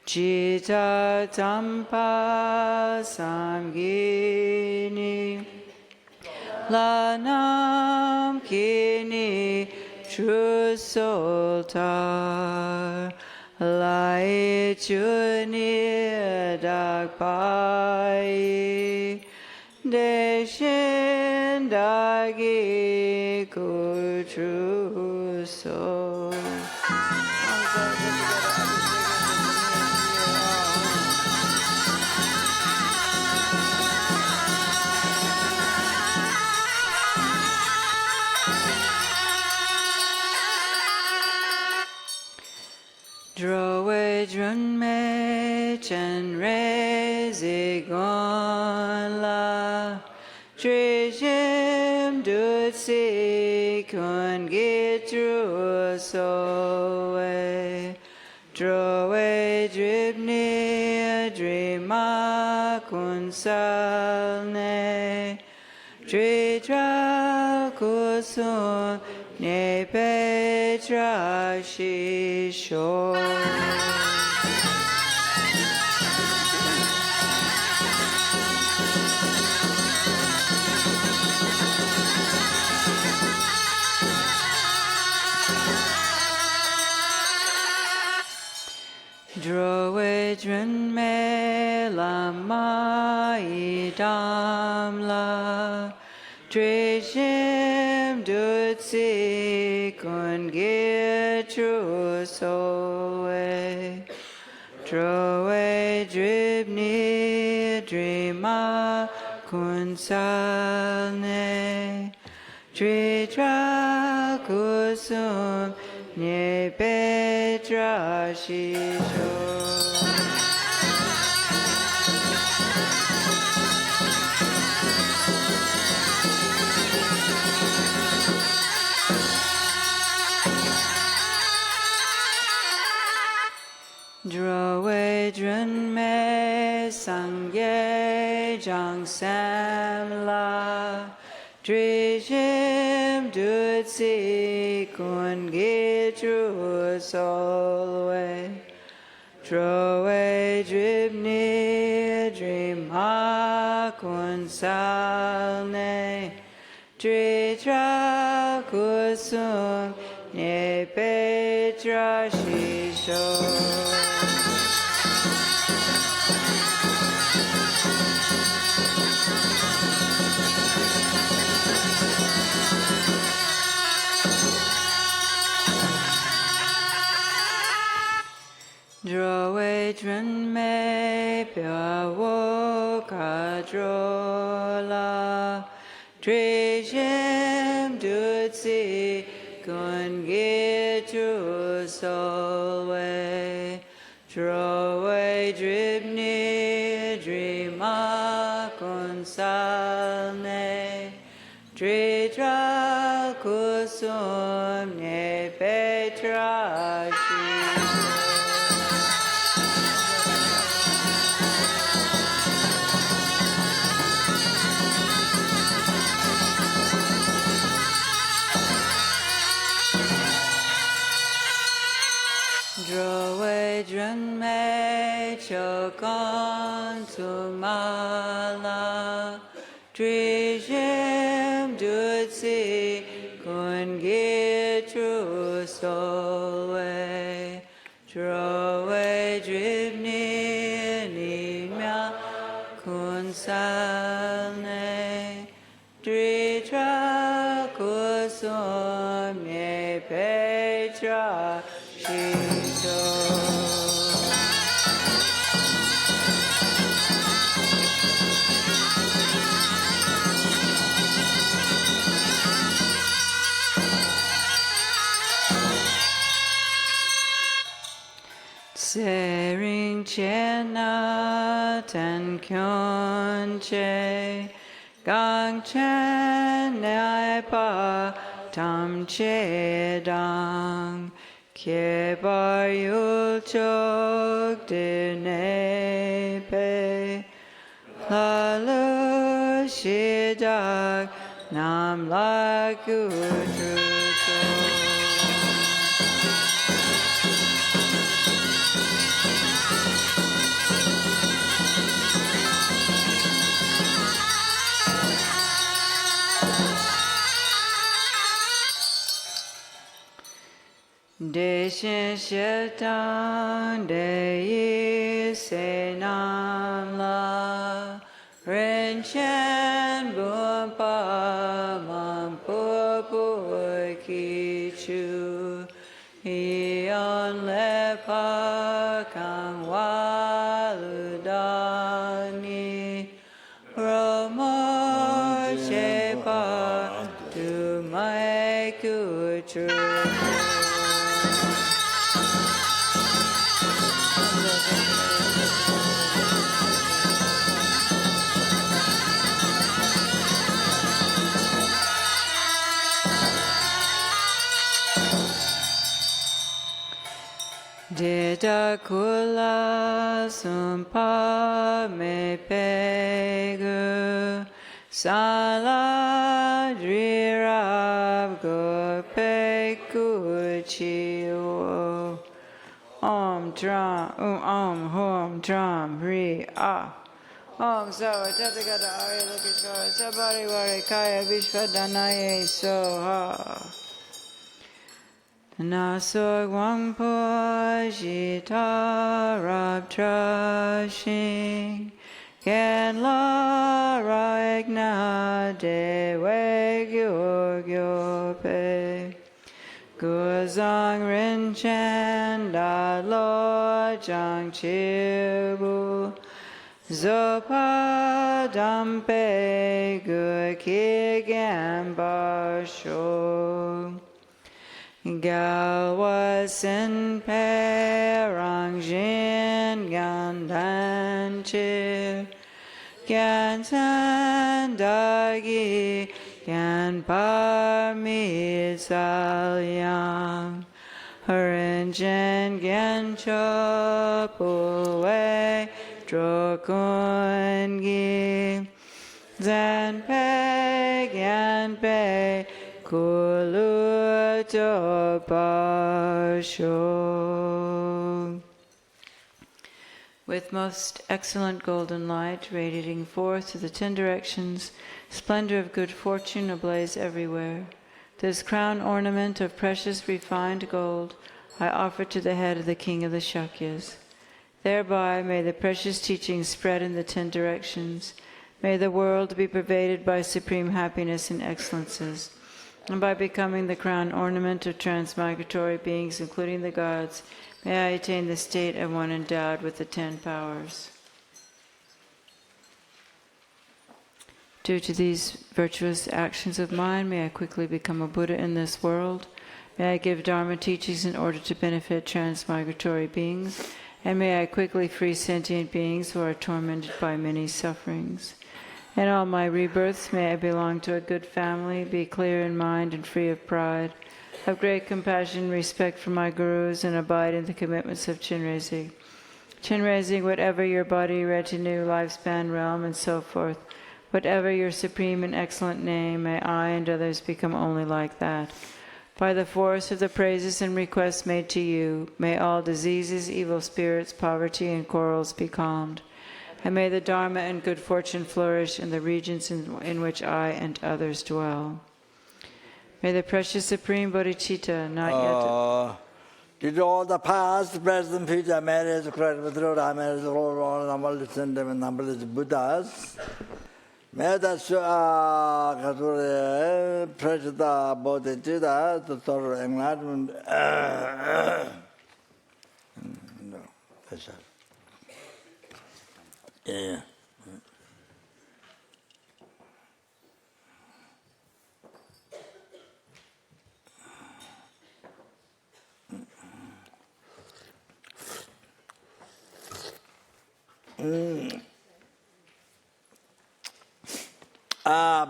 [SPEAKER 3] Chita Tampa Samgini La Nam Kini True Soltar La Chuni Dakpai Deshin Dagi Kutru So. Drowe Drunme Chenrezig La Trijim Dutsi Kun Gitru Soe Drowe Dribni Drima Kun Salne Dridra Kus kusum ne petra shisho. Drowe dren me lama idam la Trishim dutsi kun gitru soe Drowe dribni drima kun salne Tritra kusum ne petra shisho. Drowe dren me sangye jang sam la Trishim dutsi kun gitru solwe Drowe dribni drima kun salne Tritra kusum ne petra shisho. Drowe dren me pyawo Khadro la Trishim dutsi kun gitru solwe Drowe dribni drima kun salne Tritra kusum ne petra shisho. Drowe dren me chokon sumala Trishim dutsi kun gitru solwe Drowe dribni nimya kun salne Tritra kusum ne petra shisho. Sering chena ten kyon che gang chen nai pa tam che dang kye bar yul chok de ne pe lalu shidak nam la kutru so. Deshin shetang deyi se nam la ren chen bun pa man pu pu ki chu Ion le pa kang wa lu dani romo che pa tu mai ku chu. Dita kula sumpa me pegu Sala Drirab Gope Kuchiwo Om Dram Om Hom Dram Ri Ah Om Sawa Tathagata Arya Lokeshwara Sabari Wari Kaya Vishwadanaye Soha Nasog Wangpo Jita Rab Trashing Ken La Raigna De Wegyo Gyope Guzang Rinchen Da Lo Jang Chibu Zopa Dampe Gu Kigan Basho Galwa Sin Pe Rang Jin Gandan Chir Gan San Dagi Gan Parmi Salyang Harinjan Gan Chopuwe Drokun Gi Zan Pe Gan Pe Kulu Basho. With most excellent golden light radiating forth to the 10 directions, splendor of good fortune ablaze everywhere. This crown ornament of precious refined gold I offer to the head of the king of the Shakyas. Thereby may the precious teachings spread in the 10 directions. May the world be pervaded by supreme happiness and excellences. And by becoming the crown ornament of transmigratory beings, including the gods, may I attain the state of one endowed with the 10 powers. Due to these virtuous actions of mine, may I quickly become a Buddha in this world. May I give Dharma teachings in order to benefit transmigratory beings. And may I quickly free sentient beings who are tormented by many sufferings. In all my rebirths, may I belong to a good family, be clear in mind and free of pride, have great compassion and respect for my gurus, and abide in the commitments of Chenrezig. Chenrezig, whatever your body, retinue, lifespan, realm, and so forth, whatever your supreme and excellent name, may I and others become only like that. By the force of the praises and requests made to you, may all diseases, evil spirits, poverty, and quarrels be calmed. And may the Dharma and good fortune flourish in the regions in which I and others dwell. May the precious Supreme Bodhicitta not yet...
[SPEAKER 1] Did all the past, present, future, marriage, Christ, marriage, all number descend them and number is Buddhas. May the Khadro Prajnaparamita Bodhicitta, the total enlightenment. No, that's all. Yeah.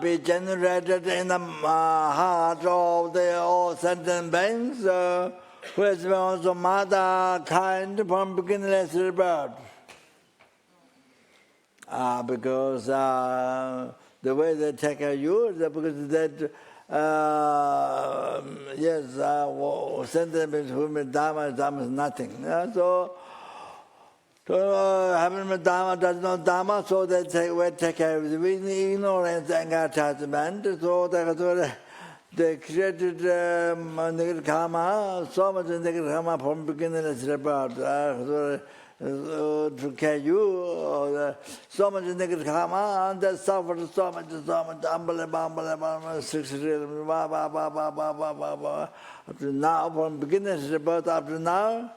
[SPEAKER 1] Be generated in the heart of the all sentient beings, who has been also mother kind from beginningless rebirth. Because the way they take care of you, because that, sentient beings who mean Dharma is nothing. So, having Dharma does not Dharma, so they take care of it. With ignorance and attachment, so they created negative karma, so much negative karma from beginningless rebirth. To care you, so much negative karma, and they suffered so much, unbelievable, 6 years, up to now, from beginningless rebirth up to now.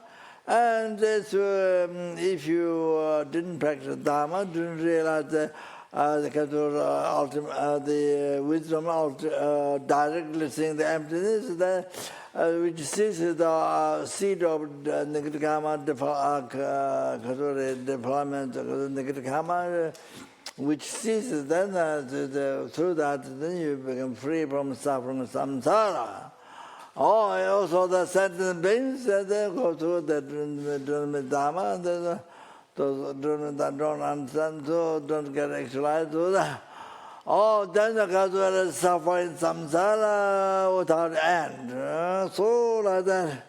[SPEAKER 1] And this, if you didn't practice Dharma, didn't realize the wisdom directly seeing the emptiness, which sees the seed of negative karma, development, negative karma, which ceases, then through that, then you become free from suffering samsara. Also the sentient beings, they go through the Dharma, and those that don't understand, so don't get actualized, oh, then the Khadro is suffering samsara without end. So like that.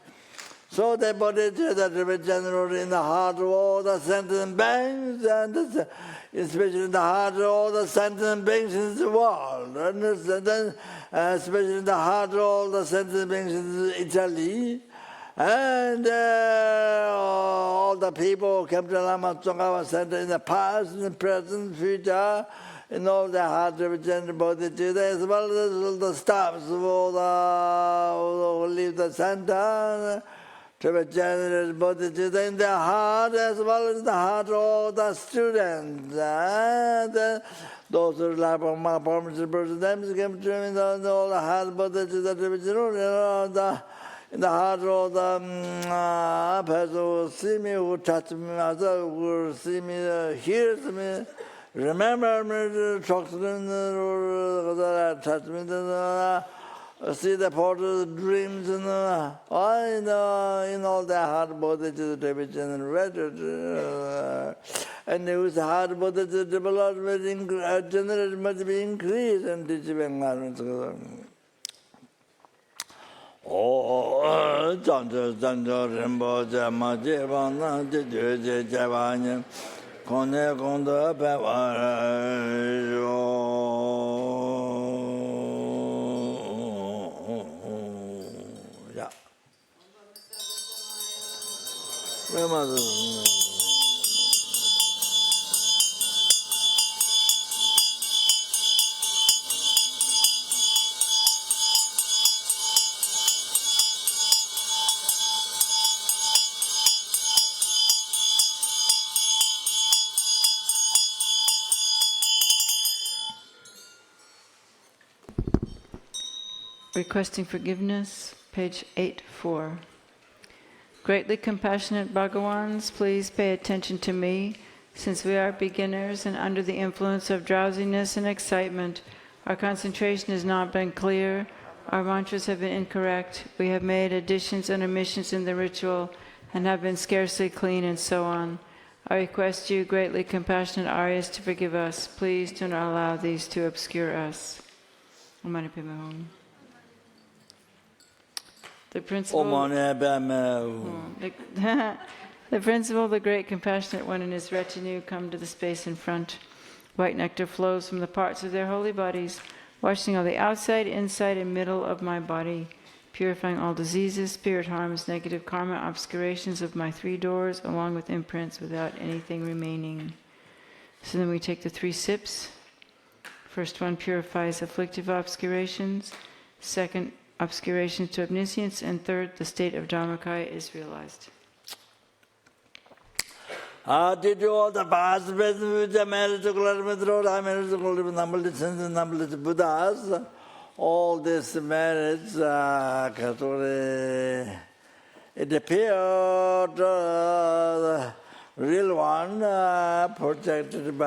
[SPEAKER 1] So the Buddhadharma that regenerate in the heart of all the sentient beings, and especially in the heart of all the sentient beings in the world, and then, especially in the heart of all the sentient beings in Italy, and all the people who came to Lama Tsongkhapa Center in the past, in the present, future, in all the heart of regenerate Buddhadharma, as well as all the staffs of all the who leave the center, to be generous Buddhadharma in their heart as well as the heart of all the students. And those who rely upon my permission, names came to me in all the heart of Buddhadharma to be generous, in the heart of all the person who see me, who touch me, who see me, hears me, remember me, talk to me, touch me, see the portals, dreams, and in all their heart, Buddhadharma to be generated. And whose heart, Buddhadharma generated must be increased and teaching environments. Oh, Chancho, Rinpoche, Maji, Vana, Juje, Javanya, Kone, Kondo,
[SPEAKER 3] Requesting forgiveness, page 8-4. Greatly compassionate Bhagawans, please pay attention to me. Since we are beginners and under the influence of drowsiness and excitement, our concentration has not been clear, our mantras have been incorrect, we have made additions and omissions in the ritual and have been scarcely clean, and so on. I request you, greatly compassionate Aryas, to forgive us. Please do not allow these to obscure us. The principle, the principle, the great compassionate one and his retinue come to the space in front. White nectar flows from the parts of their holy bodies, washing all the outside, inside, and middle of my body, purifying all diseases, spirit harms, negative karma, obscurations of my 3 doors, along with imprints without anything remaining. So then we take the 3 sips. First one purifies afflictive obscurations. Second, obscurations to omniscience, and third, the state of Dharmakaya is realized.
[SPEAKER 1] Did you all the past future marriage to number Buddhas? All this marriage, it appeared the real one projected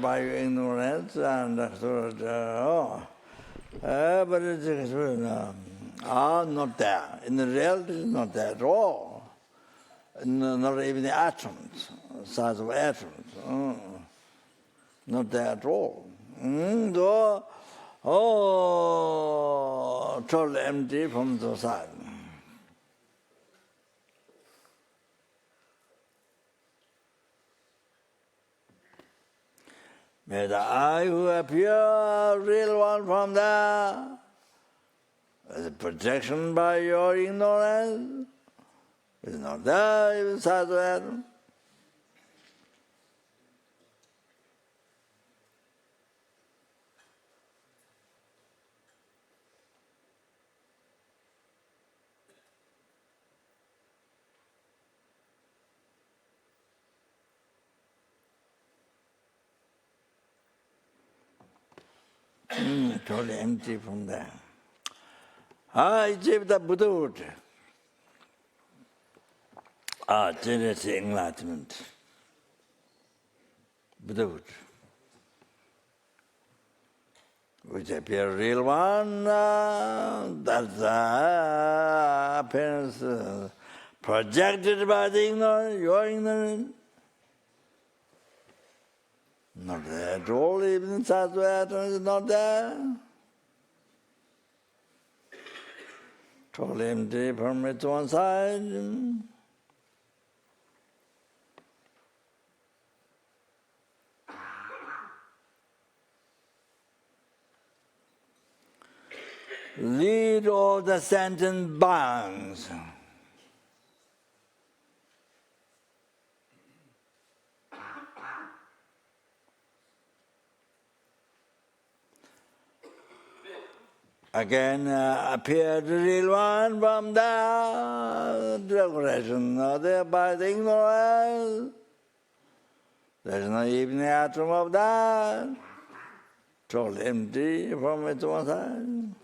[SPEAKER 1] by ignorance, and but it's not there. In the reality, it's not there at all. Not even the atoms, size of atoms. Not there at all. Totally empty from the side. May the I who appear, real one from there, as a projection by your ignorance, is not there even size of atom. Totally empty from there. I achieved the Buddhahood. Chenrezig enlightenment. Buddhahood. Which appear real one, that's the appearance projected by the ignorant, your ignorant. Not there at all, even sattva atom is not there. Totally empty from its one side. Lead all the sentient beings. Again appear the real one from the decoration, not there by the ignorance. There is no even the atom of that. Totally empty from its one side.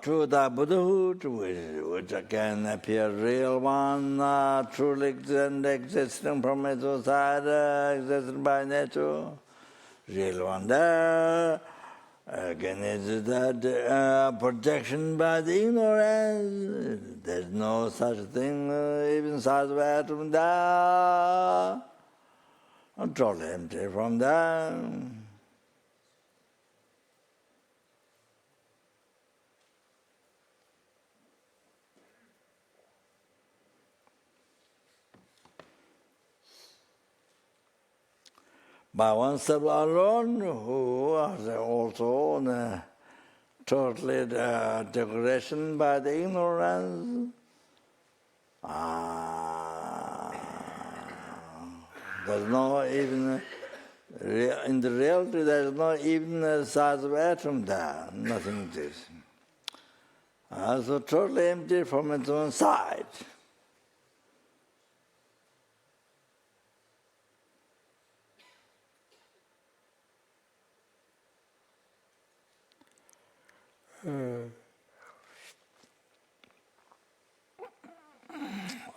[SPEAKER 1] To the Buddhahood, which again appear real one, truly existing from its own side, existing by nature, real one there. Again, is that projection by the ignorance. There's no such thing, even sattva atom there. Totally empty from there. By oneself alone, who is also totally decoration by the ignorance. There's no even, in the reality, there's no even a size of atom there, nothing exists. So totally empty from its own side.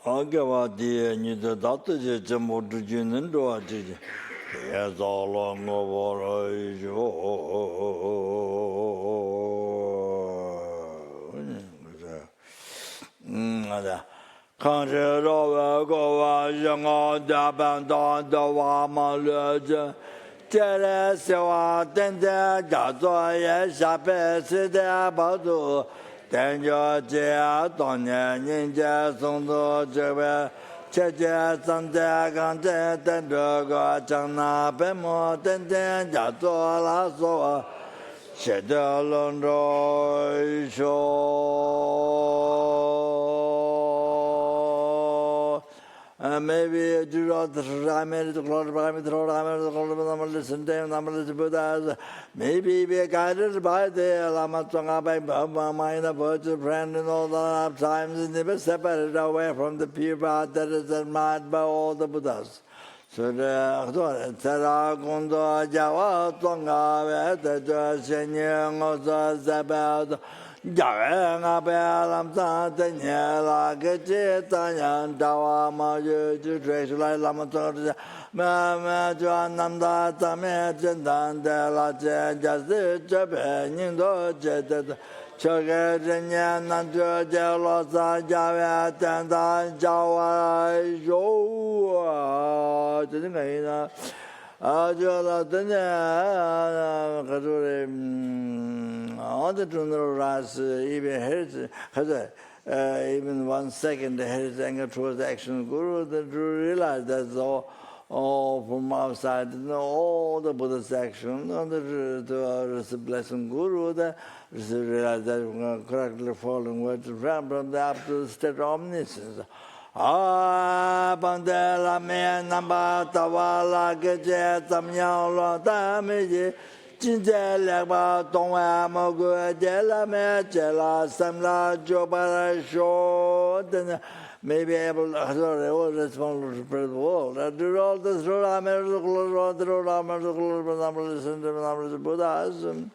[SPEAKER 1] Agavadi Nida Data Jamodujunan Doaji. Yes, all along over Khadro go young Daban the Wama Chenrezig Dende Jazoya Shapes de Abadu Tenjo Jia Donya Ninja Sondo Jebe Cheja Sante Gante Tendoga Chana Bemo Tende Jazola Soa Shedalondo Show. Maybe do not remember the glory, listen to him, Buddha. Maybe be guided by the Lama Tonga by mind, a virtual friend, and all the times never separated away from the purified that is admired by all the Buddhas. So the Teragundo Java Tonga, the Shenyang of the about. Jaren abelam tanya la gece tanya dawa maju juju lai lama torja ma juan namda tame jendan de la jen jazi jebe nindo jede choge jenya nanjo jelo sa jawe tanda jawa yo jadi ngai na aja tanya Khadro all the Ras even heard even 1 second heard anger towards the action of Guru, that realize that's all from outside, all the Buddha's action, all the blessing Guru, that realize that correctly following words from the up to the state of omniscience. Bandela me namba tavala geje tamya lo tamiji jinjele ba tongwa mo go jela me jela samla jobara sho then may be able to all respond to the world. I do all this road I'm listen to Buddhism.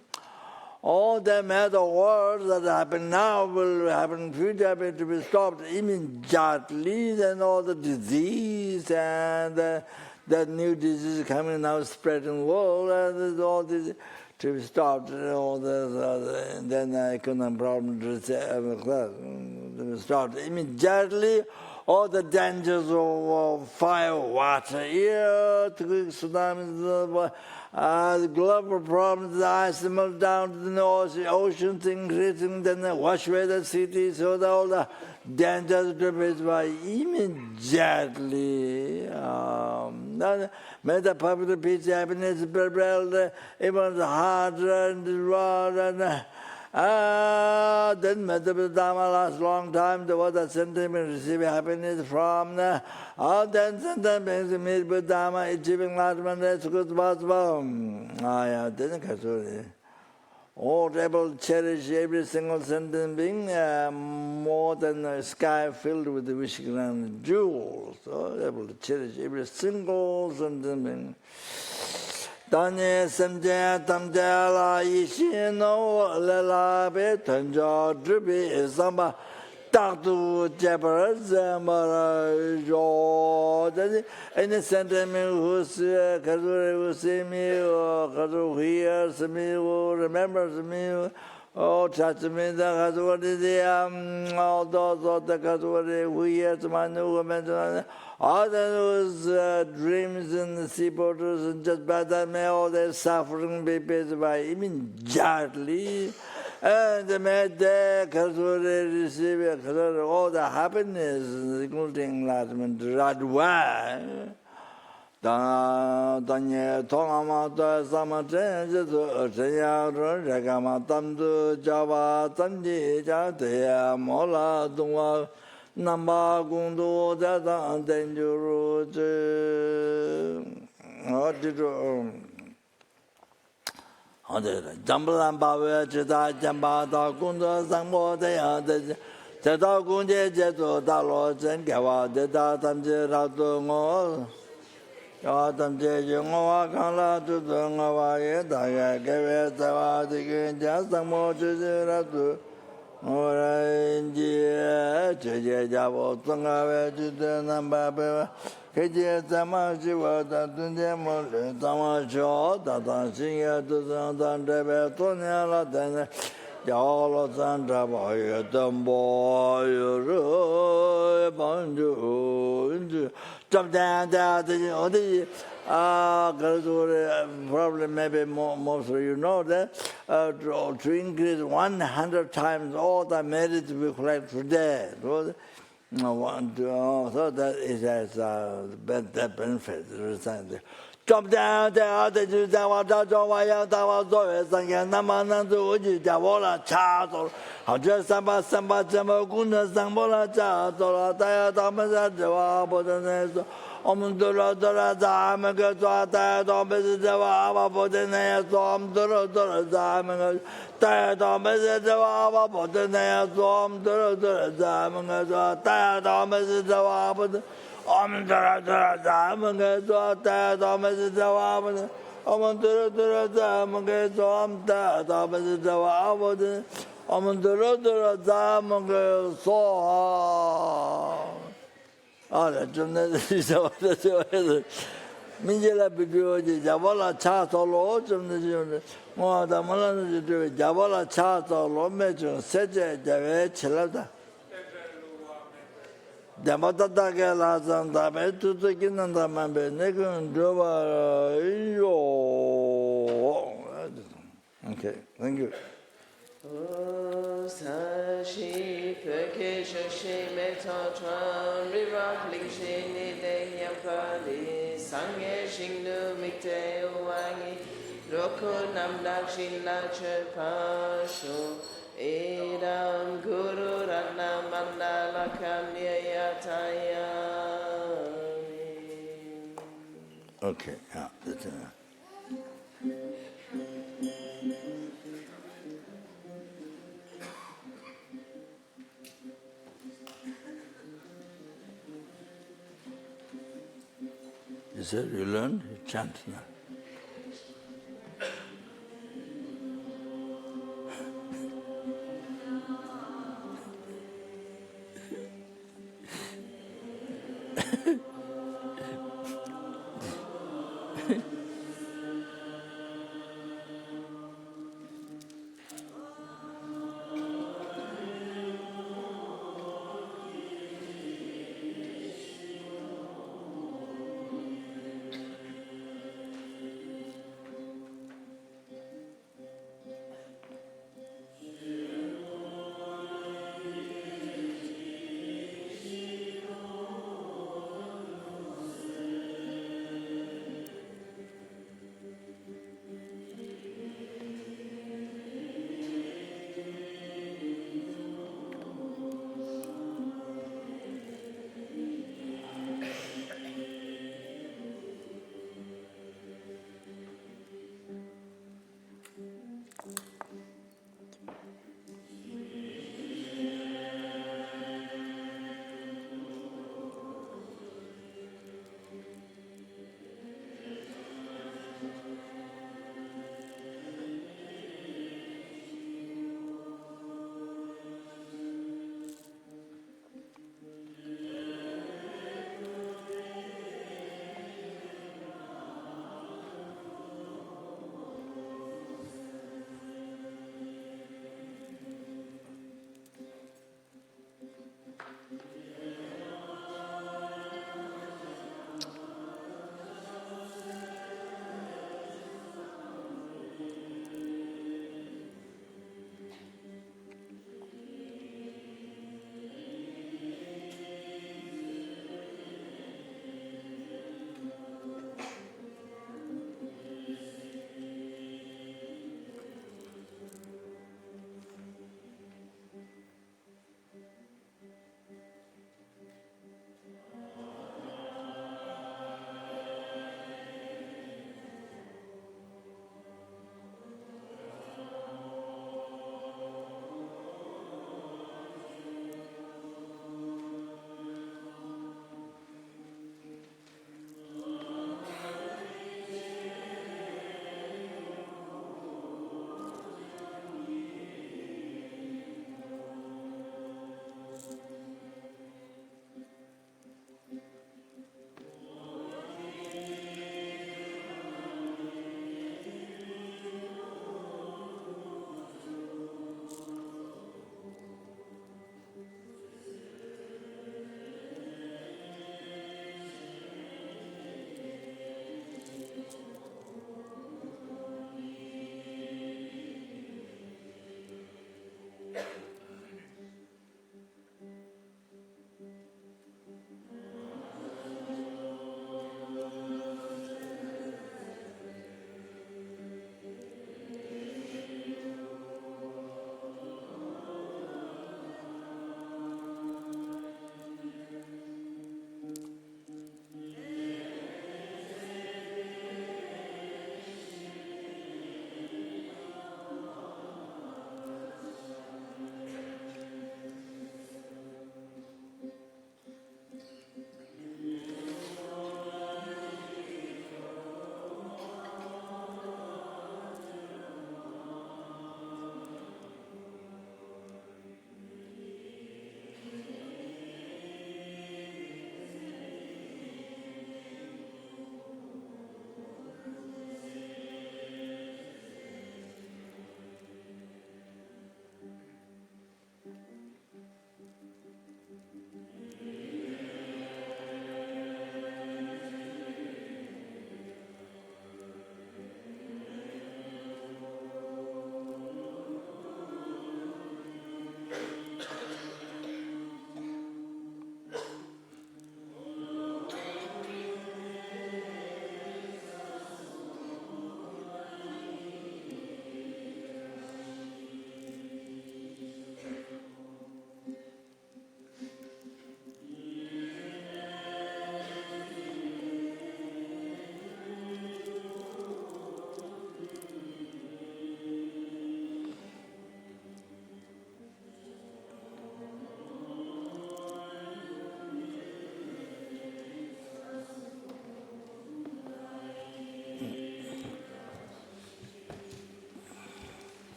[SPEAKER 1] all the matter words that happen now will happen in future to be stopped immediately. Then all the disease and that new disease coming now spread in the world, and all this to be stopped. All this, then economic problem to start immediately. All the dangers of fire, water, earthquake, tsunamis, the global problems, the ice melt down to the oceans increasing, then wash away the cities, so all the dangers to be by immediately. May the public peace, happiness, prevail, even the heart and the world and then Buddhadharma lasts a long time. The water sentiment receive happiness from then sometimes meet Buddhadharma achieving enlightenment as good as possible. Then all able to cherish every single sentient being more than a sky filled with the wishing and jewels. So able to cherish every single sentient being. Danye sentient tamjala ishino lela be tanja dribi samba taktu jabara zambara jo. Any sentiment who's Khadro who see me or Khadro hears me or remembers me or touches me, the Khadro all those of the Khadro who hears my new woman. All those dreams in the sea borders and just by that may all their suffering be paid by immediately. And the mad day receive all the happiness, including enlightenment, Radwa. Danye Tongamata Samaten, Jaya Ragamatam to Java, Tandi, Jatea, Mola, Dunga. Namba Gundu Dada Dangerous Jambalan Bawa Chita Jambata Gunda Sambo de Jeta Gunje Jeto Dalo Jengawa Deda Tamje Ratungo Tamje Jungoa Kala to Dungawa Daya Gave Tawa the Jasamo Ratu. Orange, Jabo, Tonga, Namba, Kaja, Tamaji, Tatunjamo, Tamasho, Tatansia, Tandrebe, Tonia, then Yolo Sandra Boy, Tomboy, Bonju, jump down, the probably maybe most of you know that to increase 100 times all the merits we collect today. So that it has that benefit. Jump down the other Jews that were Javola Chato. How just about Guna Sambola Chato, Taya Thomas at the Wabodane. Omdura Zamaga, Thomas the Waba Bodane, Tom Dura Zamaga, Taya Thomas the Waba Bodane, Tom Dura Zamaga, Taya Thomas the Waba. Omdura Zamaga, Taya Thomas the Waba. Omdura Zamaga, Tom Thomas the Waba. Omdura Zamaga, so. Minjela Bigoji, Javola Chato, Javola Chato, Lomejo, Seja, Jave, Chelata. Jamata Dagala, Zandabe, to the Kinanda Mambe, Nekun, Drova. Okay, thank you.
[SPEAKER 4] Sashi purgation shame etotran rivakling shini de yapali sange shingnu mikte uwangi roku namdak shinla chepasho edam guru ratna mandala kamya yatayami.
[SPEAKER 1] Okay, yeah, that's it. You said you learned? You chant now.